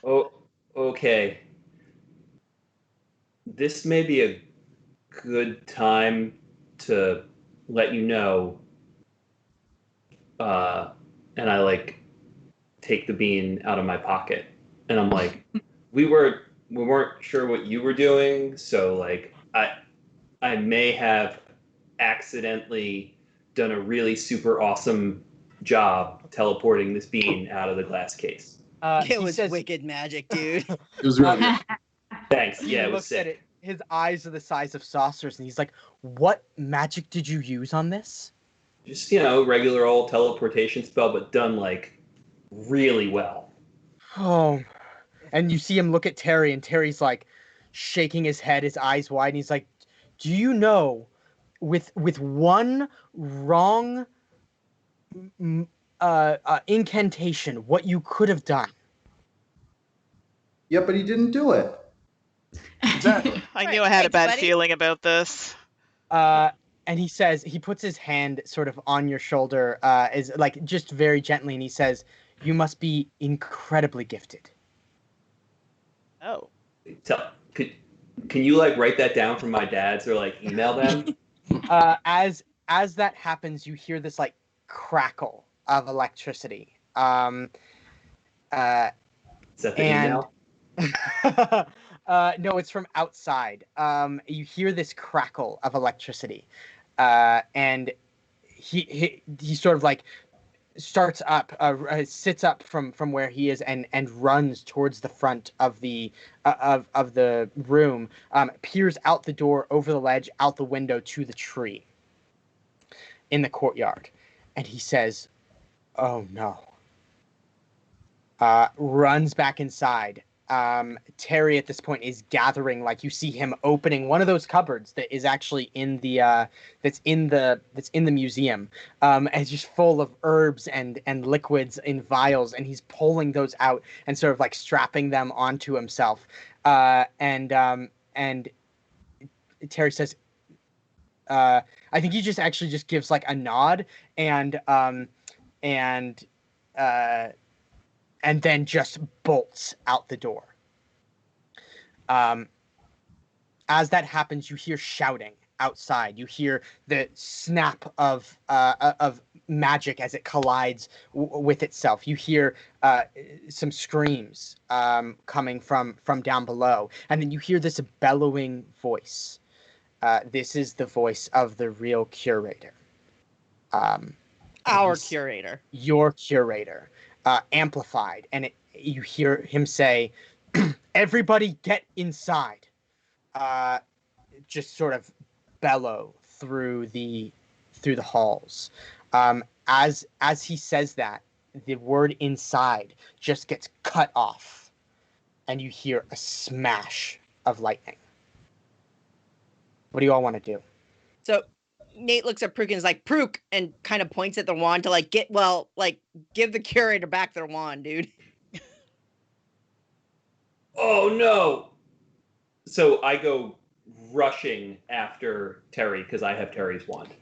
No. Okay. This may be a good time to let you know. And I take the bean out of my pocket, and I'm like, we weren't sure what you were doing, so I may have accidentally done a really super awesome job teleporting this bean out of the glass case. It was wicked magic, dude. It was really good. Thanks. Yeah, He it was looks at sick. it. His eyes are the size of saucers, and he's like, "What magic did you use on this?" Just, regular old teleportation spell, but done really well. Oh, and you see him look at Terry, and Terry's shaking his head, his eyes wide, and he's like, "Do you know, with one wrong incantation, what you could have done?" Yeah, but he didn't do it. Exactly. I knew I had a bad buddy. feeling about this. And he says, he puts his hand sort of on your shoulder, is just very gently, and he says, "You must be incredibly gifted." Oh. Can you write that down for my dads or email them? As that happens, you hear this crackle of electricity. Is that the And- email? No, it's from outside. You hear this crackle of electricity, and he sort of like starts up, sits up from where he is, and runs towards the front of the room, peers out the door, over the ledge, out the window to the tree in the courtyard, and he says, "Oh no." Runs back inside. Terry at this point is gathering, like you see him opening one of those cupboards that is actually in the that's in the museum. And it's just full of herbs and liquids in vials, and he's pulling those out and sort of like strapping them onto himself. And Terry says, I think he just actually just gives like a nod, and then just bolts out the door. As that happens, you hear shouting outside. You hear the snap of magic as it collides with itself. You hear some screams coming from down below, and then you hear this bellowing voice. This is the voice of the real curator. Our curator. Your curator. Amplified, and you hear him say, "Everybody get inside." Just sort of bellow through the halls. As he says that, the word "inside" just gets cut off, and you hear a smash of lightning. What do you all want to do? So Nate looks at Prook and is like, "Prook," and kind of points at the wand to give the curator back their wand, dude. Oh no! So I go rushing after Terry because I have Terry's wand.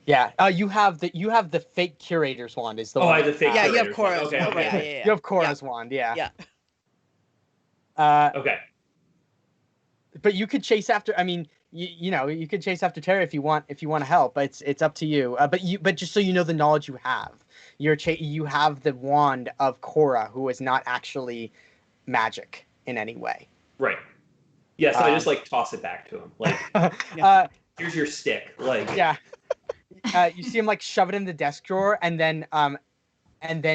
Yeah, you have the fake curator's wand. Is the Oh, one? I have the fake Yeah, you curator's have Cora's. wand. Okay. Yeah. You have Cora's wand. Yeah. Yeah. Okay. But you could chase after. I mean, you could chase after Terry if you want to help. But it's up to you. But just so you know the knowledge you have, you have the wand of Cora, who is not actually magic in any way. Right. Yeah. So I just like toss it back to him. Like, here's your stick. Like. Yeah. You see him like shove it in the desk drawer, and then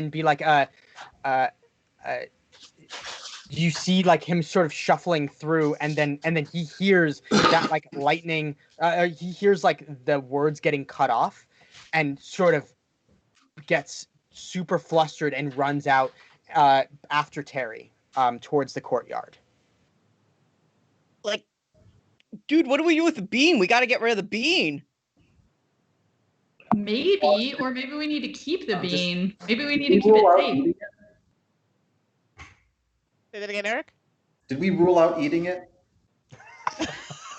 be like, you see like him sort of shuffling through, and then he hears that like lightning. He hears like the words getting cut off, and sort of gets super flustered and runs out after Terry towards the courtyard. Like, dude, what do we do with the bean? We got to get rid of the bean. Maybe, or maybe we need to keep the bean. Maybe we need to we keep rule it out safe. eating it? Say that again, Eric. Did we rule out eating it?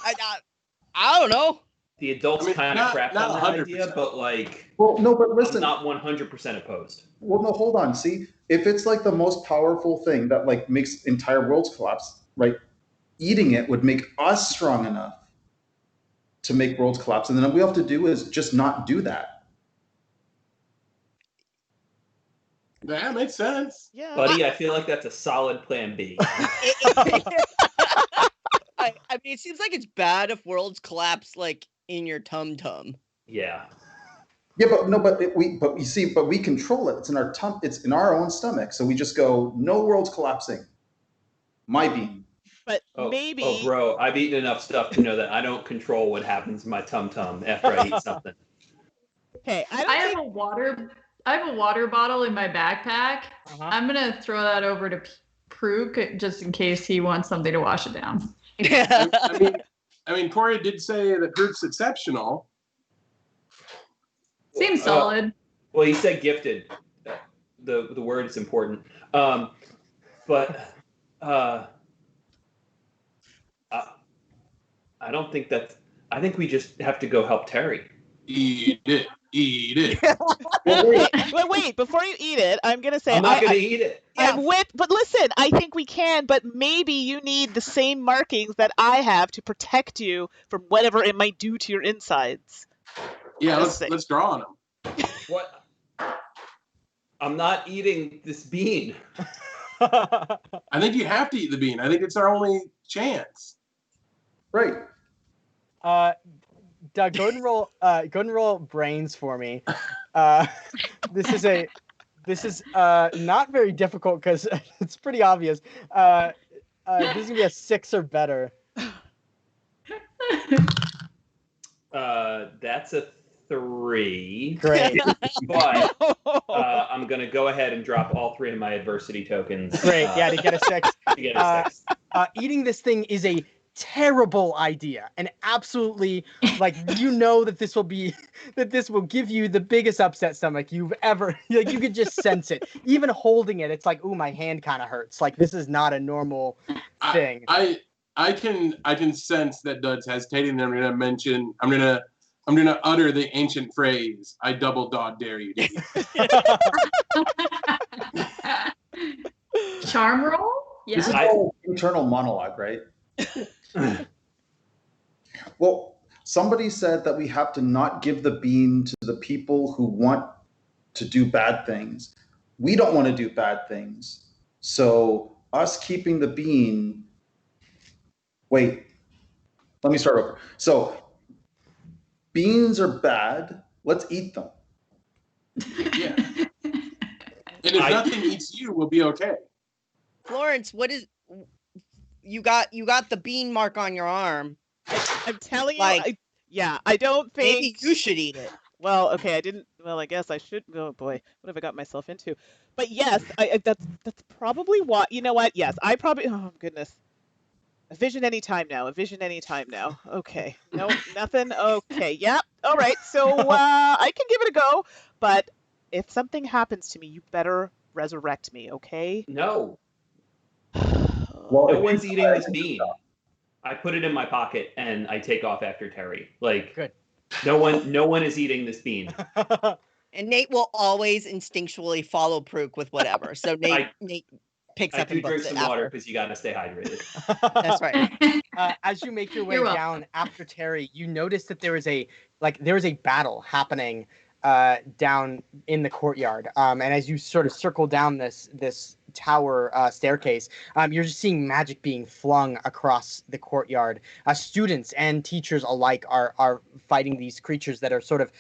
I don't know. The adults kind of crapped on that idea, but like, Well, no, but listen. I'm not 100% opposed. Well, no, hold on. See, if it's like the most powerful thing that like makes entire worlds collapse, right? Eating it would make us strong enough to make worlds collapse, and then all we have to do is just not do that. That makes sense. Yeah. Buddy, I feel like that's a solid plan B. I mean, it seems like it's bad if worlds collapse like in your tum-tum. Yeah. Yeah, but no, but you see, but we control it. It's in our it's in our own stomach. So we just go, no world's collapsing. My bean. But Oh, maybe. Oh, bro, I've eaten enough stuff to know that I don't control what happens in my tum-tum after I eat something. Okay, I have a water bottle in my backpack. Uh-huh. I'm gonna throw that over to Prook just in case he wants something to wash it down. I mean, Cora did say that Prook's exceptional. Seems solid. Well, he said gifted. The word is important. But I don't think that's. I think we just have to go help Terry. Eat it. Wait, before you eat it, I'm going to say I'm not going to eat it. but listen, I think we can, but maybe you need the same markings that I have to protect you from whatever it might do to your insides. Yeah, let's draw on him. What? I'm not eating this bean. I think you have to eat the bean. I think it's our only chance. Right. Doug, go and roll brains for me. This is not very difficult because it's pretty obvious. This is gonna be a 6 or better. That's a 3. Great, But I'm gonna go ahead and drop all 3 of my adversity tokens. great. Yeah, to get a 6. To get a 6. Eating this thing is a terrible idea, and absolutely, like, you know that this will give you the biggest upset stomach you've ever. Like, you could just sense it. Even holding it, it's like, ooh, my hand kind of hurts. Like, this is not a normal thing. I can sense that Dud's hesitating. I'm gonna utter the ancient phrase, "I double dog dare you." To eat. Charm roll? Yeah. This is all internal monologue, right? Well, somebody said that we have to not give the bean to the people who want to do bad things. We don't want to do bad things. So us keeping the bean. Wait, let me start over. So beans are bad. Let's eat them. Yeah. And if nothing eats you, we'll be okay. Florence, what is you got the bean mark on your arm. I'm telling you, Like, I don't think Maybe you should eat it. Well, okay, I guess I should. Oh boy, what have I got myself into? But yes, that's probably what. You know what? Yes, I probably. Oh goodness. A vision anytime now. A vision anytime now. Okay. No, nothing. Okay. Yep. All right. So I can give it a go, but if something happens to me, you better resurrect me. Okay? No. Well, No one's eating this bean. I put it in my pocket and I take off after Terry. Like, Good. No one is eating this bean. And Nate will always instinctually follow Prook with whatever. So Nate picks I up do and drink books it some water after. because you got to stay hydrated. That's right. As you make your way You're welcome. down after Terry, you notice that there is a battle happening down in the courtyard. And as you sort of circle down this tower staircase, you're just seeing magic being flung across the courtyard. Students and teachers alike are fighting these creatures that are sort of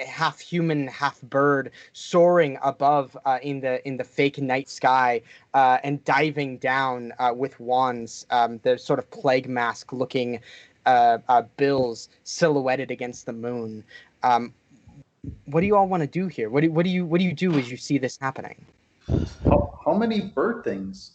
half human, half bird, soaring above in the fake night sky and diving down with wands. The sort of plague mask looking bills silhouetted against the moon. What do you all want to do here? What do you do as you see this happening? How many bird things?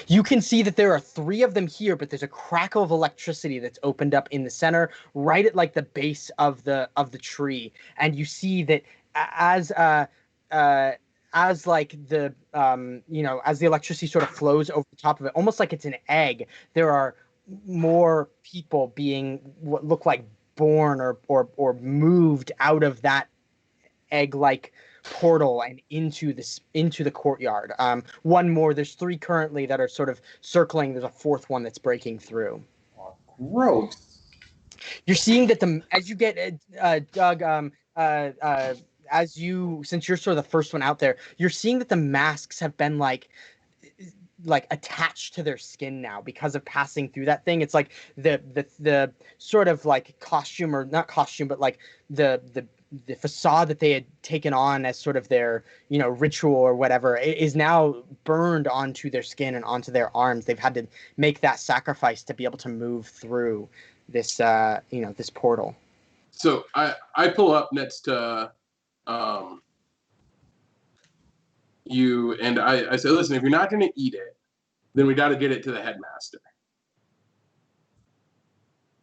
You can see that there are 3 of them here, but there's a crackle of electricity that's opened up in the center, right at like the base of the tree, and you see that as like the as the electricity sort of flows over the top of it, almost like it's an egg, there are more people being what look like born or moved out of that egg-like portal and into the courtyard. One more. There's 3 currently that are sort of circling. There's a 4th one that's breaking through. Oh, gross. You're seeing that as you get Doug, since you're sort of the first one out there, you're seeing that the masks have been like attached to their skin now because of passing through that thing. It's like the sort of like costume, or not costume, but like the facade that they had taken on as sort of their ritual or whatever, it is now burned onto their skin and onto their arms. They've had to make that sacrifice to be able to move through this this portal. So I pull up next to you, and I say, listen, if you're not going to eat it, then we got to get it to the headmaster.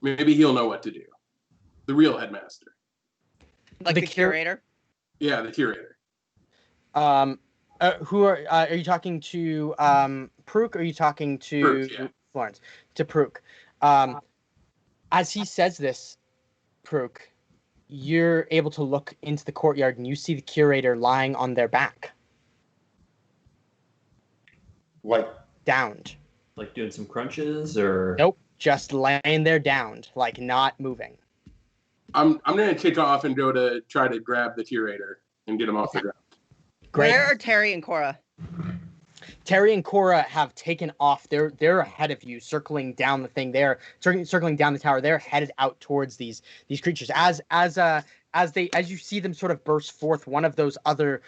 Maybe he'll know what to do. The real headmaster. Like the curator? Yeah, the curator. Who are you talking to? Prook, or are you talking to Prook, yeah. Florence? To Prook. As he says this, Prook, you're able to look into the courtyard and you see the curator lying on their back. Like downed. Like doing some crunches, or Nope, just laying there downed, like not moving. I'm gonna kick off and go to try to grab the curator and get him off the ground. Great. Where are Terry and Cora? Terry and Cora have taken off. They're ahead of you, circling down the thing. They're circling down the tower. They're headed out towards these creatures. As you see them sort of burst forth, one of those other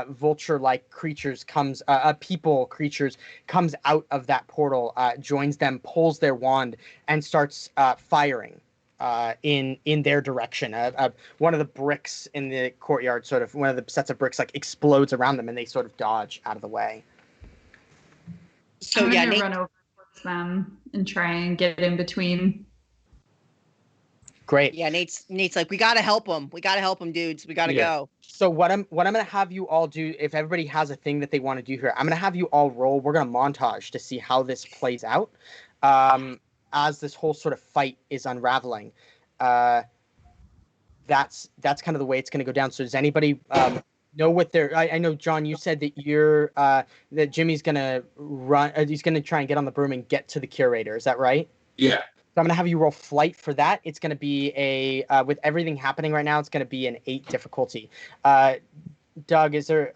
vulture-like creatures comes, people creatures comes out of that portal, joins them, pulls their wand, and starts firing in their direction. One of the bricks in the courtyard, sort of one of the sets of bricks, like explodes around them, and they sort of dodge out of the way. So I'm yeah, gonna Nate, run over towards them and try and get in between. Great. yeah, Nate's like, we gotta help them. We gotta help them, dudes. We gotta go. So what I'm gonna have you all do, if everybody has a thing that they want to do here, I'm gonna have you all roll. We're gonna montage to see how this plays out, as this whole sort of fight is unraveling. That's kind of the way it's gonna go down. So does anybody know what they're? I know, John, you said that you're that Jimmy's gonna run. He's gonna try and get on the broom and get to the curator. Is that right? Yeah. So I'm gonna have you roll flight for that. It's gonna be with everything happening right now, it's gonna be an 8 difficulty. Doug, is there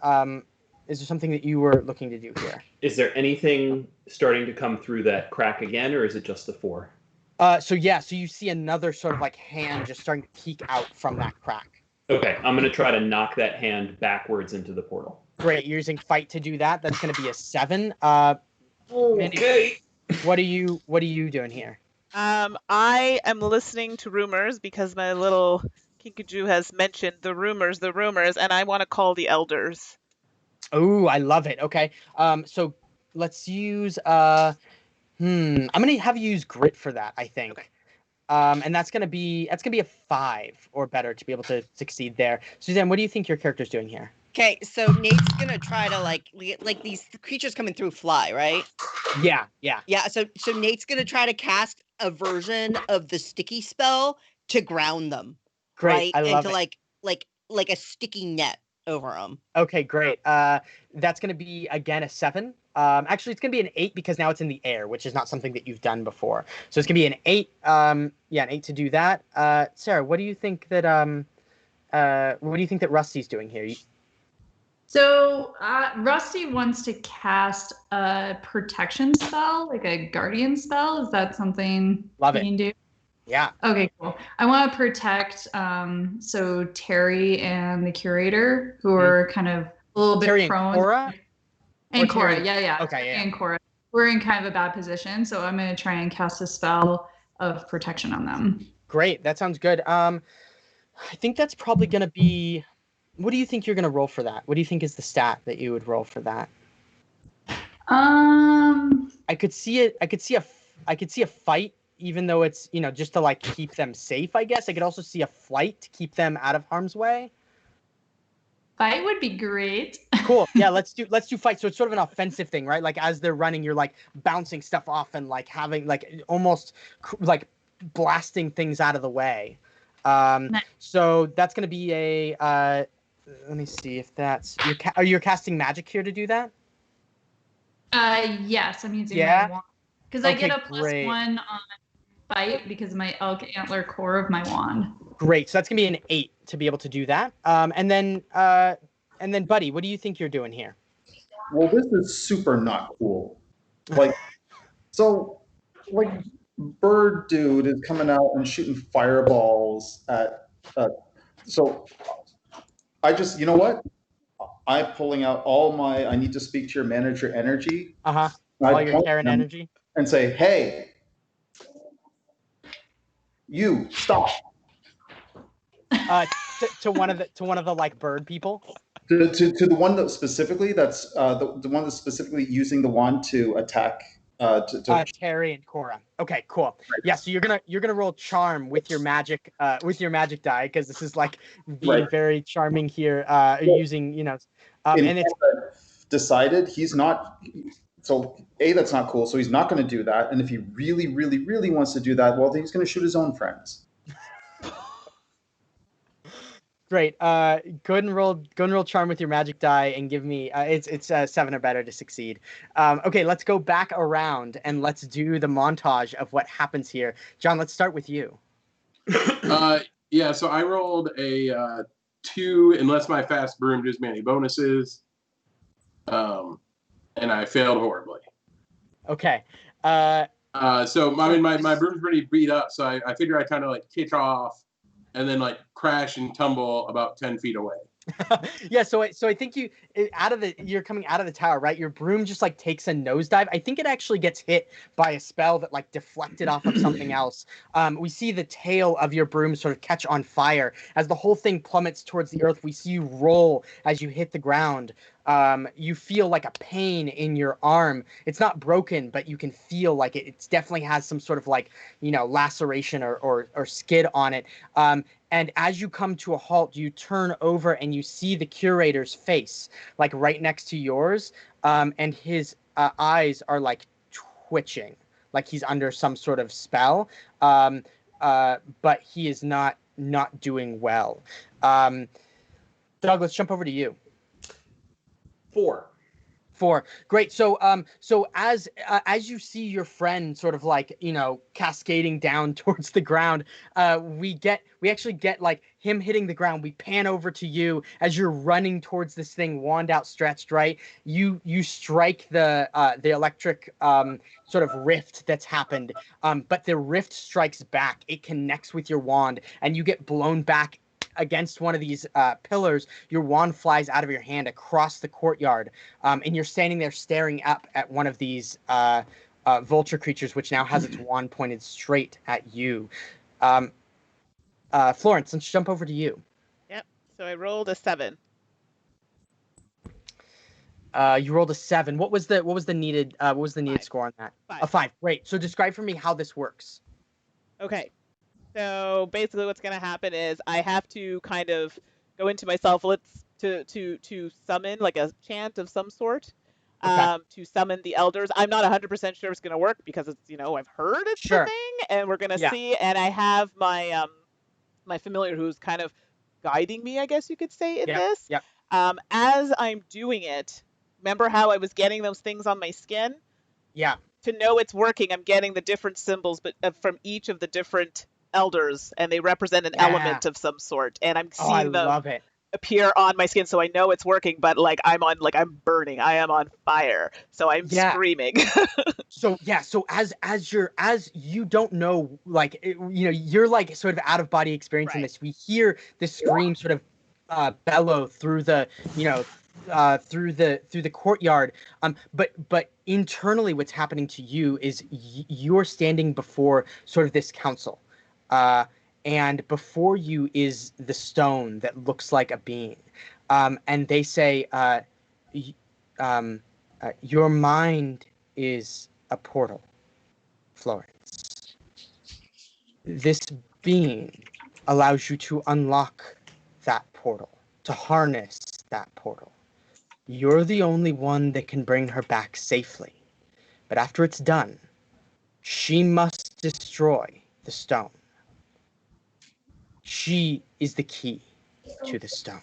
something that you were looking to do here? Is there anything starting to come through that crack again, or is it just the 4? So you see another sort of like hand just starting to peek out from that crack. Okay, I'm gonna try to knock that hand backwards into the portal. Great, you're using fight to do that. That's gonna be a 7. Okay. What are you doing here? I am listening to rumors because my little Kinkajou has mentioned the rumors, and I want to call the elders. Oh, I love it. Okay. So let's use I'm gonna have you use grit for that, I think. Okay. And that's gonna be a 5 or better to be able to succeed there. Suzanne, what do you think your character's doing here? Okay, so Nate's gonna try to like these creatures coming through fly, right? Yeah. Yeah, so Nate's gonna try to cast a version of the sticky spell to ground them. Great. Right? I love into it. like a sticky net over them. Okay, great. That's gonna be again a 7. Actually, it's gonna be an 8 because now it's in the air, which is not something that you've done before. So it's gonna be an 8. An 8 to do that. Sarah, what do you think that Rusty's doing here? So Rusty wants to cast a protection spell, like a guardian spell. Is that something Love you it. can do? Yeah. Okay, cool. I want to protect so Terry and the curator, who are kind of a little bit Terry prone. and Cora? And Or Cora, Terry- yeah. Okay, Terry yeah. and Cora. We're in kind of a bad position, so I'm going to try and cast a spell of protection on them. Great. That sounds good. I think that's probably gonna be. What do you think you're gonna roll for that? What do you think is the stat that you would roll for that? I could see it. I could see a fight, even though it's just to like keep them safe. I guess I could also see a flight to keep them out of harm's way. Fight would be great. Cool. Yeah, let's do fight. So it's sort of an offensive thing, right? Like as they're running, you're like bouncing stuff off and like having like almost like blasting things out of the way. So that's gonna be a. Let me see if that's are you casting magic here to do that? Yes, I'm using my wand because I get a +1 on fight because of my elk antler core of my wand. Great. So that's gonna be an 8 to be able to do that. And then Buddy, what do you think you're doing here? Well, this is super not cool. Like, so, like, bird dude is coming out and shooting fireballs at. So, I just, you know what? I'm pulling out all my. I need to speak to your manager energy. All your point Karen them energy. and say, "Hey, you stop." To one of the like bird people. To the one that specifically that's the one that's specifically using the wand to attack Terry and Cora. Okay, cool. Yeah, so you're gonna roll charm with your magic die because this is like being very charming here. Using and it's decided he's not. So that's not cool. So he's not going to do that. And if he really, really, really wants to do that, well, then he's going to shoot his own friends. Great. Go ahead and roll charm with your magic die and give me. It's 7 or better to succeed. Okay, let's go back around and let's do the montage of what happens here. John, let's start with you. Yeah. So I rolled a 2, unless my fast broom gives me any bonuses. and I failed horribly. Okay. So I mean, my broom's pretty beat up, so I figure I kind of like kick off, and then like crash and tumble about 10 feet away. Yeah, so I think you're coming out of the tower, right? Your broom just like takes a nosedive. I think it actually gets hit by a spell that like deflected off of something else. We see the tail of your broom sort of catch on fire as the whole thing plummets towards the earth. We see you roll as you hit the ground. You feel like a pain in your arm. It's not broken, but you can feel like it definitely has some sort of like, laceration or skid on it. And as you come to a halt, you turn over and you see the curator's face, like right next to yours. And his eyes are like twitching, like he's under some sort of spell. But he is not doing well. Doug, let's jump over to you. 4. Great. So as you see your friend sort of like, cascading down towards the ground, we actually get like him hitting the ground. We pan over to you as you're running towards this thing, wand outstretched, right? You strike the electric sort of rift that's happened, but the rift strikes back. It connects with your wand, and you get blown back against one of these pillars. Your wand flies out of your hand across the courtyard, and you're standing there staring up at one of these vulture creatures, which now has its wand pointed straight at you. Florence, let's jump over to you. Yep. So I rolled a 7. You rolled a 7. What was the needed 5. score on that? 5. A 5. Great. So describe for me how this works. Okay. So basically what's going to happen is I have to kind of go into myself to summon like a chant of some sort, Okay. to summon the elders. I'm not 100% sure it's going to work because it's, I've heard it's Sure. the thing, and we're going to Yeah. see. And I have my my familiar who's kind of guiding me, I guess you could say, in this. Yep. As I'm doing it, remember how I was getting those things on my skin? Yeah. To know it's working, I'm getting the different symbols, but from each of the different elders, and they represent an element of some sort, and I'm seeing them appear on my skin, so I know it's working. But I'm burning, I am on fire, so I'm screaming. So as you don't know, like you're like sort of out of body experiencing this. We hear the scream sort of bellow through the through the courtyard. But internally, what's happening to you is you're standing before sort of this council. And before you is the stone that looks like a being. And they say, your mind is a portal, Florence. This being allows you to unlock that portal, to harness that portal. You're the only one that can bring her back safely. But after it's done, she must destroy the stone. She is the key to the stone.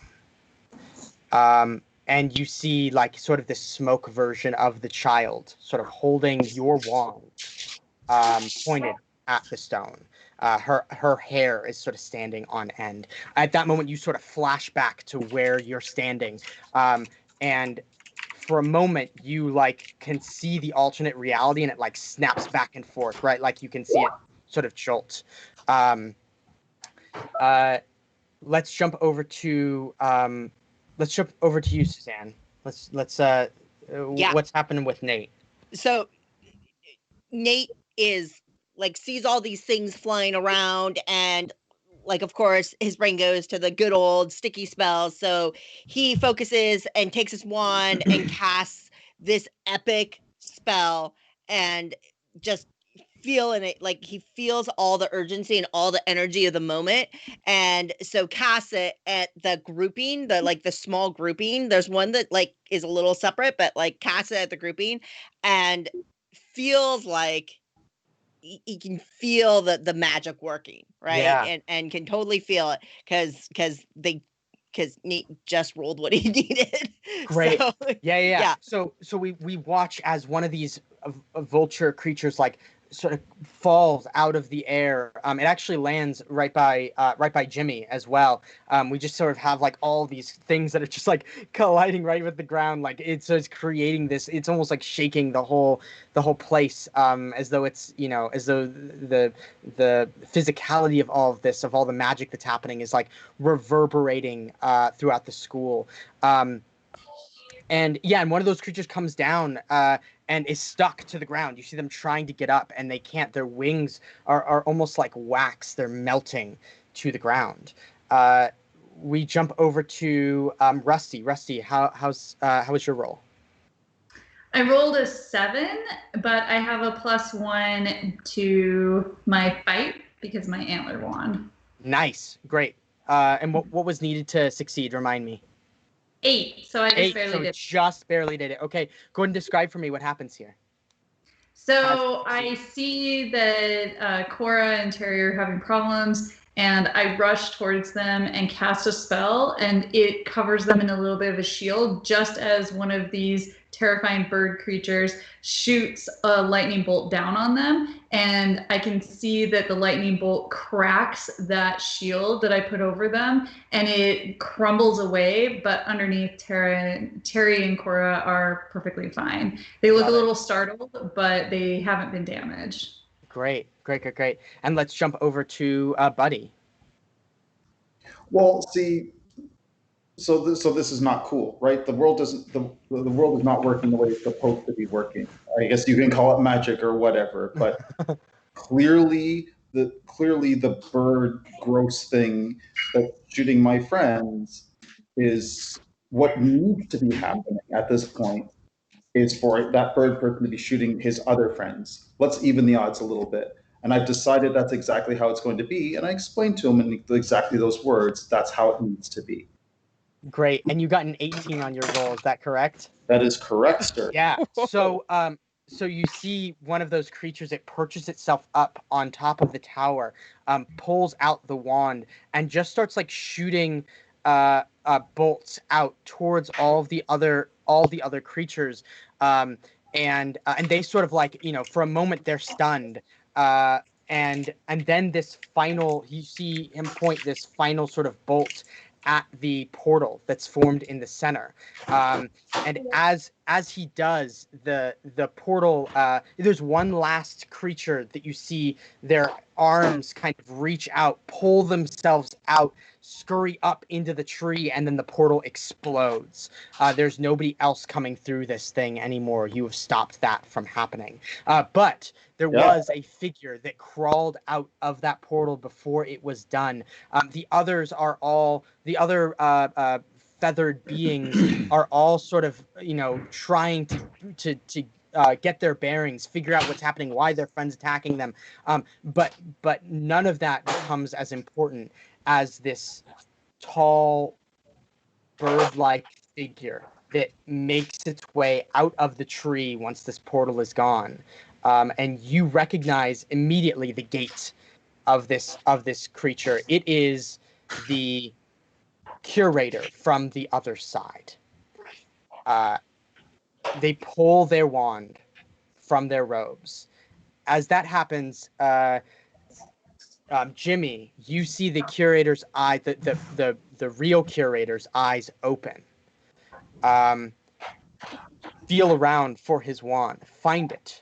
And you see like sort of this smoke version of the child sort of holding your wand pointed at the stone. Her hair is sort of standing on end. At that moment, you sort of flash back to where you're standing. And for a moment, you like can see the alternate reality, and it like snaps back and forth, right? Like you can see it sort of jolt. Let's jump over to you, Suzanne. Let's what's happening with Nate? So Nate is like sees all these things flying around, and like of course his brain goes to the good old sticky spells. So he focuses and takes his wand and casts this epic spell, and just feeling it, like he feels all the urgency and all the energy of the moment, and so casts it at the grouping, the small grouping. There's one that like is a little separate, but like casts it at the grouping, and feels like he can feel the magic working, right? Yeah. And can totally feel it because Nate just rolled what he needed. Great. So, yeah. So we watch as one of these vulture creatures like sort of falls out of the air. It actually lands right by Jimmy as well. We just sort of have like all these things that are just like colliding right with the ground. Like it's creating this. It's almost like shaking the whole place, as though it's as though the physicality of all of this, of all the magic that's happening, is like reverberating throughout the school. And one of those creatures comes down and is stuck to the ground. You see them trying to get up, and they can't. Their wings are almost like wax. They're melting to the ground. We jump over to Rusty. Rusty, how was your roll? I rolled a 7, but I have a +1 to my fight because my antler wand. Nice, great. And what was needed to succeed? Remind me. 8, so I just 8, barely so did. just barely did it. Okay, go ahead and describe for me what happens here. So I see that Cora and Terry are having problems, and I rush towards them and cast a spell, and it covers them in a little bit of a shield, just as one of these terrifying bird creatures shoots a lightning bolt down on them. And I can see that the lightning bolt cracks that shield that I put over them, and it crumbles away. But underneath, Terry and Cora are perfectly fine. They look a little startled, but they haven't been damaged. Great. And let's jump over to Buddy. Well, see, so this is not cool, right? The world doesn't. The world is not working the way it's supposed to be working. I guess you can call it magic or whatever, but clearly the bird gross thing that's shooting my friends is what needs to be happening at this point. Is for that bird person to be shooting his other friends. Let's even the odds a little bit. And I've decided that's exactly how it's going to be. And I explained to him in exactly those words, that's how it needs to be. Great. And you got an 18 on your roll, is that correct? That is correct, sir. Yeah. So you see one of those creatures, it perches itself up on top of the tower, pulls out the wand, and just starts like shooting bolts out towards all the other creatures. And they sort of like, for a moment they're stunned. And then this final, you see him point this final sort of bolt at the portal that's formed in the center. And as he does, the portal, there's one last creature that you see their arms kind of reach out, pull themselves out, scurry up into the tree, and then the portal explodes. There's nobody else coming through this thing anymore. You have stopped that from happening. But there was a figure that crawled out of that portal before it was done. The other feathered beings are all sort of, trying to get their bearings, figure out what's happening, why their friend's attacking them. But none of that becomes as important as this tall bird-like figure that makes its way out of the tree once this portal is gone. And you recognize immediately the gait of this creature. It is the curator from the other side. They pull their wand from their robes. As that happens, Jimmy, you see the curator's eye, the real curator's eyes open. Feel around for his wand, find it,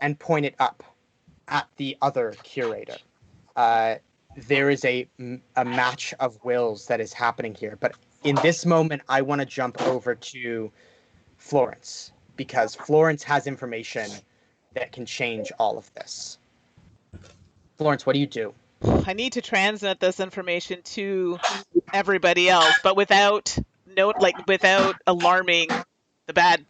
and point it up at the other curator. There is a match of wills that is happening here. But in this moment, I want to jump over to Florence, because Florence has information that can change all of this. Florence, what do you do? I need to transmit this information to everybody else, but without alarming the bad,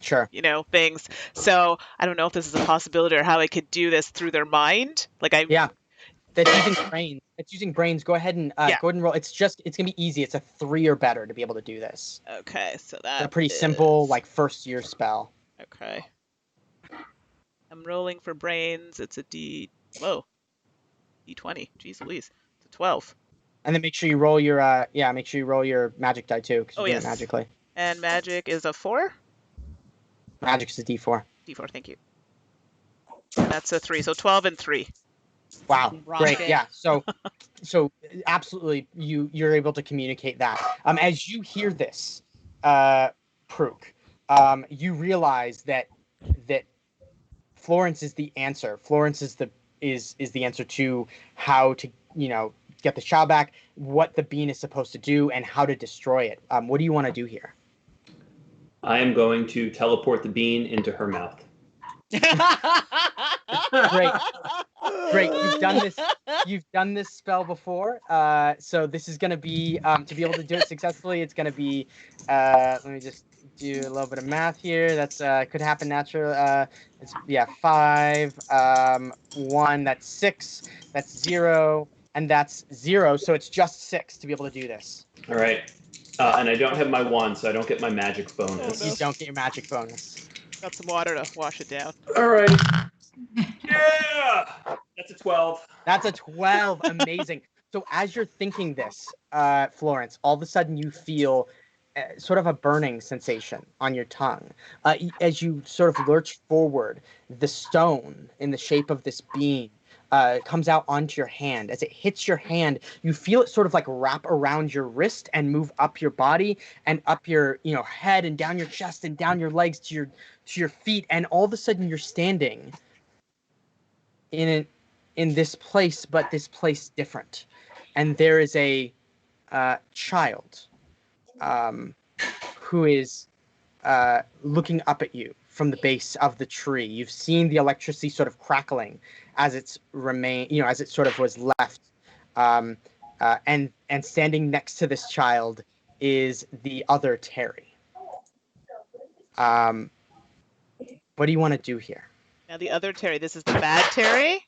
things. So I don't know if this is a possibility or how I could do this through their mind. That's using brains. It's using brains. Go ahead and roll. It's gonna be easy. It's a 3 or better to be able to do this. Okay, so that's a pretty simple, like, first year spell. Okay. I'm rolling for brains. It's a D20. Jeez Louise. It's a 12. And then make sure you roll your magic die too, because you're doing it magically. And magic is a 4? Magic is a D4. D4, thank you. That's a 3. So 12 and 3. Wow, Rock great. it. Yeah. So absolutely, you're able to communicate that. As you hear this, Prook, you realize that Florence is the answer. Florence is the answer to how to get the child back, what the bean is supposed to do, and how to destroy it. What do you want to do here? I am going to teleport the bean into her mouth. Great. Great, you've done this spell before, so this is going to be to be able to do it successfully. It's going to be let me just do a little bit of math here. That's could happen natural. It's 5, 1, that's 6, that's 0, and that's 0, so it's just 6 to be able to do this. All right, and I don't have my wand, so I don't get my magic bonus. Oh, no. You don't get your magic bonus. Got some water to wash it down. All right. Yeah, that's a 12. That's a 12. Amazing. So as you're thinking this, Florence, all of a sudden you feel sort of a burning sensation on your tongue. As you sort of lurch forward, the stone in the shape of this bean comes out onto your hand. As it hits your hand, you feel it sort of like wrap around your wrist and move up your body and up your head and down your chest and down your legs to your feet, and all of a sudden you're standing in this place, but this place different, and there is a child who is looking up at you from the base of the tree. You've seen the electricity sort of crackling as it's as it sort of was left, and standing next to this child is the other Terry. What do you want to do here? Now the other Terry. This is the bad Terry?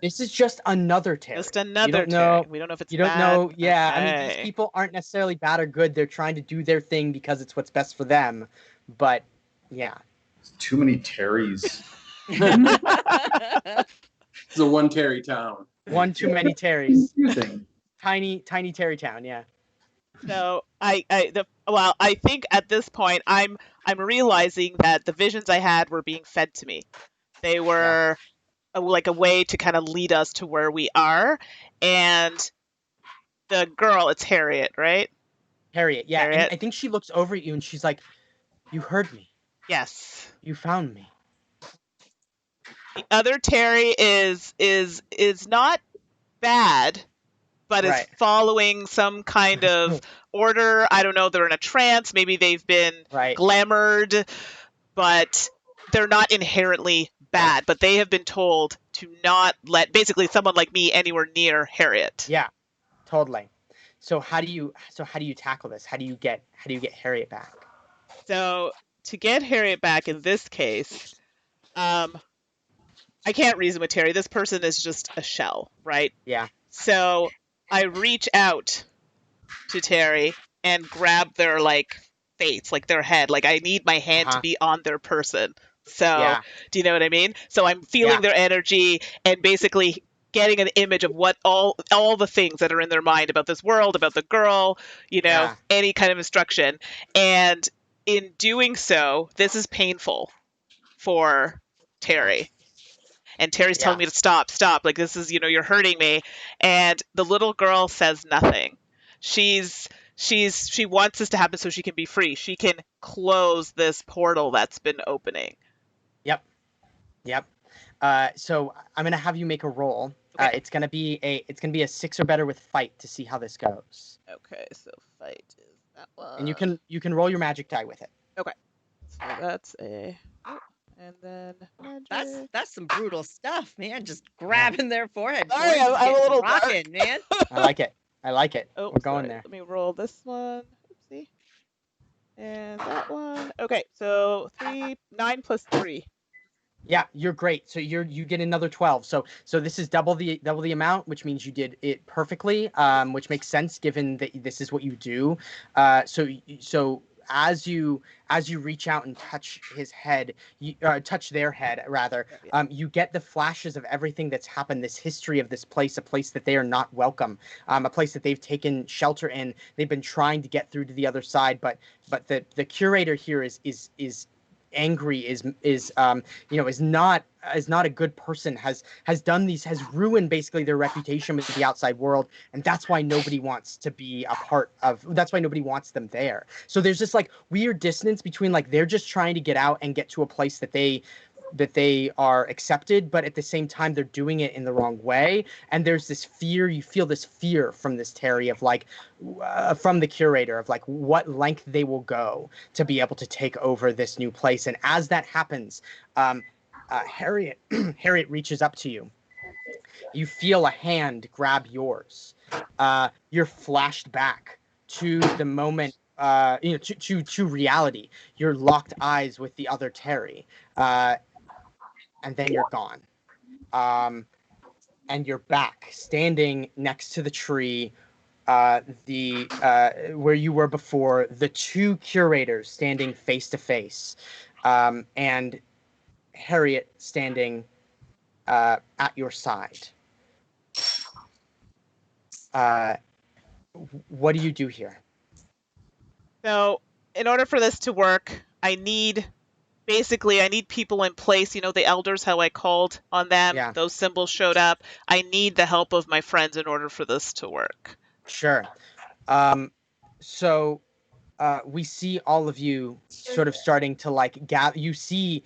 This is just another Terry. Just another You don't Terry. know. We don't know if it's You don't bad. know. Yeah, I mean, Okay. these people aren't necessarily bad or good. They're trying to do their thing because it's what's best for them. But yeah, Too many Terrys. It's a one Terry town. one too many Terrys. Confusing. Tiny Terry town. Yeah. So I think at this point I'm realizing that the visions I had were being fed to me. They were like a way to kind of lead us to where we are. And the girl, it's Harriet, right? Harriet. Yeah, Harriet. and I think she looks over at you and she's like, "You heard me. Yes. You found me." The other Terry is not bad, but is Right. following some kind of order. I don't know. They're in a trance. Maybe they've been Right. glamoured, but they're not inherently bad. But they have been told to not let basically someone like me anywhere near Harriet. Yeah. Totally. So how do you tackle this? How do you get Harriet back? So to get Harriet back in this case, I can't reason with Terry. This person is just a shell, right? Yeah. So I reach out to Terry and grab their face, like their head. Like I need my hand to be on their person. So Yeah. do you know what I mean? So I'm feeling their energy and basically getting an image of what all the things that are in their mind about this world, about the girl, any kind of instruction. And in doing so, this is painful for Terry. And Terry's telling me to stop. Like, this is, you're hurting me. And the little girl says nothing. She wants this to happen so she can be free. She can close this portal that's been opening. Yep. So I'm gonna have you make a roll. Okay. It's gonna be a 6 or better with fight to see how this goes. Okay, so fight is that one. And you can roll your magic die with it. Okay. So that's a... And then magic. That's some brutal stuff, man. Just grabbing their forehead. Sorry, I'm a little rocking, man. I like it. Oh, We're going sorry. there. Let me roll this one. Oopsie. And that one. Okay, so 9 plus 3. Yeah, you're great. So you get another 12. So this is double the amount, which means you did it perfectly. Which makes sense given that this is what you do. So as you reach out and touch his head, touch their head rather, you get the flashes of everything that's happened, this history of this place, a place that they are not welcome, a place that they've taken shelter in. They've been trying to get through to the other side, but the curator here is angry, is not a good person, has ruined basically their reputation with the outside world, and that's why nobody wants to be a part of. That's why nobody wants them there. So there's this like weird dissonance between like they're just trying to get out and get to a place that they are accepted, but at the same time they're doing it in the wrong way. And there's this fear, you feel this fear from this Terry of like from the curator of like what length they will go to be able to take over this new place. And as that happens, Harriet reaches up to you. You feel a hand grab yours. You're flashed back to the moment, to reality. You're locked eyes with the other Terry. And then you're gone. And you're back, standing next to the tree, where you were before, the two curators standing face to face, and Harriet standing at your side. What do you do here? So, in order for this to work, I need people in place. The elders, how I called on them, Yeah. those symbols showed up. I need the help of my friends in order for this to work. Sure. So we see all of you sort of starting to like gather. You see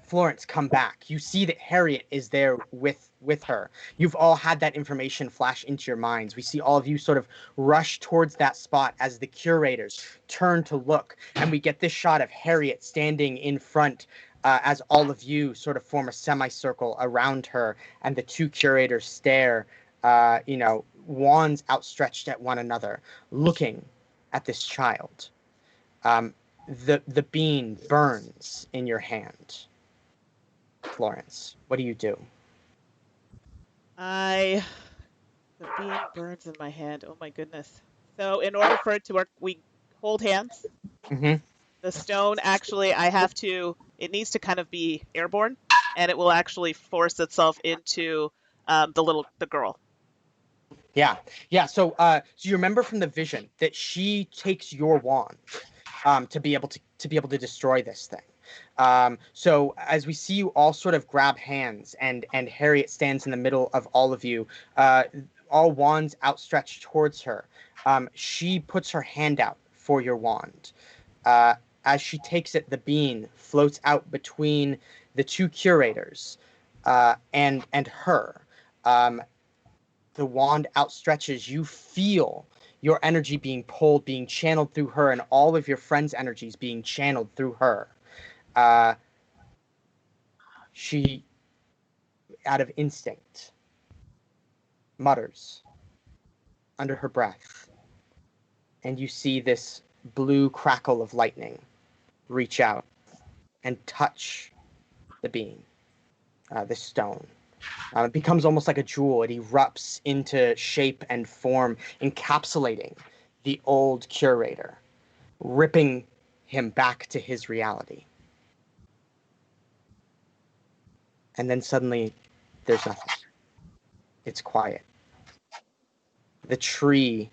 Florence come back. You see that Harriet is there with her. You've all had that information flash into your minds. We see all of you sort of rush towards that spot as the curators turn to look, and we get this shot of Harriet standing in front as all of you sort of form a semicircle around her, and the two curators stare, wands outstretched at one another, looking at this child. The bean burns in your hand. Florence, what do you do? The bean burns in my hand. Oh my goodness. So in order for it to work, we hold hands. Mm-hmm. The stone, actually, it needs to kind of be airborne, and it will actually force itself into the girl. Yeah. So you remember from the vision that she takes your wand to be able to destroy this thing. So as we see you all sort of grab hands, and Harriet stands in the middle of all of you, all wands outstretched towards her. She puts her hand out for your wand. As she takes it, the bean floats out between the two curators and her. The wand outstretches. You feel your energy being pulled, being channeled through her, and all of your friends' energies being channeled through her. She, out of instinct, mutters under her breath, and you see this blue crackle of lightning reach out and touch the bean, the stone. It becomes almost like a jewel. It erupts into shape and form, encapsulating the old curator, ripping him back to his reality. And then suddenly, there's nothing. It's quiet. The tree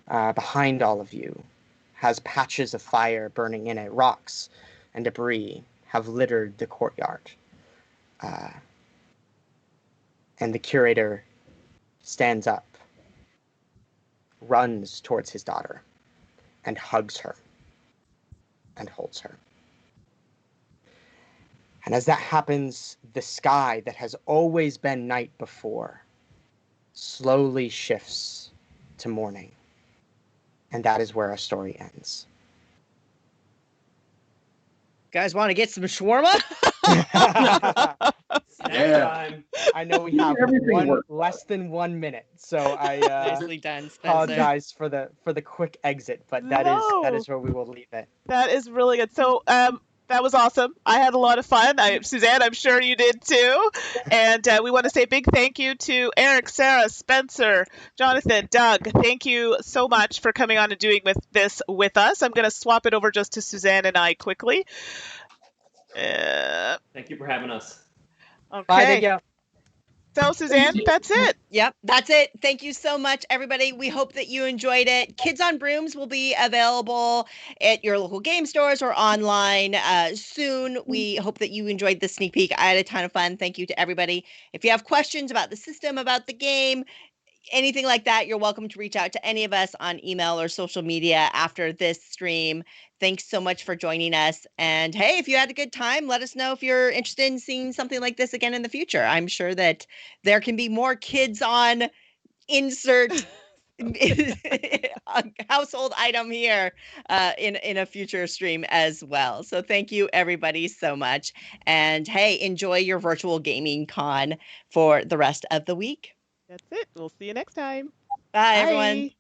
behind all of you has patches of fire burning in it. Rocks and debris have littered the courtyard. And the curator stands up, runs towards his daughter, and hugs her and holds her. And as that happens, the sky that has always been night before slowly shifts to morning. And that is where our story ends. Guys want to get some shawarma? Yeah. I know we have less than 1 minute, so I Nicely done, Spenser. apologize for the quick exit, but that is where we will leave it. That is really good. So that was awesome. I had a lot of fun. Suzanne, I'm sure you did too. And we want to say a big thank you to Eric, Sarah, Spenser, Jonathan, Doug. Thank you so much for coming on and doing this with us. I'm going to swap it over just to Suzanne and I quickly. Thank you for having us. Okay. Bye, thank you. So, Suzanne, that's it. Yep, that's it. Thank you so much, everybody. We hope that you enjoyed it. Kids on Brooms will be available at your local game stores or online soon. We hope that you enjoyed the sneak peek. I had a ton of fun. Thank you to everybody. If you have questions about the system, about the game, anything like that, you're welcome to reach out to any of us on email or social media after this stream. Thanks so much for joining us. And hey, if you had a good time, let us know if you're interested in seeing something like this again in the future. I'm sure that there can be more kids on insert a household item here in a future stream as well. So thank you everybody so much. And hey, enjoy your virtual gaming con for the rest of the week. That's it. We'll see you next time. Bye everyone. Bye.